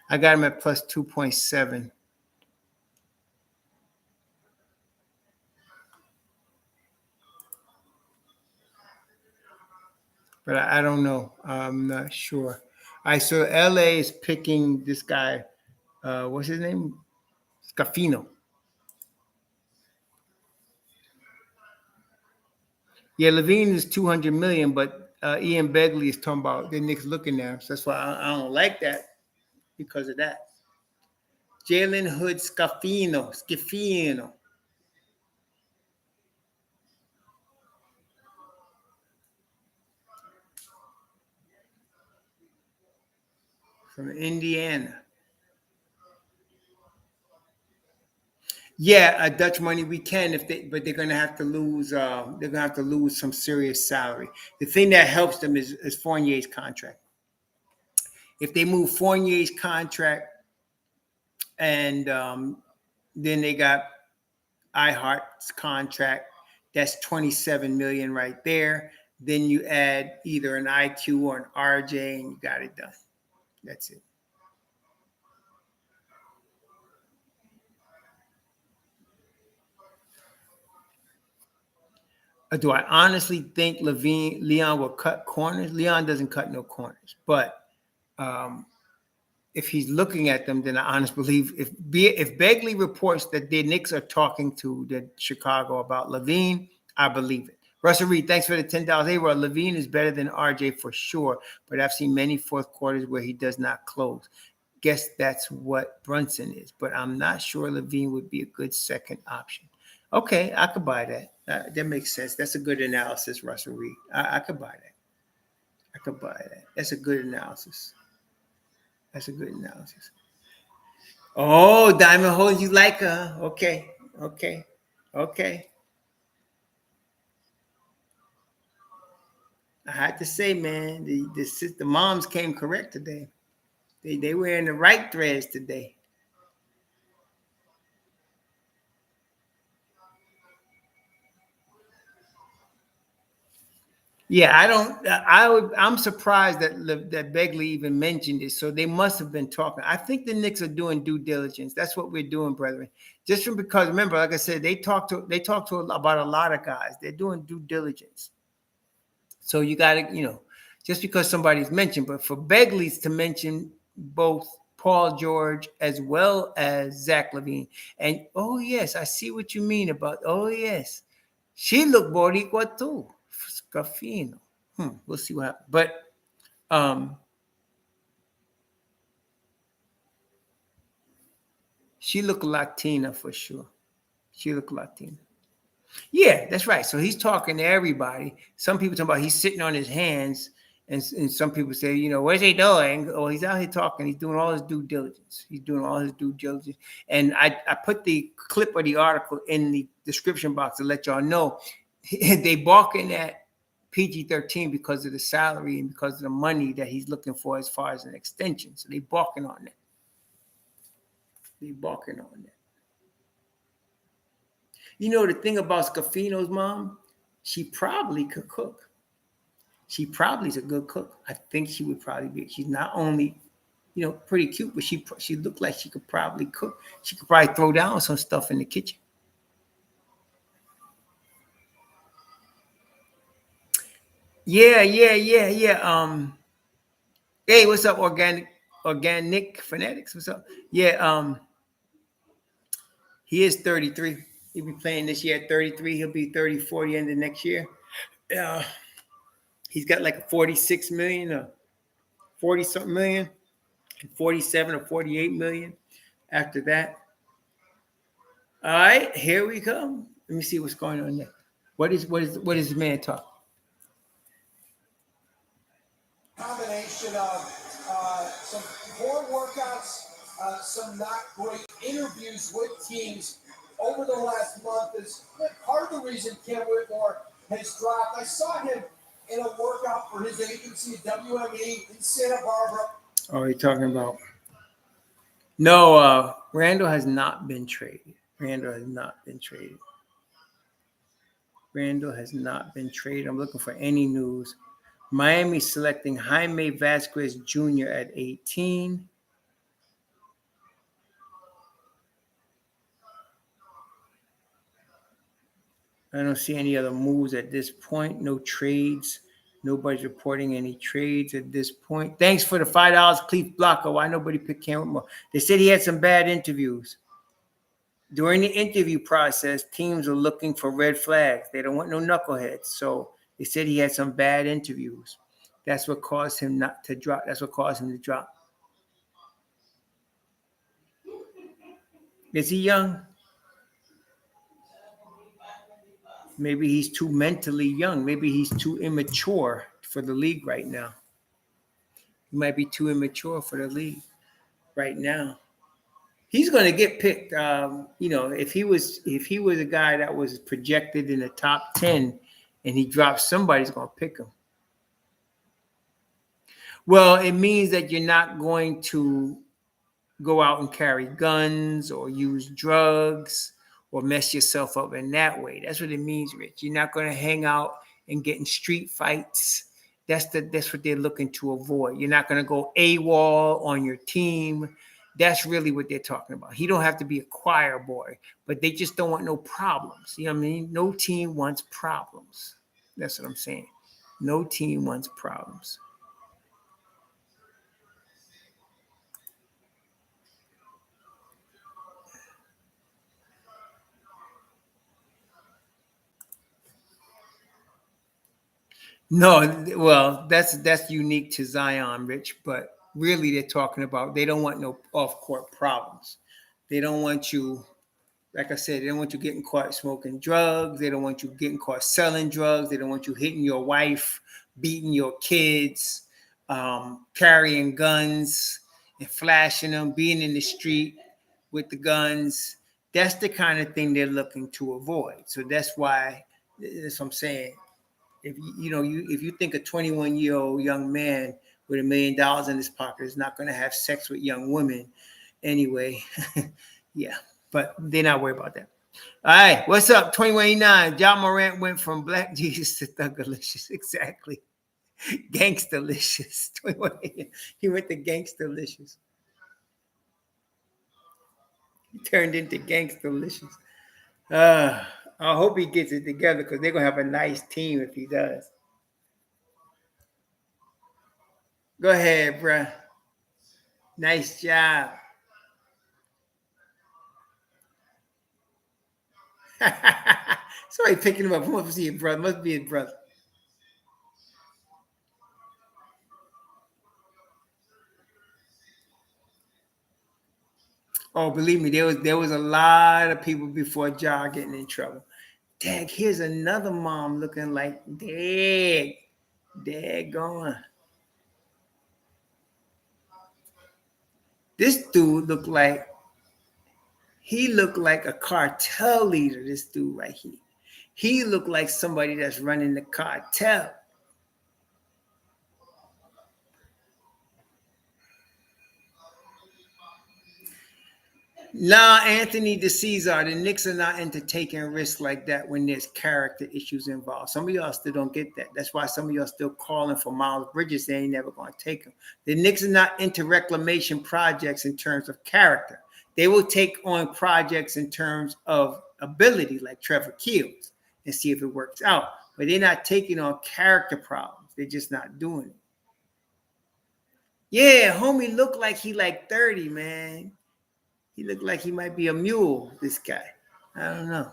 I got him at plus 2.7. But I don't know. I'm not sure. All right, so LA is picking this guy. What's his name? Scafino. Yeah, Levine is 200 million, but Ian Begley is talking about the Knicks looking there. So that's why I don't like that because of that. Jalen Hood Scafino. From Indiana. Yeah, Dutch money we can but they're gonna have to lose. They're gonna have to lose some serious salary. The thing that helps them is Fournier's contract. If they move Fournier's contract, and then they got iHeart's contract, that's 27 million right there. Then you add either an IQ or an RJ, and you got it done. That's it. Do I honestly think Leon will cut corners? Leon doesn't cut no corners, but if he's looking at them, then I honestly believe if Begley reports that the Knicks are talking to the Chicago about Levine, I believe it. Russell Reed, thanks for the $10. Hey, well, Levine is better than RJ for sure, but I've seen many fourth quarters where he does not close. Guess that's what Brunson is, but I'm not sure Levine would be a good second option. Okay, I could buy that. That makes sense. That's a good analysis, Russell Reed. I could buy that. I could buy that. That's a good analysis. That's a good analysis. Oh, Diamond Hole, you like her. Okay. I had to say, man, the moms came correct today. They were in the right threads today. Yeah, I'm surprised that Begley even mentioned it. So they must have been talking. I think the Knicks are doing due diligence. That's what we're doing, brethren. Just because remember, like I said, they talk to about a lot of guys. They're doing due diligence. So you got to, just because somebody's mentioned, but for Begley's to mention both Paul George as well as Zach LaVine, and oh yes, I see what you mean about yes, she looked boricua too. Scafino. We'll see what happens. But she looked Latina for sure. She looked Latina. Yeah, that's right. So he's talking to everybody. Some people talk about he's sitting on his hands, and some people say, what's he doing? Oh, he's out here talking. He's doing all his due diligence. And I put the clip of the article in the description box to let y'all know they balking at PG-13 because of the salary and because of the money that he's looking for as far as an extension. So they balking on that. The thing about Scafino's mom, she probably could cook. She probably is a good cook. I think she would probably be. She's not only, pretty cute, but she looked like she could probably cook. She could probably throw down some stuff in the kitchen. Yeah. Hey, what's up, organic phonetics? What's up? Yeah, he is 33. He'll be playing this year at 33. He'll be 34 the end of next year. He's got like a 46 million. 40 something million, 47 or 48 million after that. All right, here we come. Let me see what's going on there. What is the man talk? Combination of some poor workouts, some not great interviews with teams over the last month is part of the reason Cam Whitmore has dropped. I saw him in a workout for his agency, WME, in Santa Barbara. Oh, you're talking about? No, Randall has not been traded. Randall has not been traded. Randall has not been traded. I'm looking for any news. Miami selecting Jaime Vasquez Jr. at 18. I don't see any other moves at this point. No trades. Nobody's reporting any trades at this point. Thanks for the $5, Cleve Blocker. Why nobody picked Cam Whitmore? They said he had some bad interviews. During the interview process, teams are looking for red flags. They don't want no knuckleheads. So they said he had some bad interviews. That's what caused him not to drop. That's what caused him to drop. Is he young? Maybe he's too mentally young. Maybe he's too immature for the league right now. He might be too immature for the league right now. He's going to get picked. If he was a guy that was projected in the top 10 and he drops, somebody's going to pick him. Well, it means that you're not going to go out and carry guns or use drugs or mess yourself up in that way. That's what it means, Rich. You're not going to hang out and get in street fights. That's what they're looking to avoid. You're not going to go AWOL on your team. That's really what they're talking about. He don't have to be a choir boy, but they just don't want no problems. You know what I mean? No team wants problems. That's what I'm saying. No team wants problems. No, well, that's unique to Zion, Rich, but really they're talking about they don't want no off-court problems. They don't want you, like I said, they don't want you getting caught smoking drugs. They don't want you getting caught selling drugs. They don't want you hitting your wife, beating your kids, carrying guns and flashing them, being in the street with the guns. That's the kind of thing they're looking to avoid. So that's why, that's what I'm saying. If you think a 21-year-old young man with $1 million in his pocket is not going to have sex with young women anyway, yeah, but they're not worried about that. All right, what's up? 2189. John Morant went from Black Jesus to Thugalicious. Exactly. Gangstalicious. He went to Gangstalicious. He turned into Gangstalicious. I hope he gets it together because they're going to have a nice team if he does. Go ahead, bruh. Nice job. Somebody picking him up. Must be his brother. Must be his brother. Oh, believe me, there was a lot of people before Ja getting in trouble. Dag, here's another mom looking like Dag gone. This dude looked like a cartel leader. This dude right here. He looked like somebody that's running the cartel. Nah, Anthony DeCesar, the Knicks are not into taking risks like that when there's character issues involved. Some of y'all still don't get that. That's why some of y'all still calling for Miles Bridges. They ain't never going to take him. The Knicks are not into reclamation projects in terms of character. They will take on projects in terms of ability, like Trevor Keels, and see if it works out. But they're not taking on character problems. They're just not doing it. Yeah, homie looked like he like 30, man. He looked like he might be a mule, this guy. I don't know.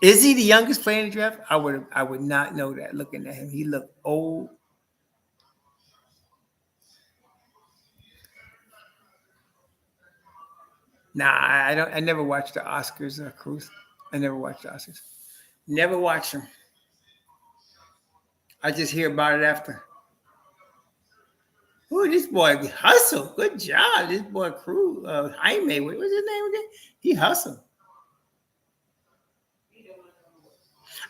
Is he the youngest player in the draft? I would not know that looking at him. He looked old. Nah, I don't. I never watched the Oscars, Cruz. I never watched the Oscars. Never watch them. I just hear about it after. Oh, this boy hustle. Good job. This boy Cruz, Jaime. What's his name again? He hustled.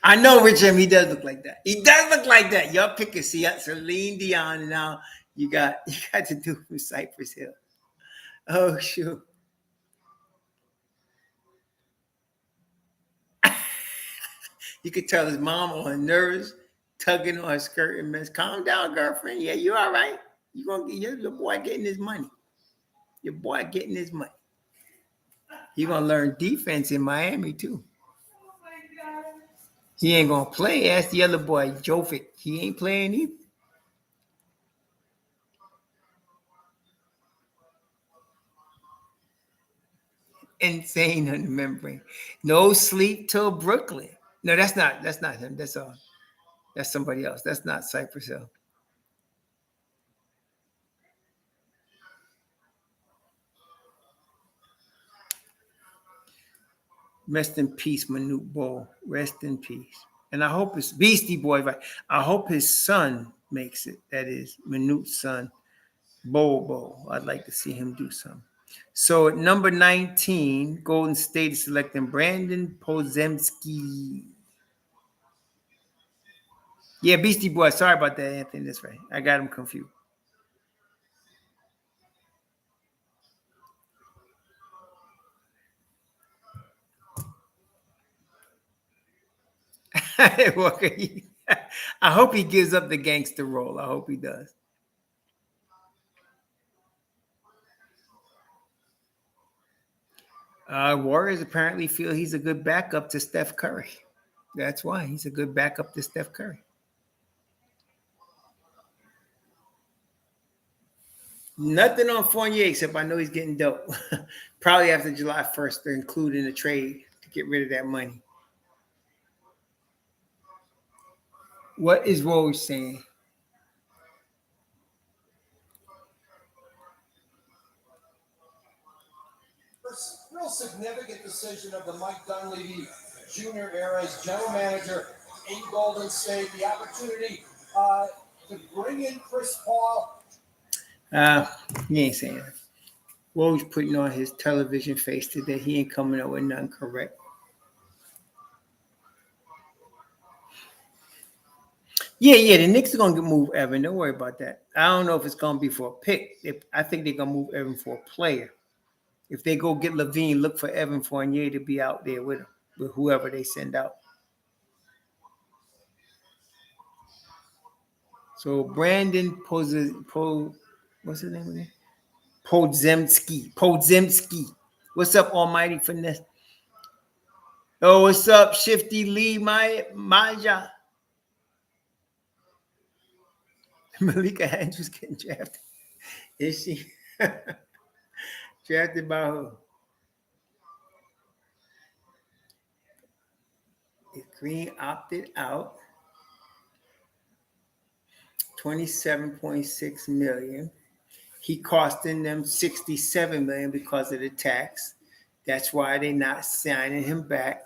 I know, Richard. He does look like that. He does look like that. Y'all pick a Celine Dion, and now you got to do from Cypress Hill. Oh shoot. You could tell his mom on her nerves, tugging on her skirt and miss. Calm down, girlfriend. Yeah, you all right. You gonna get your boy getting his money. Your boy getting his money. He gonna learn defense in Miami too. He ain't gonna play. Ask the other boy, Jovic. He ain't playing either. Insane on the membrane. No sleep till Brooklyn. No, that's not. That's not him. That's somebody else. That's not Cypress Hill. Rest in peace, Manute Bol. Rest in peace. And I hope it's Beastie Boy. Right? I hope his son makes it. That is Manute's son, Bol. I'd like to see him do something. So at number 19, Golden State is selecting Brandon Pozemski. Yeah, Beastie Boy. Sorry about that, Anthony. That's right. I got him confused. I hope he gives up the gangster role. I hope he does. Warriors apparently feel he's a good backup to Steph Curry. That's why he's a good backup to Steph Curry. Nothing on Fournier except I know he's getting dope. Probably after July 1st, they're including a trade to get rid of that money. What is Rose saying? Real significant decision of the Mike Dunleavy Jr. era as general manager in Golden State. The opportunity to bring in Chris Paul. He ain't saying that. Woj putting on his television face today. He ain't coming up with nothing correct. Yeah, the Knicks are gonna move Evan. Don't worry about that. I don't know if it's gonna be for a pick. I think they're gonna move Evan for a player. If they go get Levine, look for Evan Fournier to be out there with him, with whoever they send out. So Brandon what's his name again? Podzemski. What's up, Almighty Finesse? Oh, what's up, Shifty Lee Maja? Malika Andrews getting drafted. Is she drafted by who? If Green opted out, 27.6 million. He costing them 67 million because of the tax. That's why they're not signing him back.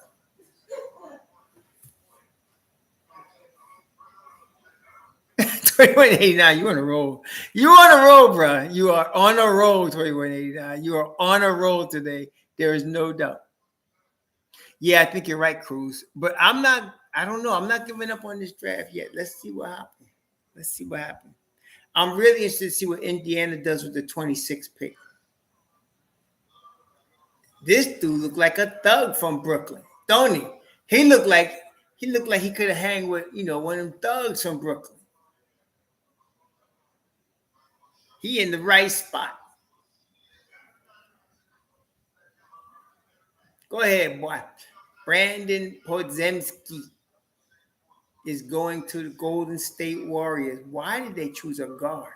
$21.89. You on a roll. You on a roll, bro. You are on a roll, $21.89. You are on a roll today. There is no doubt. Yeah, I think you're right, Cruz. But I don't know. I'm not giving up on this draft yet. Let's see what happens. I'm really interested to see what Indiana does with the 26th pick. This dude looked like a thug from Brooklyn, don't he? He looked like he could have hang with, one of them thugs from Brooklyn. He in the right spot. Go ahead, boy. Brandon Podzemski is going to the Golden State Warriors. Why did they choose a guard?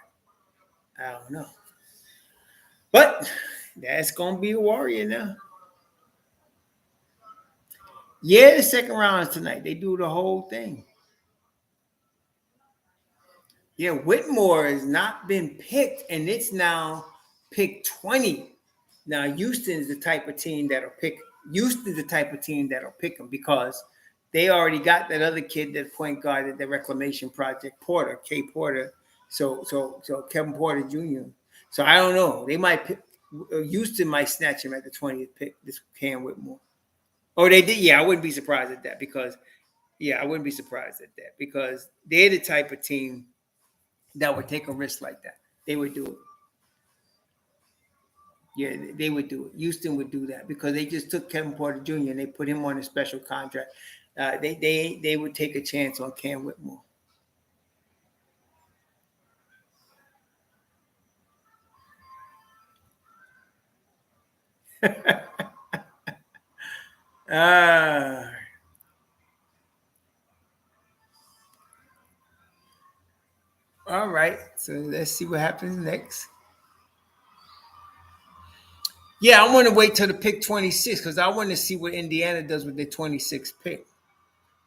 I don't know. But that's going to be a Warrior now. Yeah, the second round is tonight. They do the whole thing. Yeah, Whitmore has not been picked, and it's now pick 20. Now, Houston is the type of team that'll pick. Houston is the type of team that'll pick him because they already got that other kid, that point guard at the Reclamation Project, Porter, K. Porter. So Kevin Porter Jr. So I don't know. They might pick. Houston might snatch him at the 20th pick. This Cam Whitmore. Oh, they did. Yeah, I wouldn't be surprised at that because. Yeah, I wouldn't be surprised at that because they're the type of team that would take a risk like that. They would do it. Yeah, they would do it. Houston would do that because they just took Kevin Porter Jr. and they put him on a special contract. They would take a chance on Cam Whitmore. All right. So let's see what happens next. Yeah, I want to wait till the pick 26 because I want to see what Indiana does with their 26th pick.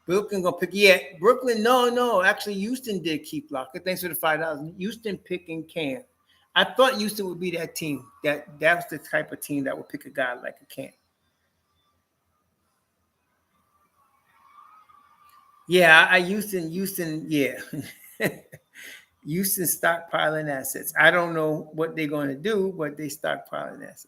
Brooklyn gonna pick. Yeah, Brooklyn. No. Actually, Houston did keep Locker. Thanks for the $5. Houston picking Cam. I thought Houston would be that team. That was the type of team that would pick a guy like a Cam. Yeah, Houston. Yeah, Houston stockpiling assets. I don't know what they're going to do, but they stockpiling assets.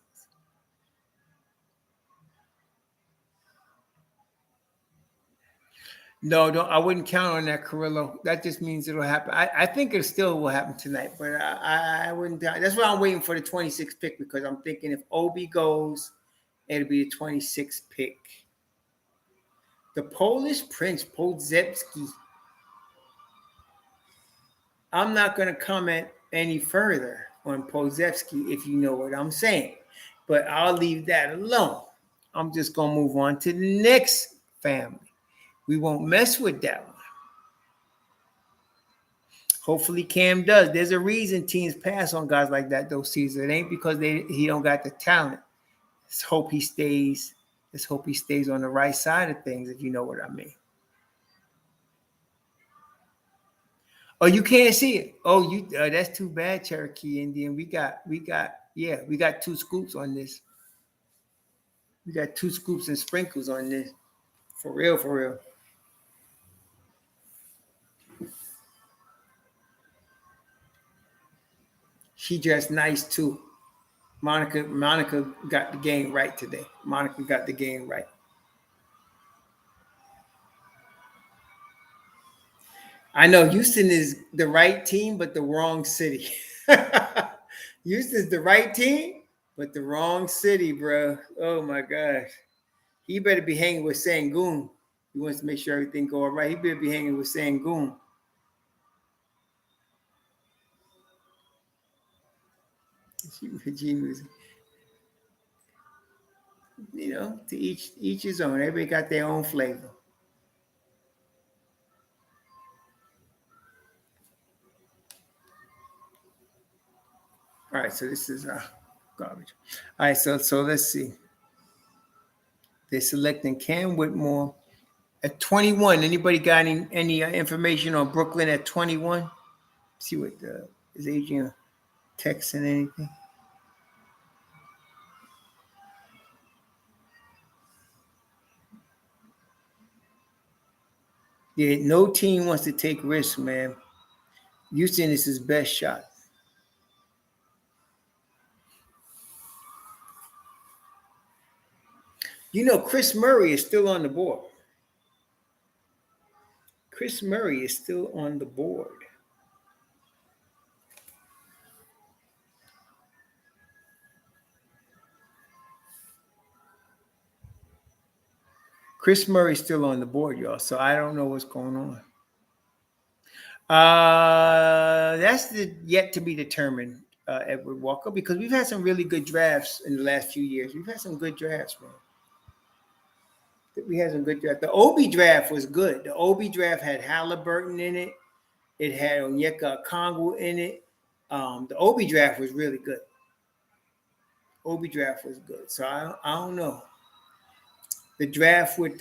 No, don't. I wouldn't count on that, Carrillo. That just means it'll happen. I think it still will happen tonight, but I wouldn't. That's why I'm waiting for the 26th pick because I'm thinking if Obi goes, it'll be the 26th pick. The Polish Prince Podziemski. I'm not going to comment any further on Podziemski if you know what I'm saying, but I'll leave that alone. I'm just going to move on to the next family. We won't mess with that one. Hopefully Cam does. There's a reason teams pass on guys like that, though, Caesar. It ain't because he don't got the talent. Let's hope he stays. Let's hope he stays on the right side of things, if you know what I mean. Oh, you can't see it. Oh, you that's too bad, Cherokee Indian. We got two scoops on this. We got 2 scoops and sprinkles on this. For real, for real. She dressed nice too. Monica got the game right today. Monica got the game right. I know Houston is the right team, but the wrong city. Houston's the right team, but the wrong city, bro. Oh my gosh. He better be hanging with Sangoon. He wants to make sure everything go all right. He better be hanging with Sangoon. You know, to each his own. Everybody got their own flavor. All right, so this is garbage. All right, so let's see. They're selecting Cam Whitmore at 21. Anybody got any information on Brooklyn at 21? See what is Adrian texting anything? Yeah, no team wants to take risks, man. Houston is his best shot. You know, Chris Murray is still on the board. Chris Murray is still on the board. Chris Murray's still on the board, y'all. So I don't know what's going on. That's yet to be determined, Edward Walker, because we've had some really good drafts in the last few years. We've had some good drafts, man. We had some good drafts. The Obi draft was good. The Obi draft had Halliburton in it. It had Onyeka Okongwu in it. The Obi draft was really good. Obi draft was good. So I don't know. The draft with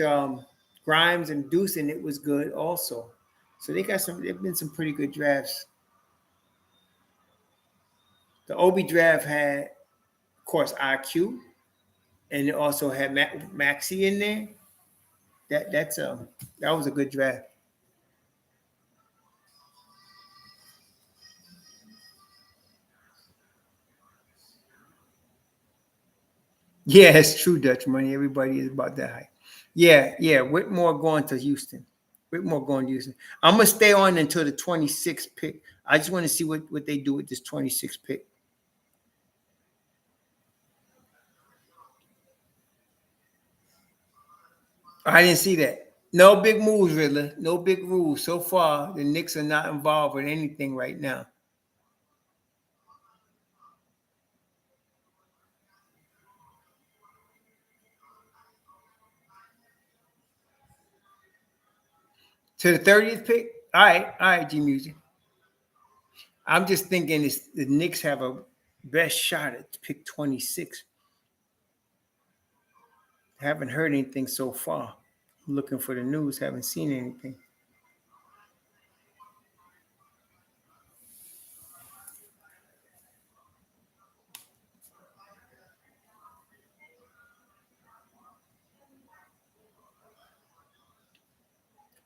Grimes and Deuce in it was good also. So there've been some pretty good drafts. The Obi draft had course, IQ, and it also had Maxi in there. That was a good draft. Yeah, it's true, Dutch money. Everybody is about that high. Yeah. Whitmore going to Houston. Whitmore going to Houston. I'm gonna stay on until the 26th pick. I just want to see what they do with this 26th pick. I didn't see that. No big moves, Riddler. No big moves. So far, the Knicks are not involved with anything right now. To the 30th pick? All right, G Music. I'm just thinking the Knicks have a best shot at pick 26. Haven't heard anything so far. I'm looking for the news, haven't seen anything.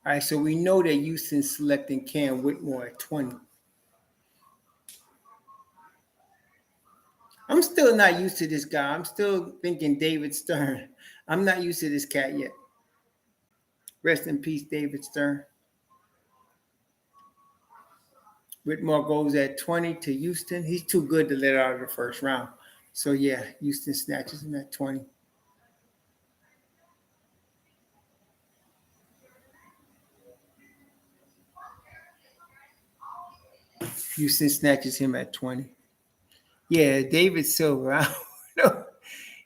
All right, so we know that Houston's selecting Cam Whitmore at 20. I'm still not used to this guy. I'm still thinking David Stern. I'm not used to this cat yet. Rest in peace, David Stern. Whitmore goes at 20 to Houston. He's too good to let out of the first round. So, yeah, Houston snatches him at 20. Houston snatches him at 20. Yeah, David Silver. I don't know.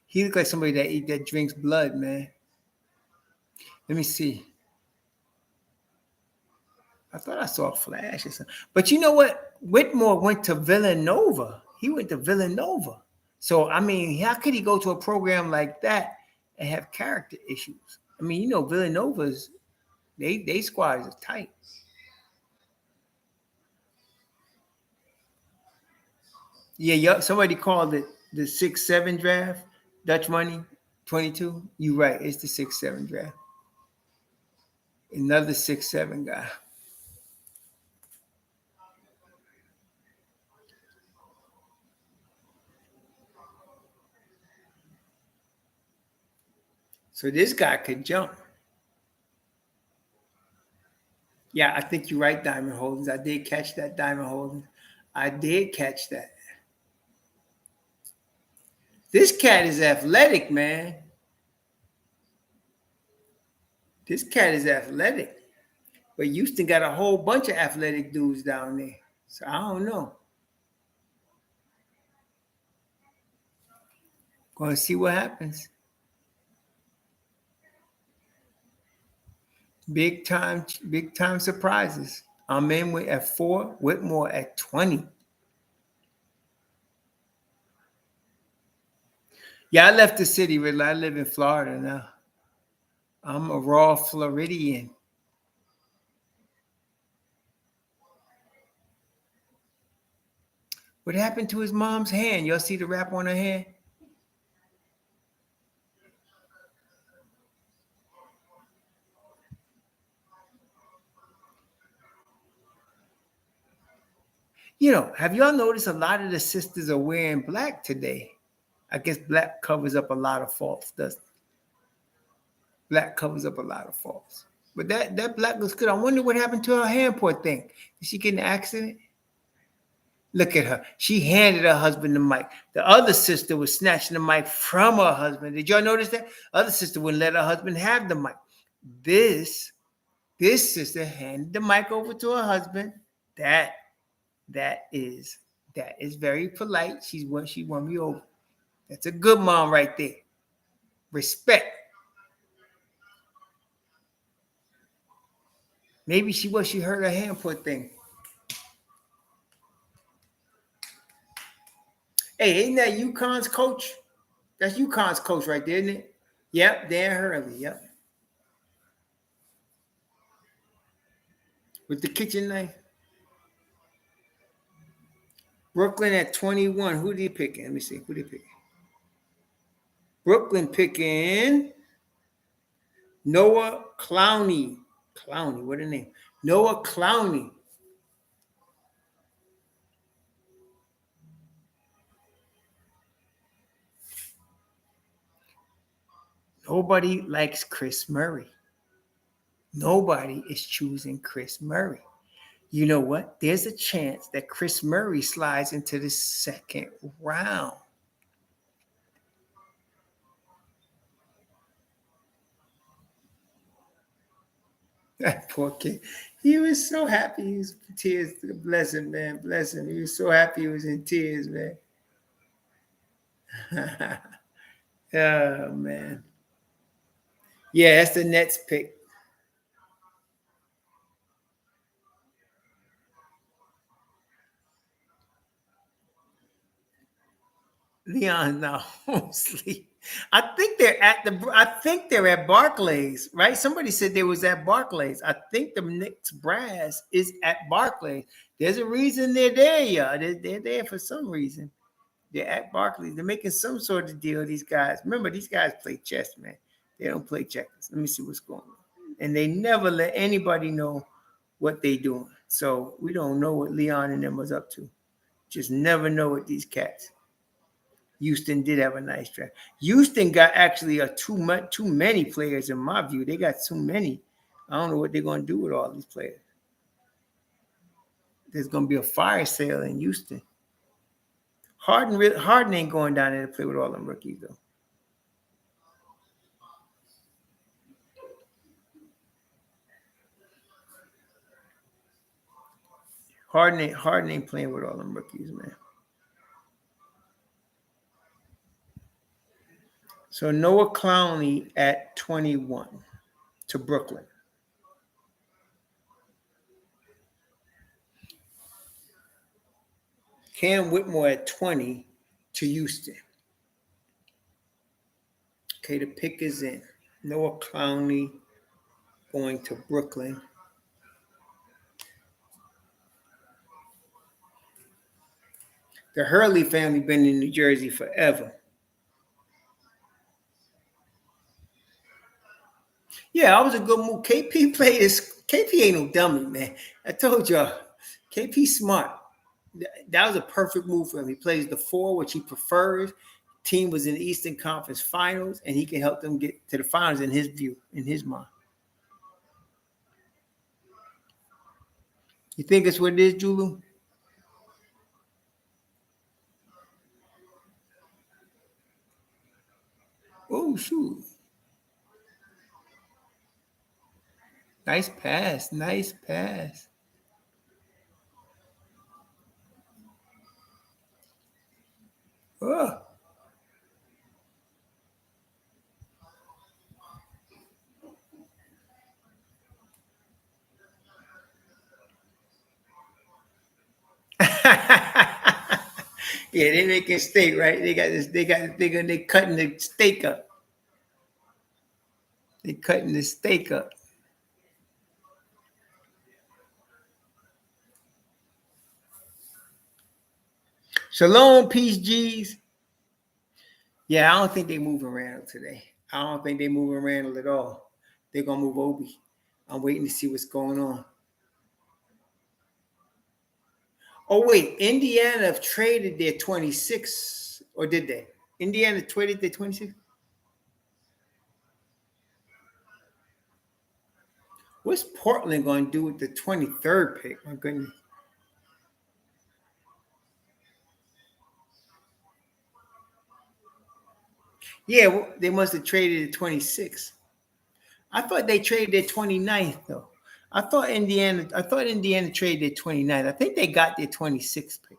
He looks like somebody that drinks blood, man. Let me see. I thought I saw a flash or something. But you know what? Whitmore went to Villanova. He went to Villanova. So, I mean, how could he go to a program like that and have character issues? I mean, you know, Villanova's, they squad is tight. Yeah, somebody called it the 6-7 draft. Dutch money, 22. You right. It's the 6-7 draft. Another 6-7 guy. So this guy could jump. Yeah, I think you're right, Diamond Holdings. I did catch that, Diamond Holdings. I did catch that. This cat is athletic, man. This cat is athletic. But Houston got a whole bunch of athletic dudes down there. So I don't know. Gonna see what happens. Big time surprises. I'm in with at 4, Whitmore at 20. Yeah, I left the city, really. I live in Florida now. I'm a raw Floridian. What happened to his mom's hand? Y'all see the wrap on her hand? You know, have y'all noticed a lot of the sisters are wearing black today? I guess black covers up a lot of faults, doesn't it? Black covers up a lot of faults. But that black looks good. I wonder what happened to her hand, poor thing. Did she get in an accident? Look at her. She handed her husband the mic. The other sister was snatching the mic from her husband. Did y'all notice that? Other sister wouldn't let her husband have the mic. This sister handed the mic over to her husband. That is very polite. She won me over. That's a good mom right there. Respect. Maybe she hurt her hand, poor thing. Hey, ain't that UConn's coach? That's UConn's coach right there, isn't it? Yep, Dan Hurley. Yep. With the kitchen knife. Brooklyn at 21. Who did he pick? Let me see. Who did he pick? Brooklyn picking Noah Clowney. Clowney, what a name. Noah Clowney. Nobody likes Chris Murray. Nobody is choosing Chris Murray. You know what? There's a chance that Chris Murray slides into the second round. That poor kid. He was so happy. He was in tears. Bless him, man. Bless him. He was so happy he was in tears, man. Oh, man. Yeah, that's the Nets pick. Leon, no, sleep. I think they're at Barclays, right? Somebody said they was at Barclays. I think the Knicks brass is at Barclays. There's a reason they're there, yeah. They're there for some reason. They're at Barclays. They're making some sort of deal. These guys, remember, these guys play chess, man. They don't play checkers. Let me see what's going on. And they never let anybody know what they doing. So we don't know what Leon and them was up to. Just never know what these cats. Houston did have a nice draft. Houston got actually too many players in my view. They got too many. I don't know what they're going to do with all these players. There's going to be a fire sale in Houston. Harden ain't going down there to play with all them rookies though. Harden ain't playing with all them rookies, man. So Noah Clowney at 21 to Brooklyn. Cam Whitmore at 20 to Houston. Okay, the pick is in. Noah Clowney going to Brooklyn. The Hurley family been in New Jersey forever. Yeah, that was a good move. KP played this. KP ain't no dummy, man. I told y'all. KP smart. That was a perfect move for him. He plays the 4, which he prefers. Team was in the Eastern Conference Finals, and he can help them get to the finals in his view, in his mind. You think it's what it is, Julu? Oh, shoot. Nice pass. Nice pass. Oh. Yeah, they making steak, right? They cutting the steak up. They cutting the steak up. Shalom, peace, G's. Yeah, I don't think they moving Randall today. I don't think they moving Randall at all. They're gonna move Obi. I'm waiting to see what's going on. Oh wait, Indiana have traded their 26, or did they? Indiana traded their 26. What's Portland going to do with the 23rd pick? My goodness. Yeah, well, they must have traded the 26. I thought they traded their 29th though. I thought Indiana traded their 29th. I think they got their 26th pick.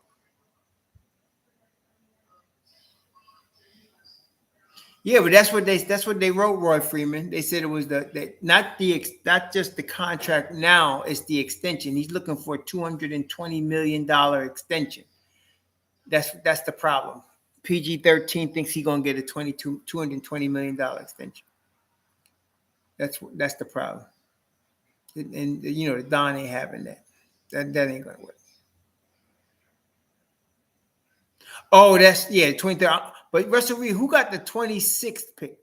Yeah, but that's what they wrote, Roy Freeman. They said it was not just the contract now, it's the extension. He's looking for a $220 million extension. That's the problem. PG-13 thinks he's gonna get a $220 million extension. That's the problem. And you know, the Don ain't having that. That ain't gonna work. Oh, that's 23rd. But Russell Reed, who got the 26th pick?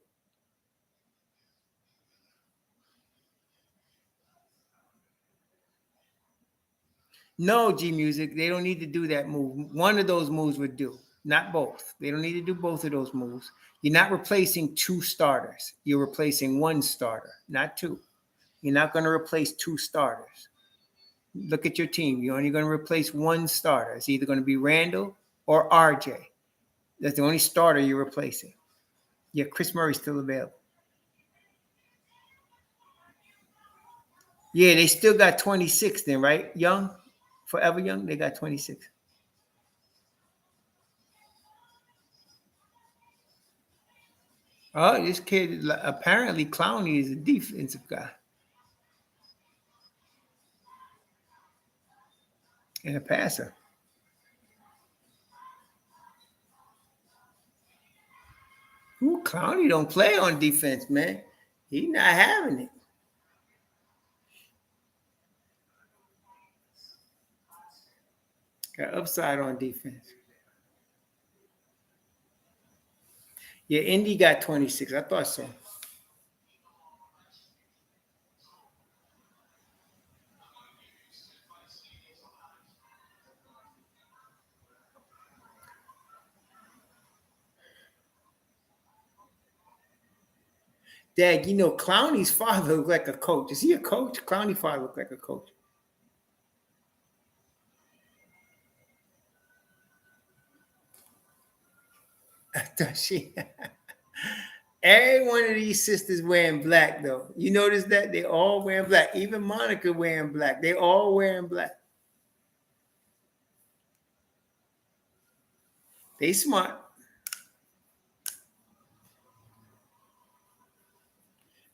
No, G Music, they don't need to do that move. One of those moves would do, not both. They don't need to do both of those moves. You're not replacing two starters. You're replacing one starter, not two. You're not going to replace two starters. Look at your team. You're only going to replace one starter. It's either going to be Randall or RJ. That's the only starter you're replacing. Yeah, Chris Murray's still available. Yeah, they still got 26 then, right? Young, forever young, they got 26. Oh, this kid, apparently Clowney is a defensive guy and a passer. Ooh, Clowney don't play on defense, man. He's not having it. Got upside on defense. Yeah, Indy got 26. I thought so. Dad, Clowney's father looked like a coach. Is he a coach? Clowney's father looked like a coach. Does she? Every one of these sisters wearing black, though. You notice that? They all wearing black. Even Monica wearing black. They all wearing black. They smart.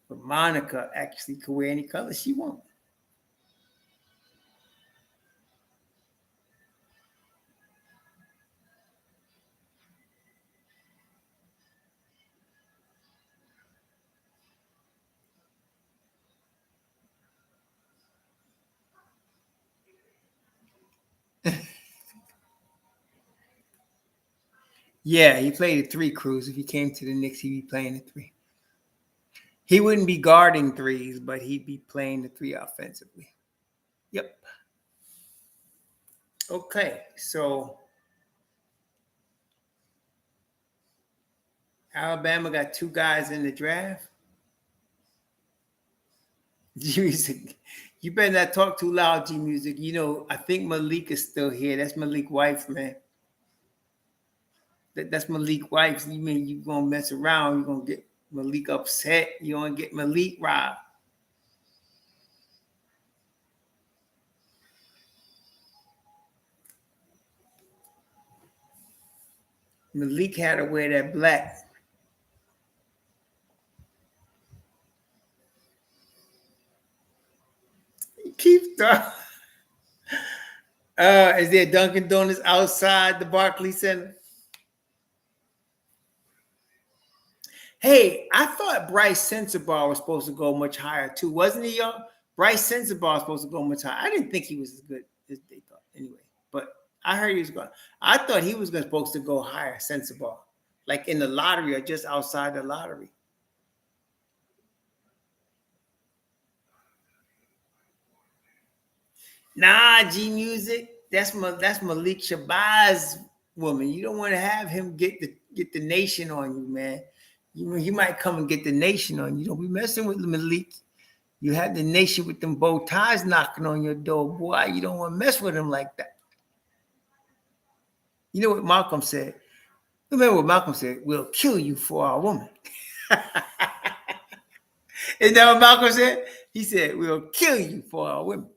But Monica actually could wear any color she wants. Yeah, he played a three, Cruz. If he came to the Knicks, he'd be playing a three. He wouldn't be guarding threes, but he'd be playing the three offensively. Yep. Okay, so Alabama got two guys in the draft. G-Music, you better not talk too loud, G-Music. I think Malik is still here. That's Malik's wife, man. That's Malik's wife. You mean you going to mess around, you're going to get Malik upset. You want to get Malik robbed. Malik had to wear that black. He keeps talking. Is there Dunkin' Donuts outside the Barclays Center? Hey, I thought Bryce Sensabaugh was supposed to go much higher too, wasn't he, y'all? Bryce Sensabaugh was supposed to go much higher. I didn't think he was as good as they thought anyway, but I heard he was going. I thought he was supposed to go higher, Sensabaugh, like in the lottery or just outside the lottery. Nah, G Music. That's Malik Shabazz woman. You don't want to have him get the nation on you, man. He might come and get the nation on you. Don't be messing with Malik. You have the nation with them bow ties knocking on your door, boy. You don't want to mess with him like that. You know what Malcolm said? Remember what Malcolm said? We'll kill you for our woman. Isn't that what Malcolm said? He said, we'll kill you for our women.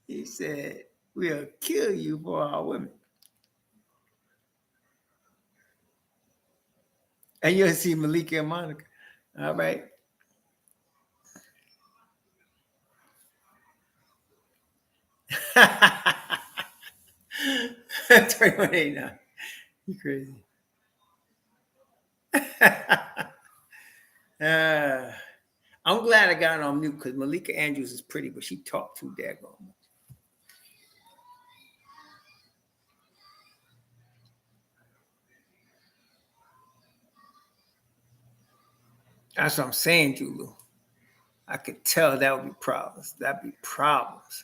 He said, we'll kill you for our women. And you'll see Malika and Monica. All right. 2189. You crazy. I'm glad I got on mute because Malika Andrews is pretty, but she talked too daggone much. That's what I'm saying, Julu. I could tell that would be problems. That'd be problems.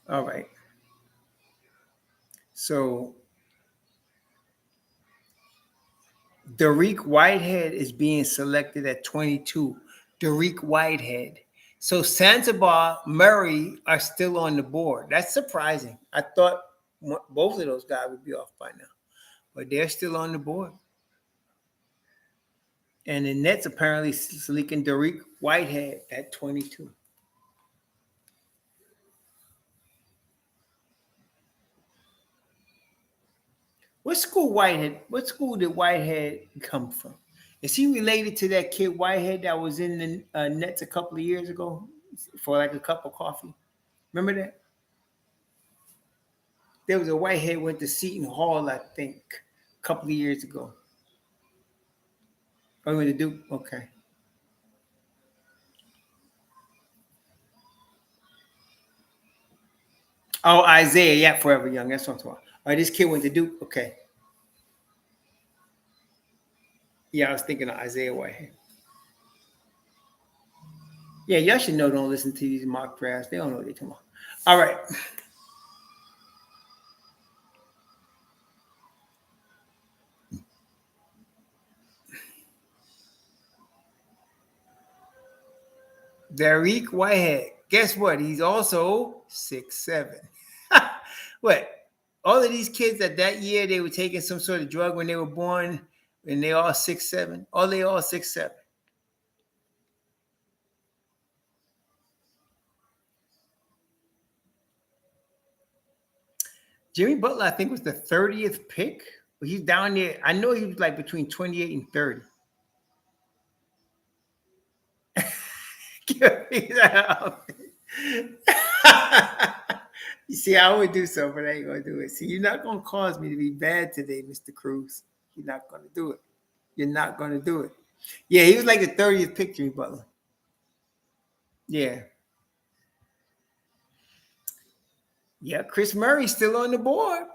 All right. So Dariq Whitehead is being selected at 22. Dariq Whitehead. So Sandoval, Murray are still on the board. That's surprising. I thought both of those guys would be off by now, but they're still on the board. And the Nets apparently selecting Dariq Whitehead at 22. What school did Whitehead come from? Is he related to that kid Whitehead that was in the Nets a couple of years ago for like a cup of coffee? Remember that? There was a Whitehead went to Seton Hall, I think, a couple of years ago. Oh, he went to Duke? Okay. Oh, Isaiah, yeah, Forever Young. That's what I'm talking about. All right, this kid went to Duke. Okay. Yeah, I was thinking of Isaiah Whitehead. Yeah, y'all should know. Don't listen to these mock drafts. They don't know what they're talking about. All right. Dariq Whitehead. Guess what? He's also 6'7". What? All of these kids that year they were taking some sort of drug when they were born, and they all 6'7". Oh, they all 6'7". Jimmy Butler, I think, was the 30th pick. He's down there. I know he was like between 28 and 30. You see, I would do something, but I ain't gonna do it. See, you're not gonna cause me to be bad today, Mr. Cruz. You're not gonna do it. You're not gonna do it. Yeah, he was like the 30th pick, Jimmy Butler. Yeah. Yeah, Chris Murray's still on the board.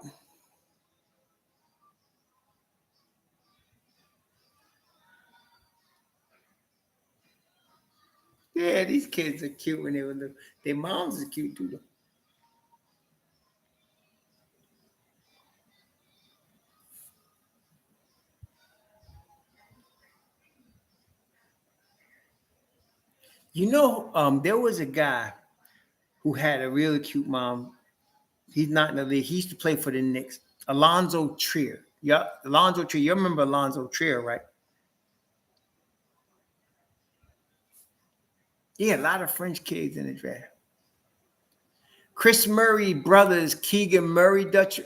Yeah, these kids are cute when they were little. Their moms are cute too, though. There was a guy who had a really cute mom. He's not in the league. He used to play for the Knicks. Alonzo Trier. Yeah, Alonzo Trier. You remember Alonzo Trier, right? Yeah, a lot of French kids in the draft. Chris Murray brothers, Keegan Murray, Dutch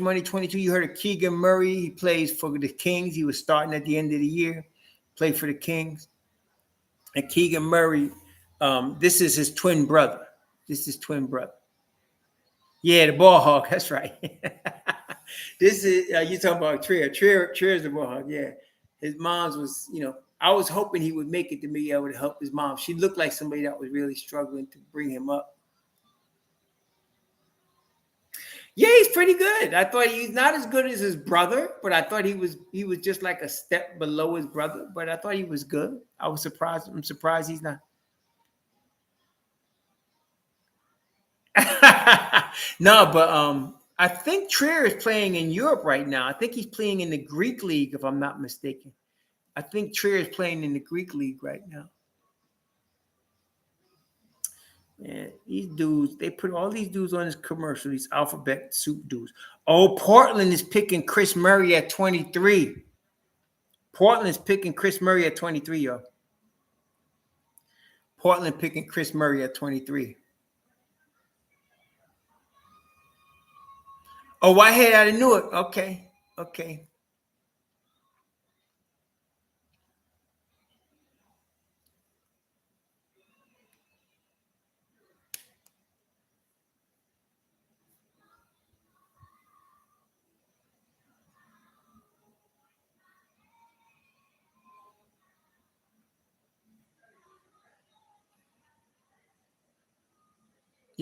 Money 22. You heard of Keegan Murray. He plays for the Kings. He was starting at the end of the year. Played for the Kings. And Keegan Murray, this is his twin brother. This is twin brother. Yeah, the ball hawk. That's right. This is you talking about Trier. Trier is the ball hawk. Yeah, his mom's was. I was hoping he would make it to be able to help his mom. She looked like somebody that was really struggling to bring him up. Yeah, he's pretty good. I thought he's not as good as his brother, but I thought he was just like a step below his brother. But I thought he was good. I was surprised. I'm surprised he's not. No, but I think Trier is playing in Europe right now. I think he's playing in the Greek league, if I'm not mistaken. I think Trier is playing in the Greek league right now. Man, these dudes, they put all these dudes on this commercial, these alphabet soup dudes. Oh, Portland is picking Chris Murray at 23. Portland is picking Chris Murray at 23, yo. Portland picking Chris Murray at 23. Oh, Whitehead, I knew it. Okay. Okay.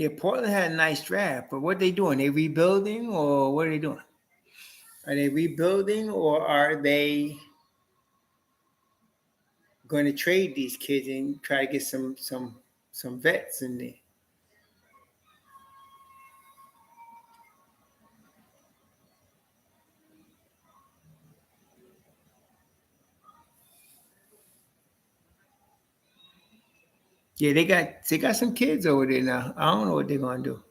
Yeah, Portland had a nice draft, but what they doing? They rebuilding or what are they doing? Are they rebuilding or are they going to trade these kids and try to get some vets in there? Yeah, they got some kids over there now. I don't know what they're gonna do.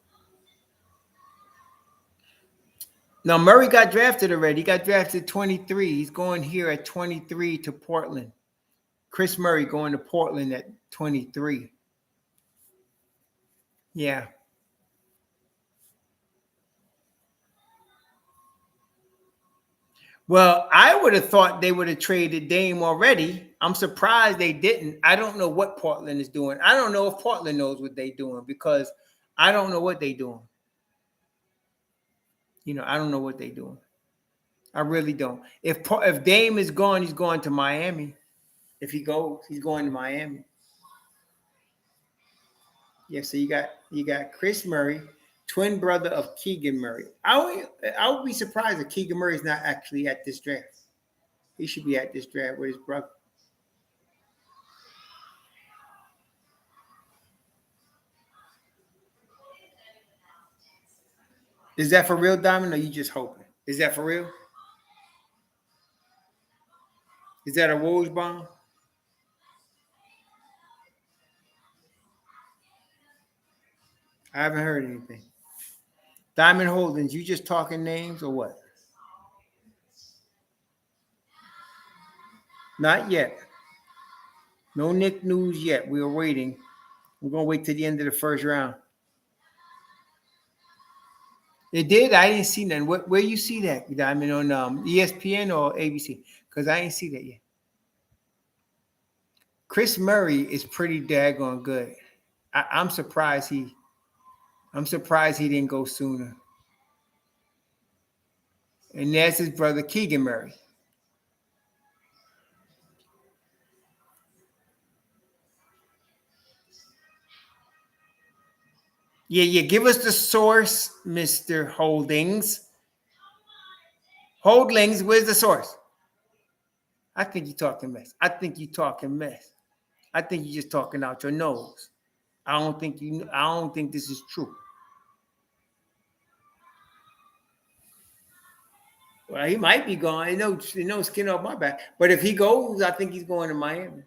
Now Murray got drafted already. He got drafted 23. He's going here at 23 to Portland. Chris Murray going to Portland at 23. Yeah. Well, I would have thought they would have traded Dame already. I'm surprised they didn't. I don't know what Portland is doing. I don't know if Portland knows what they're doing because I don't know what they're doing. I don't know what they're doing. I really don't. If Dame is gone, he's going to Miami. If he goes, he's going to Miami. Yeah, so you got Chris Murray, twin brother of Keegan Murray. I would be surprised if Keegan Murray is not actually at this draft. He should be at this draft with his brother. Is that for real, Diamond, or you just hoping? Is that for real? Is that a Woj bomb? I haven't heard anything. Diamond Holdings, you just talking names or what? Not yet. No Nick news yet. We are waiting. We're gonna wait till the end of the first round. It did. I didn't see none. Where you see that, Diamond, on ESPN or ABC? Because I didn't see that yet. Chris Murray is pretty daggone good. I'm surprised he didn't go sooner. And that's his brother Keegan Murray. Yeah. Give us the source, Mr. Holdings. Holdings, where's the source? I think you're talking mess. I think you're just talking out your nose. I don't think this is true. Well, he might be gone. No skin off my back. But if he goes, I think he's going to Miami.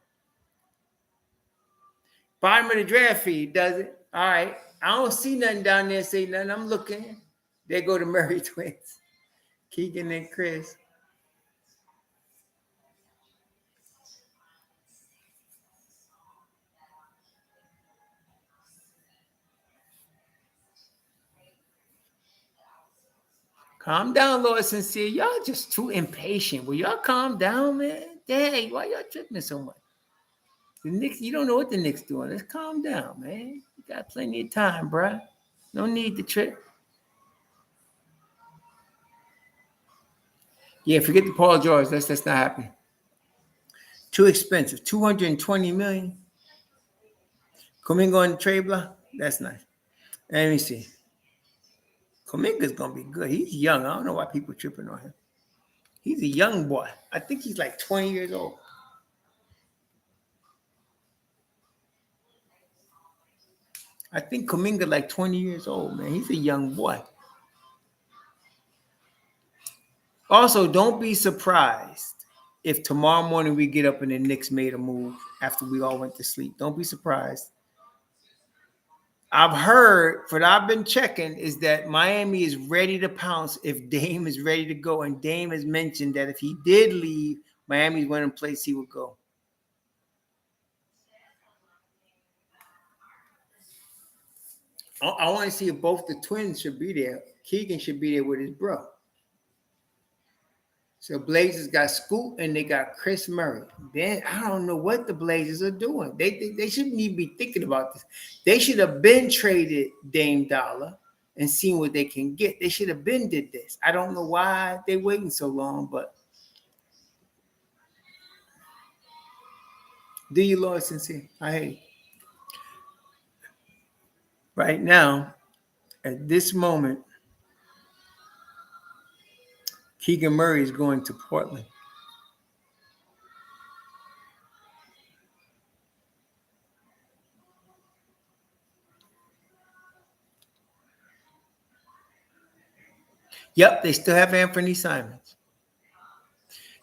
Bottom of the draft feed, does it? All right. I don't see nothing down there say nothing. I'm looking. They go to Murray twins. Keegan and Chris. Calm down, Lord Sincere. Y'all just too impatient. Will y'all calm down, man? Dang, why y'all tripping so much? The Knicks, you don't know what the Knicks doing. Let's calm down, man. You got plenty of time, bruh. No need to trip. Yeah, forget the Paul George. That's not happening. Too expensive. $220 million. Kuminga on the trade block. That's nice. Let me see. Kuminga's gonna be good. He's young. I don't know why people tripping on him. He's a young boy. I think he's like 20 years old. I think Kuminga like 20 years old, man. He's a young boy. Also, don't be surprised if tomorrow morning we get up and the Knicks made a move after we all went to sleep. Don't be surprised. I've heard, what I've been checking, is that Miami is ready to pounce if Dame is ready to go. And Dame has mentioned that if he did leave, Miami's one place he would go. I want to see if both the twins should be there. Keegan should be there with his bro. So Blazers got Scoot and they got Chris Murray. Then I don't know what the Blazers are doing. They shouldn't even be thinking about this. They should have been traded Dame Dollar and seen what they can get. They should have been did this. I don't know why they're waiting so long, but do you, Lord Sincere? I hate it. Right now, at this moment, Keegan Murray is going to Portland. Yep, they still have Anthony Simons.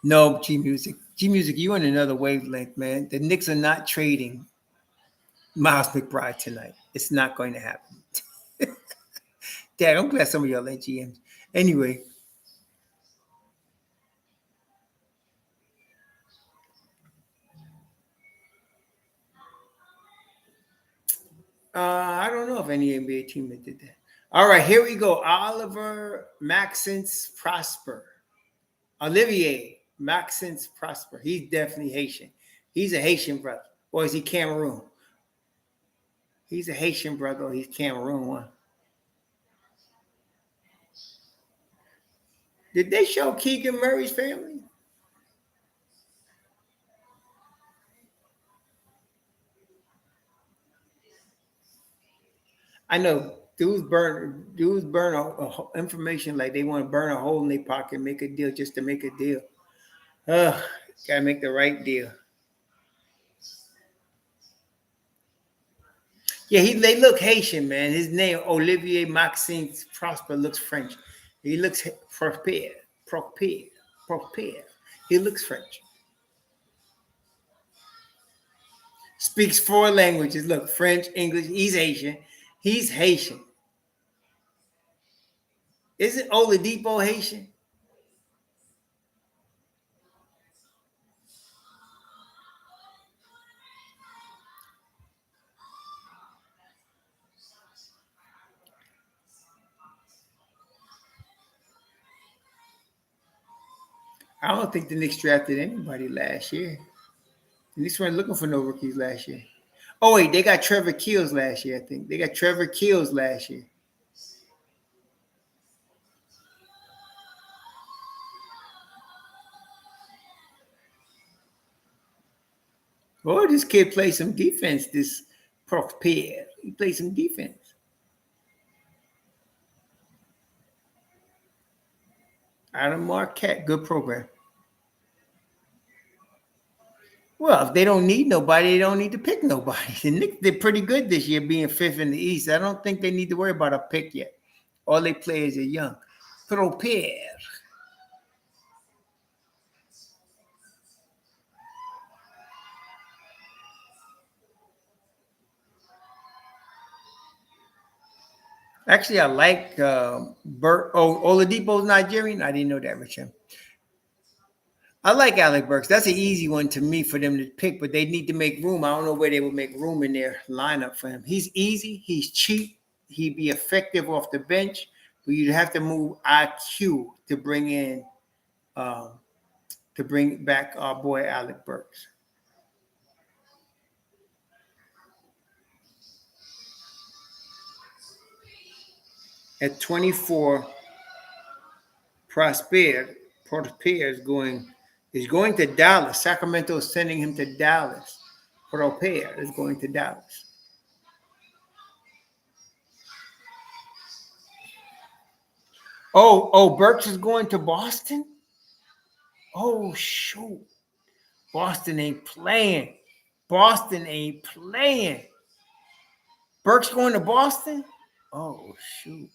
No, G Music. G Music, you on another wavelength, man. The Knicks are not trading Miles McBride tonight. It's not going to happen. Dad, I'm glad some of y'all ain't GMs. Anyway, I don't know of any NBA team that did that. All right, here we go. Oliver Maxence Prosper. Olivier Maxence Prosper. He's definitely Haitian. He's a Haitian brother. Or is he Cameroon? He's a Haitian brother or he's Cameroon one. Did they show Keegan Murray's family? I know dudes burn information like they want to burn a hole in their pocket, make a deal just to make a deal. Gotta make the right deal. Yeah, they look Haitian, man. His name Olivier Maxime Prosper looks French. He looks Prosper. He looks French. Speaks 4 languages. Look, French, English. He's Haitian. He's Haitian. Isn't Oladipo Haitian? I don't think the Knicks drafted anybody last year. The Knicks weren't looking for no rookies last year. Oh, wait, they got Trevor Keels last year, I think. They got Trevor Keels last year. Oh, this kid plays some defense, this Prosper. He plays some defense. Adam Marquette, good program. Well, if they don't need nobody, they don't need to pick nobody. The Knicks did pretty good this year, being fifth in the East. I don't think they need to worry about a pick yet. All they players are young. Prosper. Actually, I like Bert. Oh, Oladipo's Nigerian. I didn't know that, Richard. I like Alec Burks. That's an easy one to me for them to pick, but they need to make room. I don't know where they would make room in their lineup for him. He's easy. He's cheap. He'd be effective off the bench, but you'd have to move IQ to bring in to bring back our boy Alec Burks. At 24, Prosper is going to Dallas. Sacramento is sending him to Dallas. Prosper is going to Dallas. Oh, Burks is going to Boston? Oh, shoot. Boston ain't playing. Boston ain't playing. Burks going to Boston? Oh, shoot.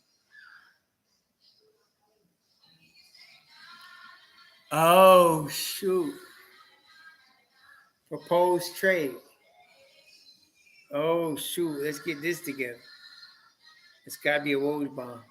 Oh, shoot. Proposed trade. Oh, shoot. Let's get this together. It's got to be a Woj bomb.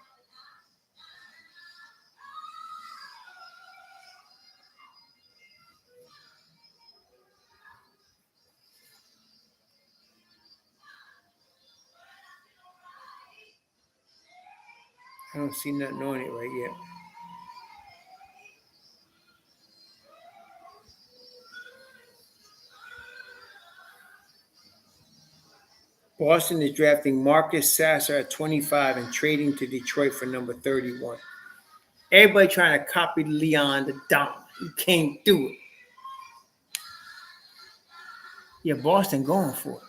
I don't see nothing on it right yet. Boston is drafting Marcus Sasser at 25 and trading to Detroit for number 31. Everybody trying to copy Leon the Dom. You can't do it. Yeah, Boston going for it.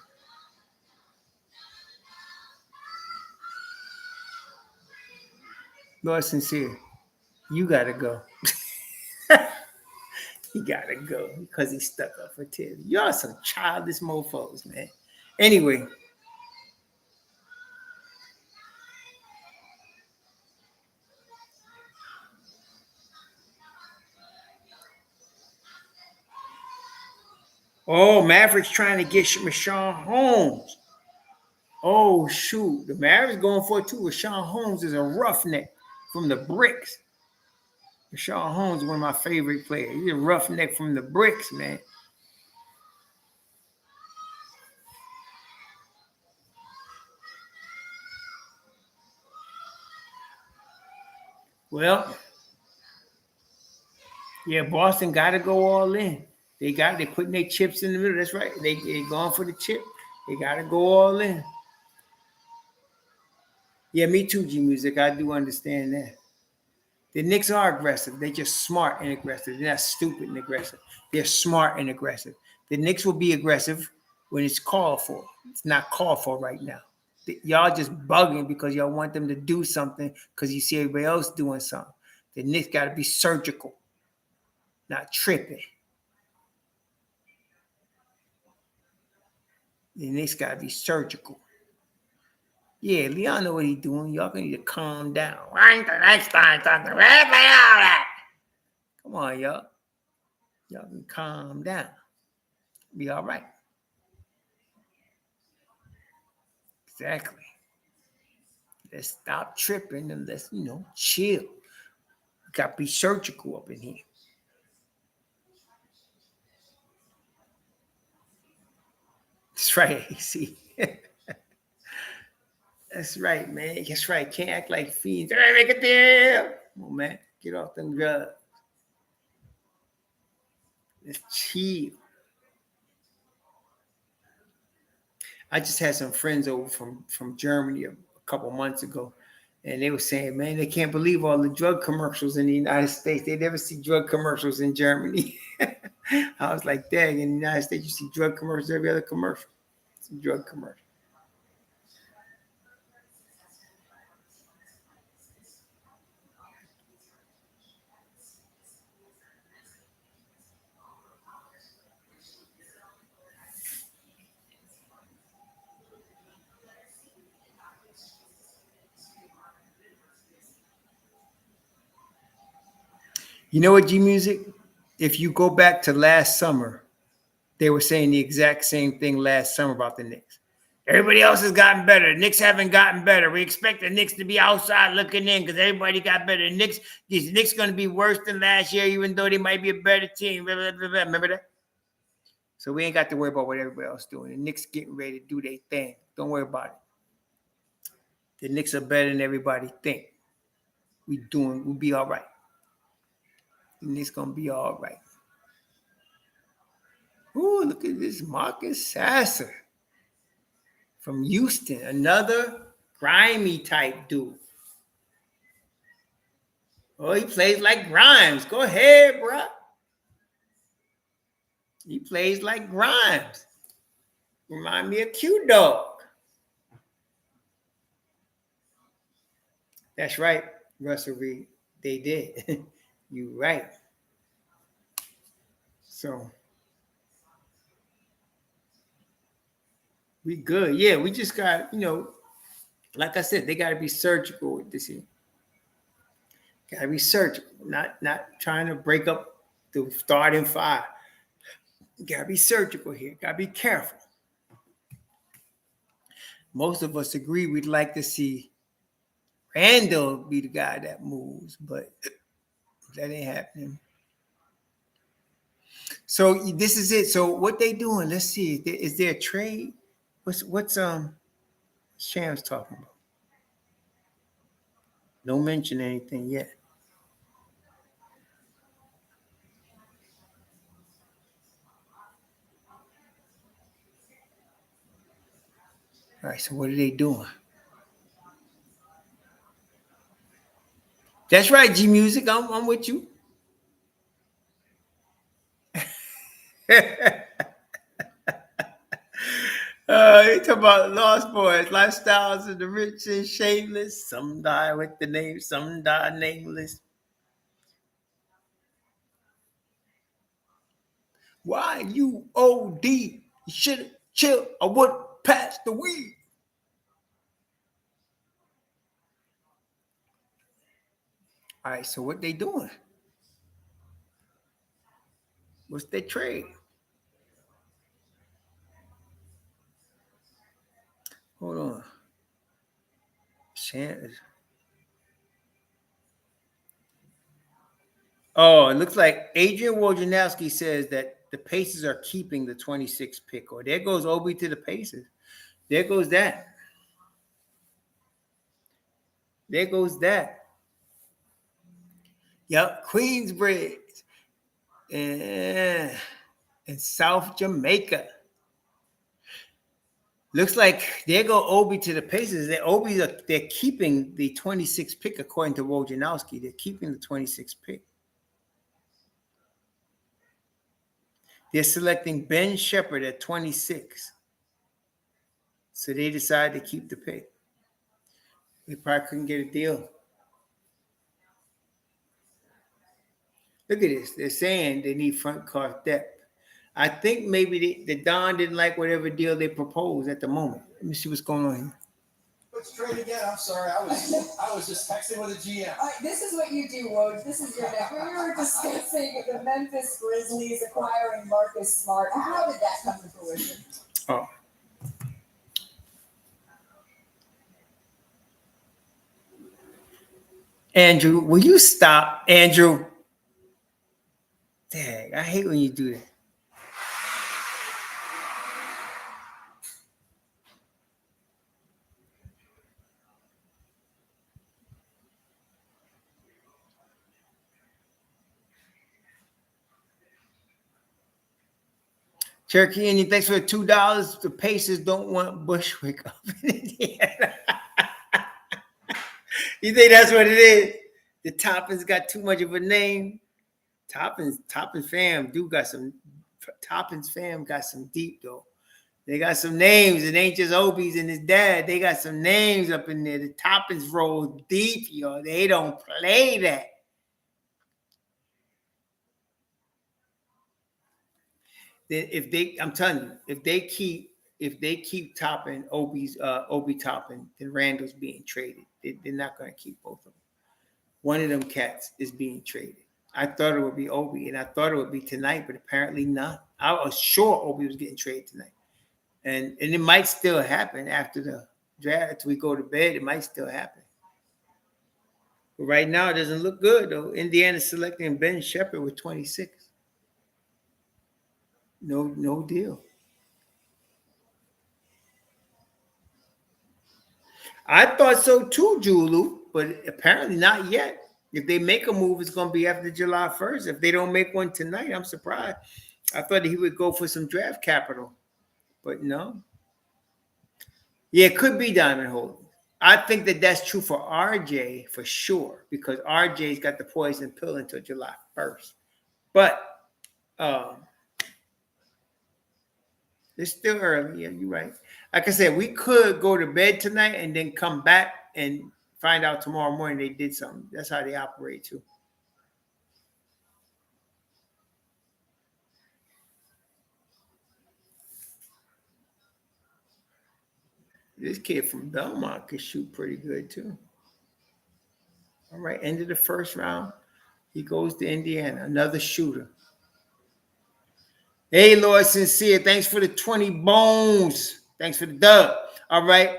Lord Sincere, you gotta go. He gotta go because he stuck up for Tibbs. Y'all some childish mofos, man. Anyway. Oh, Mavericks trying to get Rashawn Holmes. Oh, shoot. The Mavericks going for it too. Rashawn Holmes is a roughneck from the bricks. Rashawn Holmes is one of my favorite players. He's a roughneck from the bricks, man. Well, yeah, Boston got to go all in. They're putting their chips in the middle. That's right. They going for the chip. They got to go all in. Yeah, me too, G Music. I do understand that. The Knicks are aggressive. They're just smart and aggressive. They're not stupid and aggressive. They're smart and aggressive. The Knicks will be aggressive when it's called for. It's not called for right now. Y'all just bugging because y'all want them to do something because you see everybody else doing something. The Knicks got to be surgical, not tripping. The Knicks got to be surgical. Yeah, Leon know what he's doing. Y'all gonna need to calm down. Come on, y'all. Y'all can calm down. Be all right. Exactly. Let's stop tripping and let's, chill. Got to be surgical up in here. That's right, see. That's right, man. That's right. Can't act like fiends. All right, make a deal. Come on, man. Get off them drugs. Let's chill. I just had some friends over from Germany a couple months ago, and they were saying, man, they can't believe all the drug commercials in the United States. They never see drug commercials in Germany. I was like, dang, in the United States, you see drug commercials every other commercial. It's a drug commercial. You know what, G Music? If you go back to last summer, they were saying the exact same thing last summer about the Knicks. Everybody else has gotten better. The Knicks haven't gotten better. We expect the Knicks to be outside looking in because everybody got better. These Knicks going to be worse than last year, even though they might be a better team. Remember that? So we ain't got to worry about what everybody else is doing. The Knicks getting ready to do their thing. Don't worry about it. The Knicks are better than everybody think. We'll be all right. The Knicks going to be all right. Ooh, look at this Marcus Sasser from Houston, another grimy type dude. Oh, he plays like Grimes. Go ahead, bro. He plays like Grimes. Remind me of Q-Dog. That's right, Russell Reed. They did. You're right. So we good. Yeah, we just got, like I said, they got to be surgical with this here. Got to be surgical, not trying to break up the starting five. Got to be surgical here. Got to be careful. Most of us agree we'd like to see Randall be the guy that moves, but that ain't happening. So this is it. So what they doing? Let's see. Is there a trade? What's Shams talking about? Don't mention anything yet. All right. So what are they doing? That's right, G Music. I'm with you. You talk about Lost Boys, lifestyles of the rich and shameless. Some die with the name, some die nameless. Why you OD? You should have chilled. I would pass the weed. All right, so what they doing? What's their trade? Hold on. Oh, it looks like Adrian Wojnarowski says that the Pacers are keeping the 26th pick. Or there goes Obi to the Pacers. There goes that. There goes that. Yep, Queensbridge and South Jamaica. Looks like there go Obi to the Pacers. They're keeping the 26th pick according to Wojnarowski. They're keeping the 26th pick. They're selecting Ben Shepherd at 26. So they decided to keep the pick. They probably couldn't get a deal. Look at this. They're saying they need front court depth. I think maybe the Don didn't like whatever deal they proposed at the moment. Let me see what's going on here. Let's trade again. I'm sorry. I was just texting with a GM. This is what you do, Woj. This is your neck. We were discussing the Memphis Grizzlies acquiring Marcus Smart. How did that come to fruition? Oh. Andrew, will you stop? Andrew. Dang, I hate when you do that. Cherokee Indian, thanks for the $2. The Pacers don't want Bushwick up in Indiana. You think that's what it is? The Toppins got too much of a name. Toppins fam Toppins fam got some deep though. They got some names. It ain't just Obi's and his dad. They got some names up in there. The Toppins roll deep, yo. They don't play that. I'm telling you, if they keep Toppin, Obi Toppin, then Randall's being traded. They're not going to keep both of them. One of them cats is being traded. I thought it would be Obi, and I thought it would be tonight, but apparently not. I was sure Obi was getting traded tonight, and it might still happen after the draft. We go to bed, it might still happen. But right now, it doesn't look good though. Indiana's selecting Ben Shepherd with 26. No deal. I thought so too, Julu, but apparently not yet. If they make a move, it's going to be after July 1st. If they don't make one tonight, I'm surprised. I thought he would go for some draft capital, but no. Yeah, it could be Diamond Holdings. I think that's true for RJ for sure, because RJ's got the poison pill until July 1st. But it's still early. Yeah, you're right. Like I said, we could go to bed tonight and then come back and find out tomorrow morning they did something. That's how they operate too. This kid from Belmont could shoot pretty good too. All right, end of the first round. He goes to Indiana, another shooter. Hey, Lord Sincere, thanks for the 20 bones. Thanks for the dub. All right.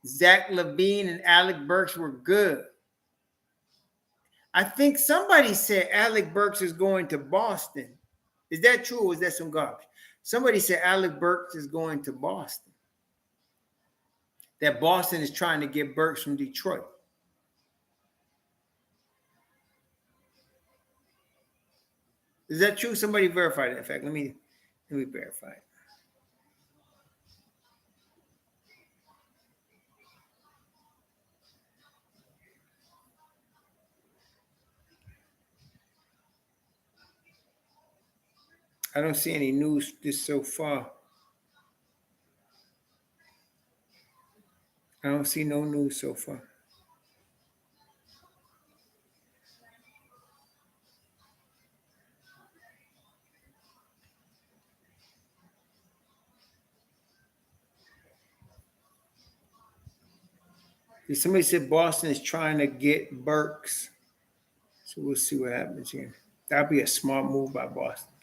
Zach LaVine and Alec Burks were good. I think somebody said Alec Burks is going to Boston. Is that true or is that some garbage? Somebody said Alec Burks is going to Boston. That Boston is trying to get Burks from Detroit. Is that true? Somebody verify that. In fact, let me verify it. I don't see any news just so far. I don't see no news so far. Somebody said Boston is trying to get Burks. So we'll see what happens here. That'd be a smart move by Boston.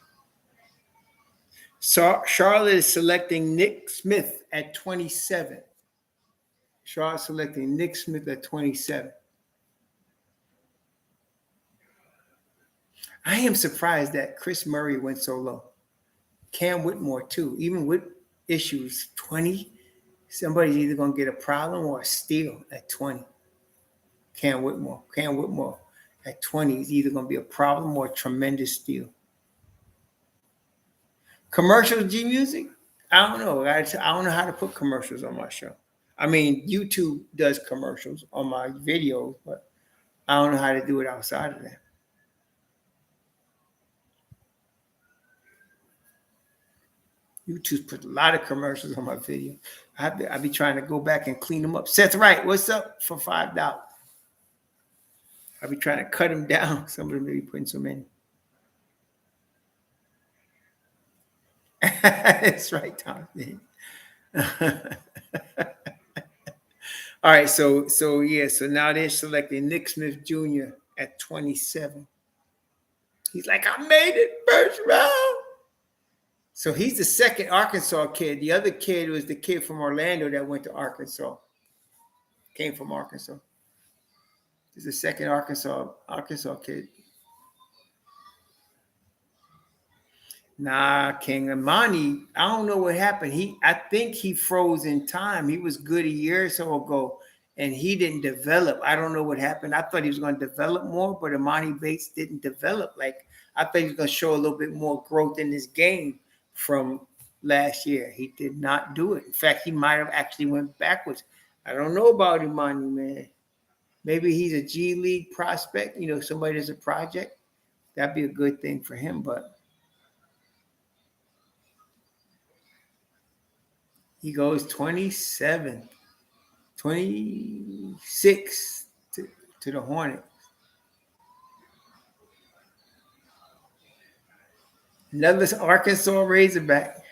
So Charlotte is selecting Nick Smith at 27. Charlotte selecting Nick Smith at 27. I am surprised that Chris Murray went so low. Cam Whitmore, too. Even with issues, 20. Somebody's either going to get a problem or a steal at 20. Cam Whitmore. Cam Whitmore at 20 is either going to be a problem or a tremendous steal. Commercials, G Music? I don't know. I don't know how to put commercials on my show. I mean, YouTube does commercials on my videos, but I don't know how to do it outside of that. YouTube put a lot of commercials on my video. I be trying to go back and clean them up. Seth Wright, what's up for $5? I be trying to cut them down. Some of them may be putting so many. That's right, Tom. All right, so now they're selecting Nick Smith Jr. at 27. He's like, I made it first round. So he's the second Arkansas kid. The other kid was the kid from Orlando that went to Arkansas. Came from Arkansas. He's the second Arkansas kid. Nah, King Imani, I don't know what happened. I think he froze in time. He was good a year or so ago, and he didn't develop. I don't know what happened. I thought he was going to develop more, but Imani Bates didn't develop. Like, I thought he was going to show a little bit more growth in his game from last year. He did not do it. In fact, he might have actually went backwards. I don't know about Imani, man. Maybe he's a G League prospect, somebody that's a project. That'd be a good thing for him, but he goes 27, 26 to the Hornets. Another Arkansas Razorback.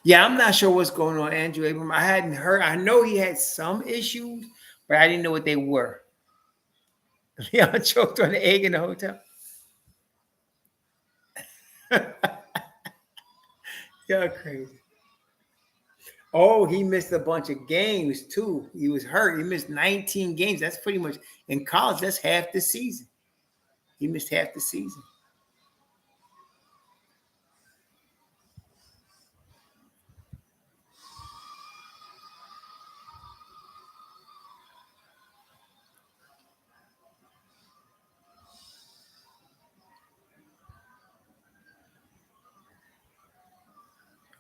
Yeah, I'm not sure what's going on, Andrew Abram. I hadn't heard. I know he had some issues, but I didn't know what they were. Leon choked on the egg in the hotel. You're crazy. Oh, he missed a bunch of games too. He was hurt. He missed 19 games. That's pretty much in college. That's half the season. He missed half the season.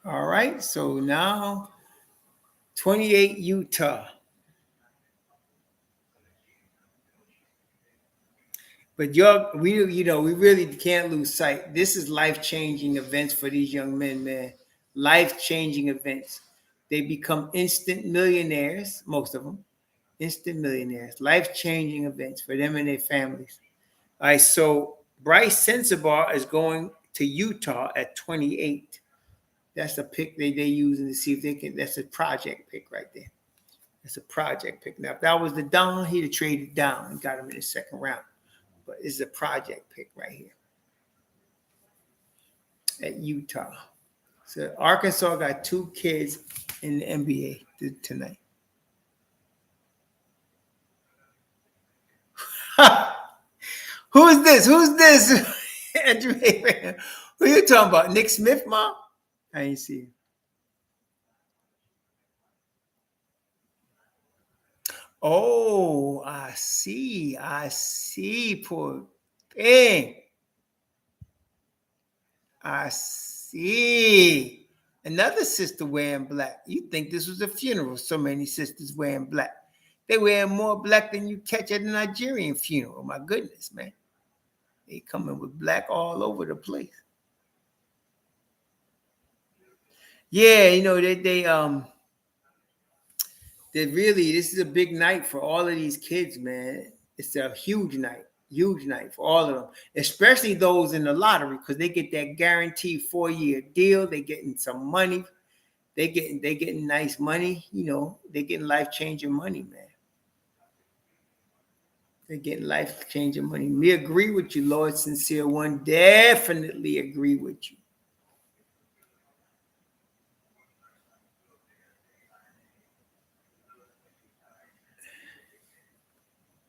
All right. So now 28 Utah. But we really can't lose sight. This is life-changing events for these young men, man. Life-changing events. They become instant millionaires, most of them. Instant millionaires. Life-changing events for them and their families. All right, so Bryce Sensabaugh is going to Utah at 28. That's a pick they're using to see if they can. That's a project pick right there. That's a project pick. Now, if that was the Don, he'd have traded down and got him in the second round. But it's a project pick right here at Utah. So Arkansas got two kids in the NBA tonight. Who's this? Andrew Abraham. Who are you talking about? Nick Smith, Mom? I ain't see him. Oh, I see. Poor thing. I see. Another sister wearing black. You think this was a funeral? So many sisters wearing black. They wearing more black than you catch at a Nigerian funeral. My goodness, man. They coming with black all over the place. Yeah, they really, this is a big night for all of these kids, man. It's a huge night for all of them, especially those in the lottery because they get that guaranteed 4-year deal. They getting some money. They getting nice money. They getting life changing money, man. They're getting life changing money. We agree with you, Lord Sincere One. Definitely agree with you.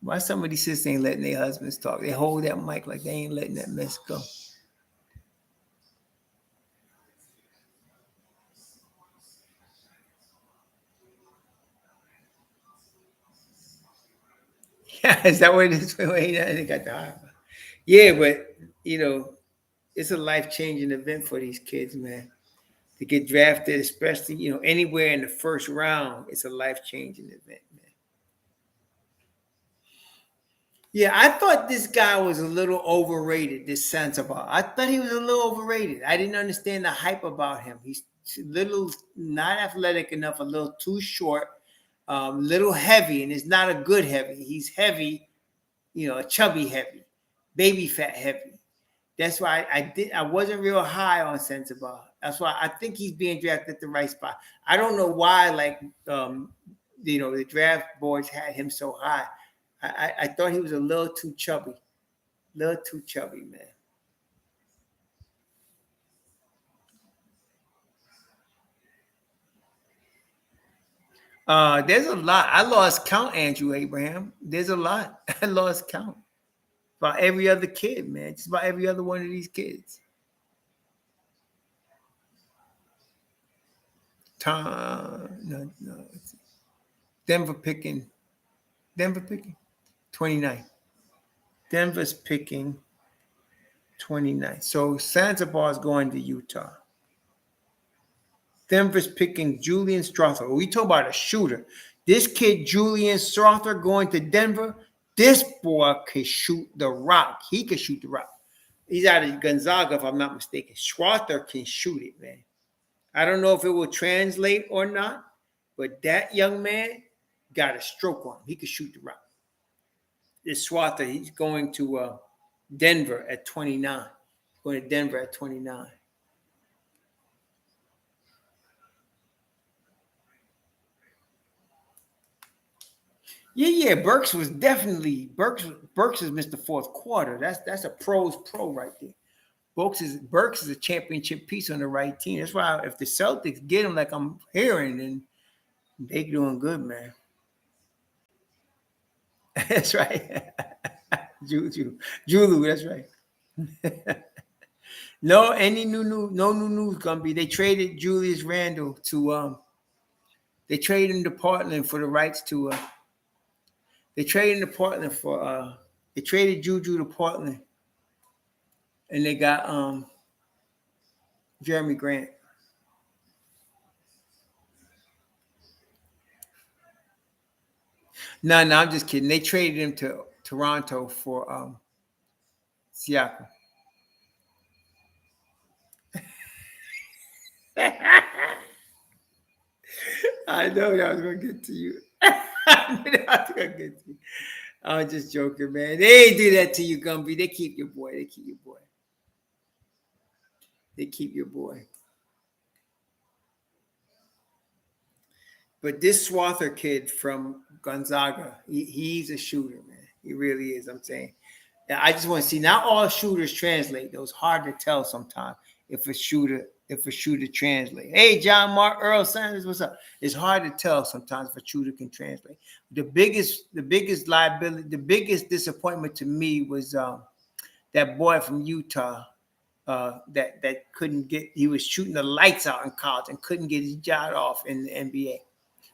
Why some of these sisters ain't letting their husbands talk? They hold that mic like they ain't letting that mess go. Yeah, is that what it is? They got the high. Yeah, but it's a life changing event for these kids, man. To get drafted, especially anywhere in the first round, it's a life changing event, man. Yeah, I thought this guy was a little overrated. This Sandoval, I thought he was a little overrated. I didn't understand the hype about him. He's a little not athletic enough, a little too short, little heavy, and it's not a good heavy. He's heavy, a chubby heavy, baby fat heavy. That's why I wasn't real high on Sensabaugh. That's why I think he's being drafted at the right spot. I don't know why, the draft boards had him so high. I thought he was a little too chubby. Little too chubby, man. There's a lot. I lost count, Andrew Abraham. There's a lot. I lost count. About every other kid, man. Just about every other one of these kids. No. Denver picking 29. Denver's picking 29. So Sandoval is going to Utah. Denver's picking Julian Strother. We talk about a shooter. This kid, Julian Strother, going to Denver. This boy can shoot the rock. He can shoot the rock. He's out of Gonzaga, if I'm not mistaken. Strother can shoot it, man. I don't know if it will translate or not, but that young man got a stroke on him. He could shoot the rock. This Strother, he's going to Denver at 29. Going to Denver at 29. Yeah. Burks has missed the fourth quarter. That's a pro's pro right there. Burks is a championship piece on the right team. That's why if the Celtics get him like I'm hearing, then they doing good, man. That's right. Julu, that's right. No new news gonna be. They traded Julius Randle to they traded him to Portland for the rights to they traded him to Portland for they traded Juju to Portland and they got Jeremy Grant. No, I'm just kidding. They traded him to Toronto for Siakam. I know that was gonna get to you. I knew that was gonna get to you. I was just joking, man. They ain't do that to you, Gumby. They keep your boy. They keep your boy. But this Swather kid from Gonzaga, he's a shooter, man. He really is. I'm saying. Now, I just want to see. Not all shooters translate. Though it's hard to tell sometimes if a shooter translate. Hey, John Mark Earl Sanders, what's up? It's hard to tell sometimes if a shooter can translate. The biggest liability, the biggest disappointment to me was that boy from Utah that couldn't get. He was shooting the lights out in college and couldn't get his job off in the NBA.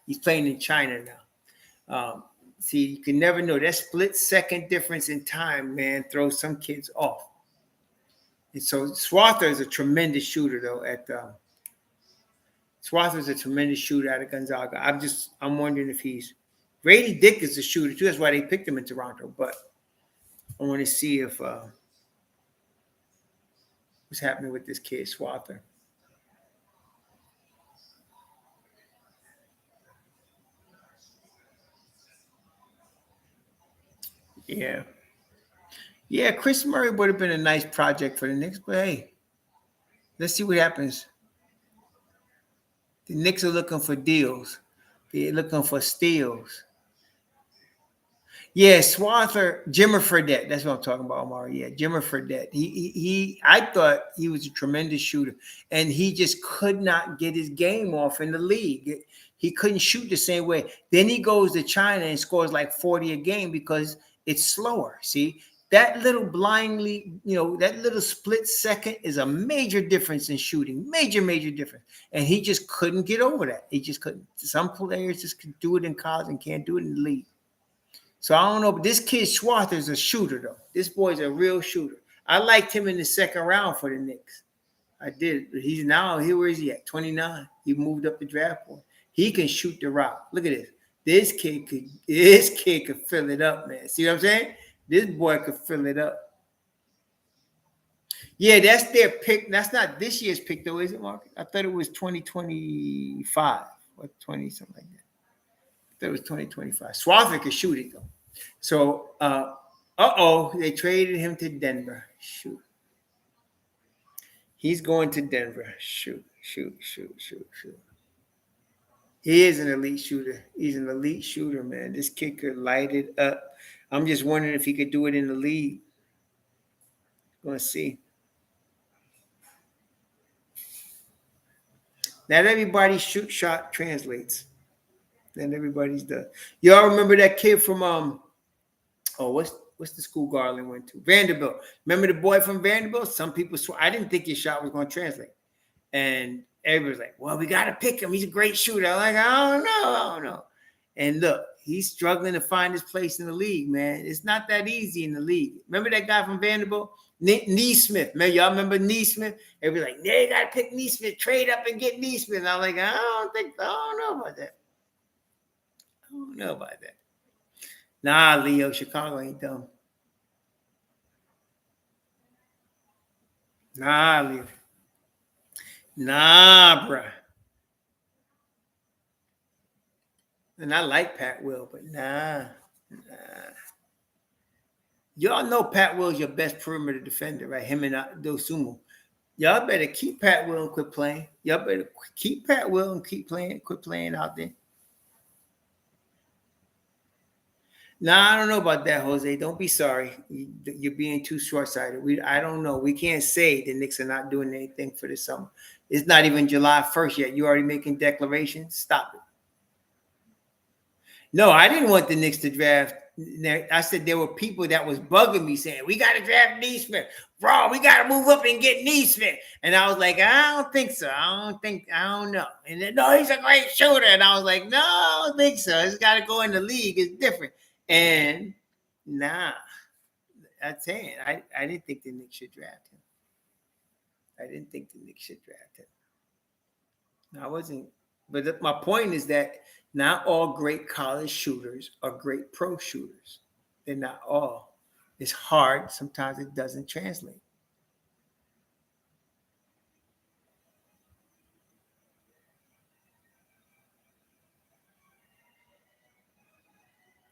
He's playing in China now. See, you can never know. That split second difference in time, man, throws some kids off. And so Swather is a tremendous shooter, though. Swather is a tremendous shooter out of Gonzaga. I'm wondering if he's Grady Dick is a shooter too. That's why they picked him in Toronto. But I want to see if What's happening with this kid, Swather? Yeah. Yeah, Chris Murray would have been a nice project for the Knicks, but hey, let's see what happens. The Knicks are looking for deals. They're looking for steals. Yeah, Swather, Jimmer Fredette. That's what I'm talking about, Omari. Yeah, Jimmer Fredette. I thought he was a tremendous shooter, and he just could not get his game off in the league. He couldn't shoot the same way. Then he goes to China and scores like 40 a game because it's slower. See, that little blindly, that little split second is a major difference in shooting. Major, major difference. And he just couldn't get over that. He just couldn't. Some players just could do it in college and can't do it in the league. So I don't know, but this kid Schwartz is a shooter, though. This boy's a real shooter. I liked him in the second round for the Knicks. I did. But he's now, where is he at? 29. He moved up the draft board. He can shoot the rock. Look at this. This kid could fill it up, man. See what I'm saying? This boy could fill it up. Yeah, that's their pick. That's not this year's pick, though, is it, Mark? I thought it was 2025 or 20, something like that. That was 2025. Swazik could shoot it, though. So, they traded him to Denver. Shoot. He's going to Denver. Shoot. He is an elite shooter. He's an elite shooter, man. This kid could light it up. I'm just wondering if he could do it in the league. Going to see. Not everybody's shoot shot translates. And everybody's done. Y'all remember that kid from what's the school Garland went to? Vanderbilt. Remember the boy from Vanderbilt? Some people I didn't think his shot was going to translate. And everybody's like, well, we got to pick him. He's a great shooter. I'm like, I don't know. And look, he's struggling to find his place in the league, man. It's not that easy in the league. Remember that guy from Vanderbilt? Neesmith. Man, y'all remember Neesmith? Everybody's like, yeah, you got to pick Neesmith. Trade up and get Neesmith. And I'm like, I don't know about that. I don't know about that. Nah, Leo, Chicago ain't dumb. Nah, Leo. Nah, bruh. And I like Pat Will, but nah. Y'all know Pat Will's your best perimeter defender, right? Him and Dosumu. Y'all better keep Pat Will and quit playing. Y'all better keep Pat Will and quit playing out there. Nah, I don't know about that, Jose. Don't be sorry. You're being too short-sighted. I don't know. We can't say the Knicks are not doing anything for the summer. It's not even July 1st yet. You already making declarations? Stop it. No, I didn't want the Knicks to draft. I said there were people that was bugging me saying, we got to draft Neesmith. Bro, we got to move up and get Neesmith. And I was like, I don't think so. I don't know. And then, no, he's a great shooter. And I was like, no, I don't think so. It's got to go in the league. It's different. And nah, I'm saying I didn't think the Knicks should draft him. I wasn't. But my point is that not all great college shooters are great pro shooters. They're not all. It's hard. Sometimes it doesn't translate.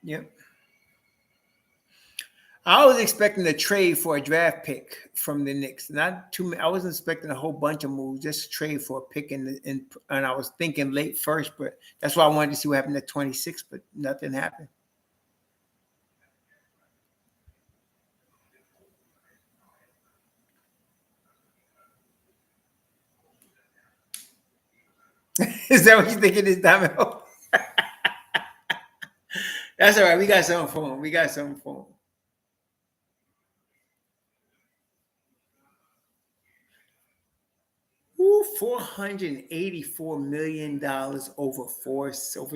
Yep. I was expecting a trade for a draft pick from the Knicks. Not too many. I wasn't expecting a whole bunch of moves, just a trade for a pick. And I was thinking late first, but that's why I wanted to see what happened at 26, but nothing happened. Is that what you think it is, Diamond? That's all right. We got something for him. $484 million over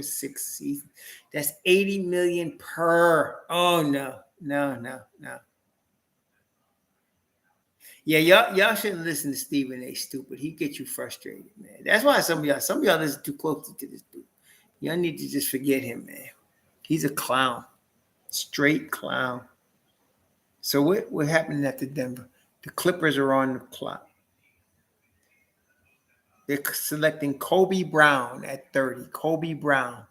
6 seasons. That's $80 million per. Oh no. Yeah, y'all shouldn't listen to Stephen A. Stupid. He gets you frustrated, man. That's why some of y'all listen too closely to this dude. Y'all need to just forget him, man. He's a clown. Straight clown. So what happened at the Denver? The Clippers are on the clock. They're selecting Kobe Brown at 30. Kobe Brown.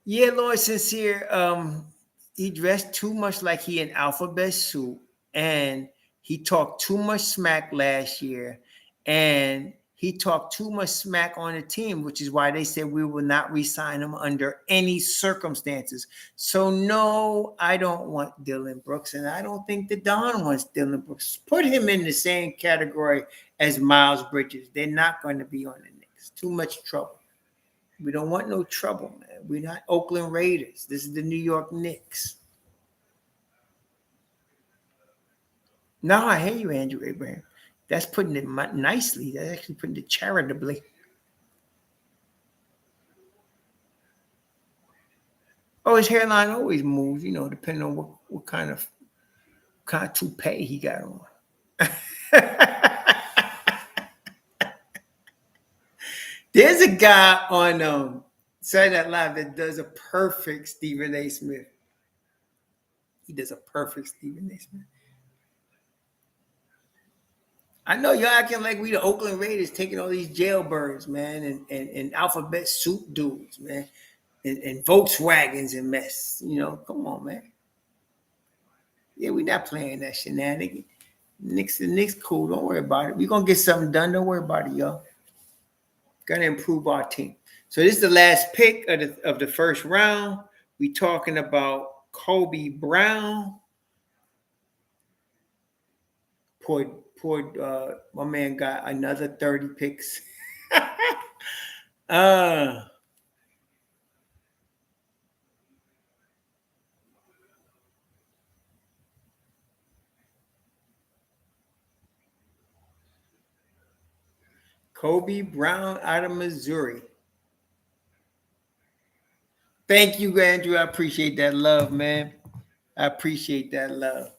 Yeah, Lord Sincere. He dressed too much like he in alphabet soup, and he talked too much smack last year, and he talked too much smack on the team, which is why they said we will not re-sign him under any circumstances. So no, I don't want Dylan Brooks, and I don't think the Don wants Dylan Brooks. Put him in the same category as Miles Bridges. They're not going to be on the Knicks. Too much trouble. We don't want no trouble, man. We're not Oakland Raiders. This is the New York Knicks. No, I hear you, Andrew Abraham. That's putting it nicely. That's actually putting it charitably. Oh, his hairline always moves, depending on what kind of toupee he got on. There's a guy on Saturday Night Live that does a perfect Stephen A. Smith. He does a perfect Stephen A. Smith. I know y'all acting like we the Oakland Raiders taking all these jailbirds, man, and alphabet soup dudes, man, and Volkswagens and mess. Come on, man. Yeah, we not playing that shenanigan. Knicks cool. Don't worry about it. We're gonna get something done. Don't worry about it, y'all. Gonna improve our team. So this is the last pick of the first round. We talking about Kobe Brown. Poor my man got another 30 picks. Kobe Brown out of Missouri. Thank you, Andrew. I appreciate that love, man. I appreciate that love.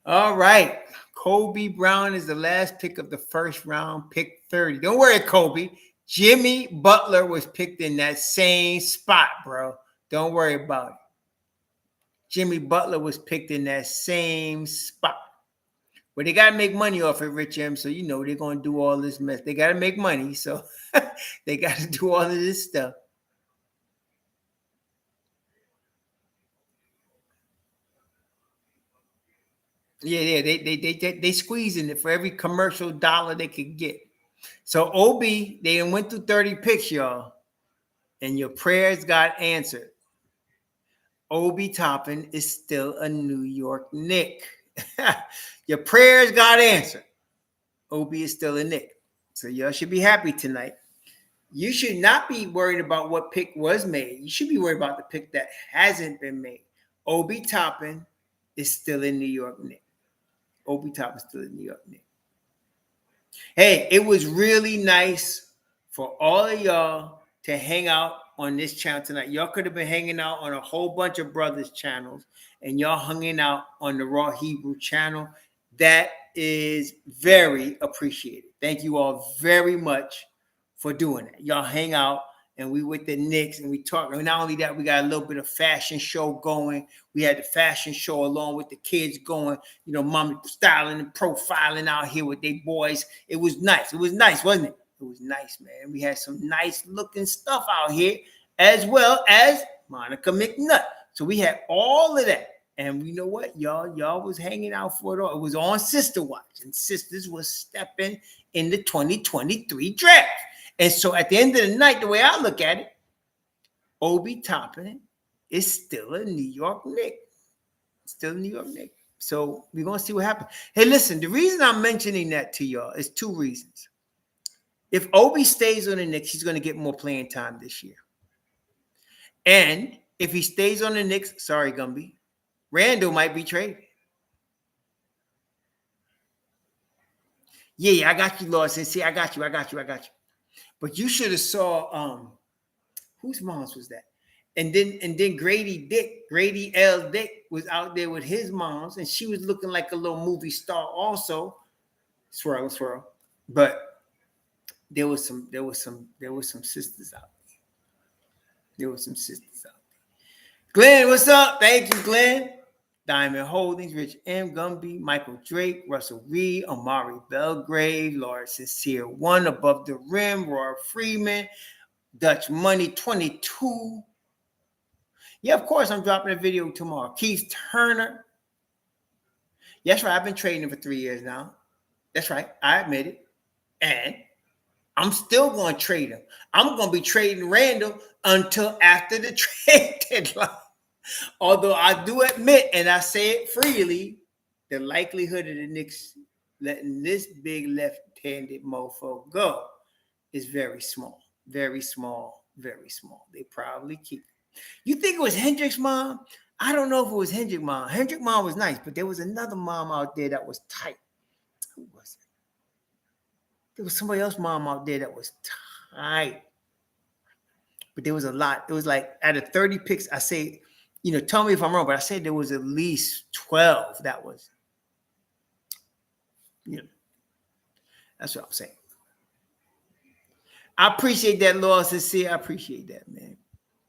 All right. Kobe Brown is the last pick of the first round, pick 30. Don't worry, Kobe. Jimmy Butler was picked in that same spot, bro. Don't worry about it. Jimmy Butler was picked in that same spot. But they got to make money off it, Rich M. So, they're going to do all this mess. They got to make money. So, they got to do all of this stuff. Yeah, they squeezing it for every commercial dollar they could get. So Obi, they went through 30 picks, y'all, and your prayers got answered. Obi Toppin is still a New York Knick. Your prayers got answered. Obi is still a Knick. So y'all should be happy tonight. You should not be worried about what pick was made. You should be worried about the pick that hasn't been made. Obi Toppin is still in New York Knick. Obi Toppin is still in New York Knick. Hey, it was really nice for all of y'all to hang out on this channel tonight. Y'all could have been hanging out on a whole bunch of brothers' channels, and y'all hanging out on the Raw Hebrew channel. That is very appreciated. Thank you all very much for doing that. Y'all hang out, and we with the Knicks, and we talk. And not only that, we got a little bit of fashion show going. We had the fashion show along with the kids going, mommy styling and profiling out here with their boys. It was nice. It was nice, wasn't it? It was nice, man. We had some nice looking stuff out here, as well as Monica McNutt. So we had all of that. And you know what? Y'all was hanging out for it all. It was on Sister Watch, and sisters was stepping in the 2023 draft. And so at the end of the night, the way I look at it, Obi Toppin is still a New York Knick. Still a New York Knick. So we're going to see what happens. Hey, listen, the reason I'm mentioning that to y'all is two reasons. If Obi stays on the Knicks, he's going to get more playing time this year. And if he stays on the Knicks, sorry, Gumby, Randall might be traded. Yeah, I got you, Lawson. See, I got you. But you should have saw whose moms was that? And then Grady L. Dick was out there with his moms, and she was looking like a little movie star also. Swirl. But there was some sisters out there. Glenn, what's up? Thank you, Glenn. Diamond Holdings, Rich M. Gumby, Michael Drake, Russell Reed, Amari Belgrave, Laura Sincere 1, Above the Rim, Roy Freeman, Dutch Money 22. Yeah, of course, I'm dropping a video tomorrow. Keith Turner. Yes, right. I've been trading for 3 years now. That's right. I admit it. And I'm still going to trade him. I'm going to be trading Randall until after the trade deadline. Although I do admit, and I say it freely, the likelihood of the Knicks letting this big left-handed mofo go is very small. Very small. Very small. They probably keep it. You think it was Hendrick's mom? I don't know if it was Hendrick's mom. Hendrick's mom was nice, but there was another mom out there that was tight. Who was it? There was somebody else's mom out there that was tight. But there was a lot. It was like out of 30 picks, I say, tell me if I'm wrong, but I said there was at least 12 that was, that's what I'm saying. I appreciate that, Lord Sincere. I appreciate that, man.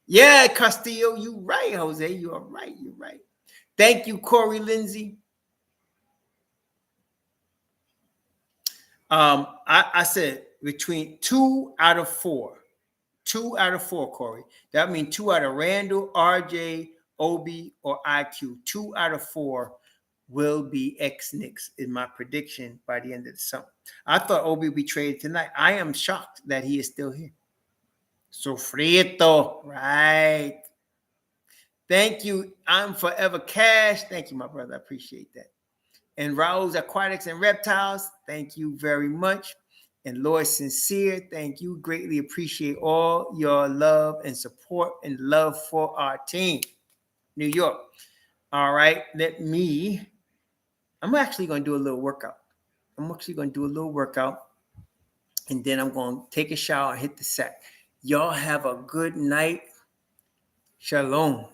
Yeah, Castillo, you right, Jose. You are right. You're right. Thank you, Corey Lindsay. I said between 2 out of 4. 2 out of 4, Corey. That means 2 out of Randall, RJ, Obi, or IQ. 2 out of 4 will be ex-Knicks, is my prediction by the end of the summer. I thought Obi would be traded tonight. I am shocked that he is still here. Sofrito, right. Thank you. I'm Forever Cash. Thank you, my brother. I appreciate that. And Raul's Aquatics and Reptiles, thank you very much. And Lord Sincere, thank you. Greatly appreciate all your love and support and love for our team. New York. All right, I'm actually going to do a little workout. And then I'm going to take a shower and hit the sack. Y'all have a good night. Shalom.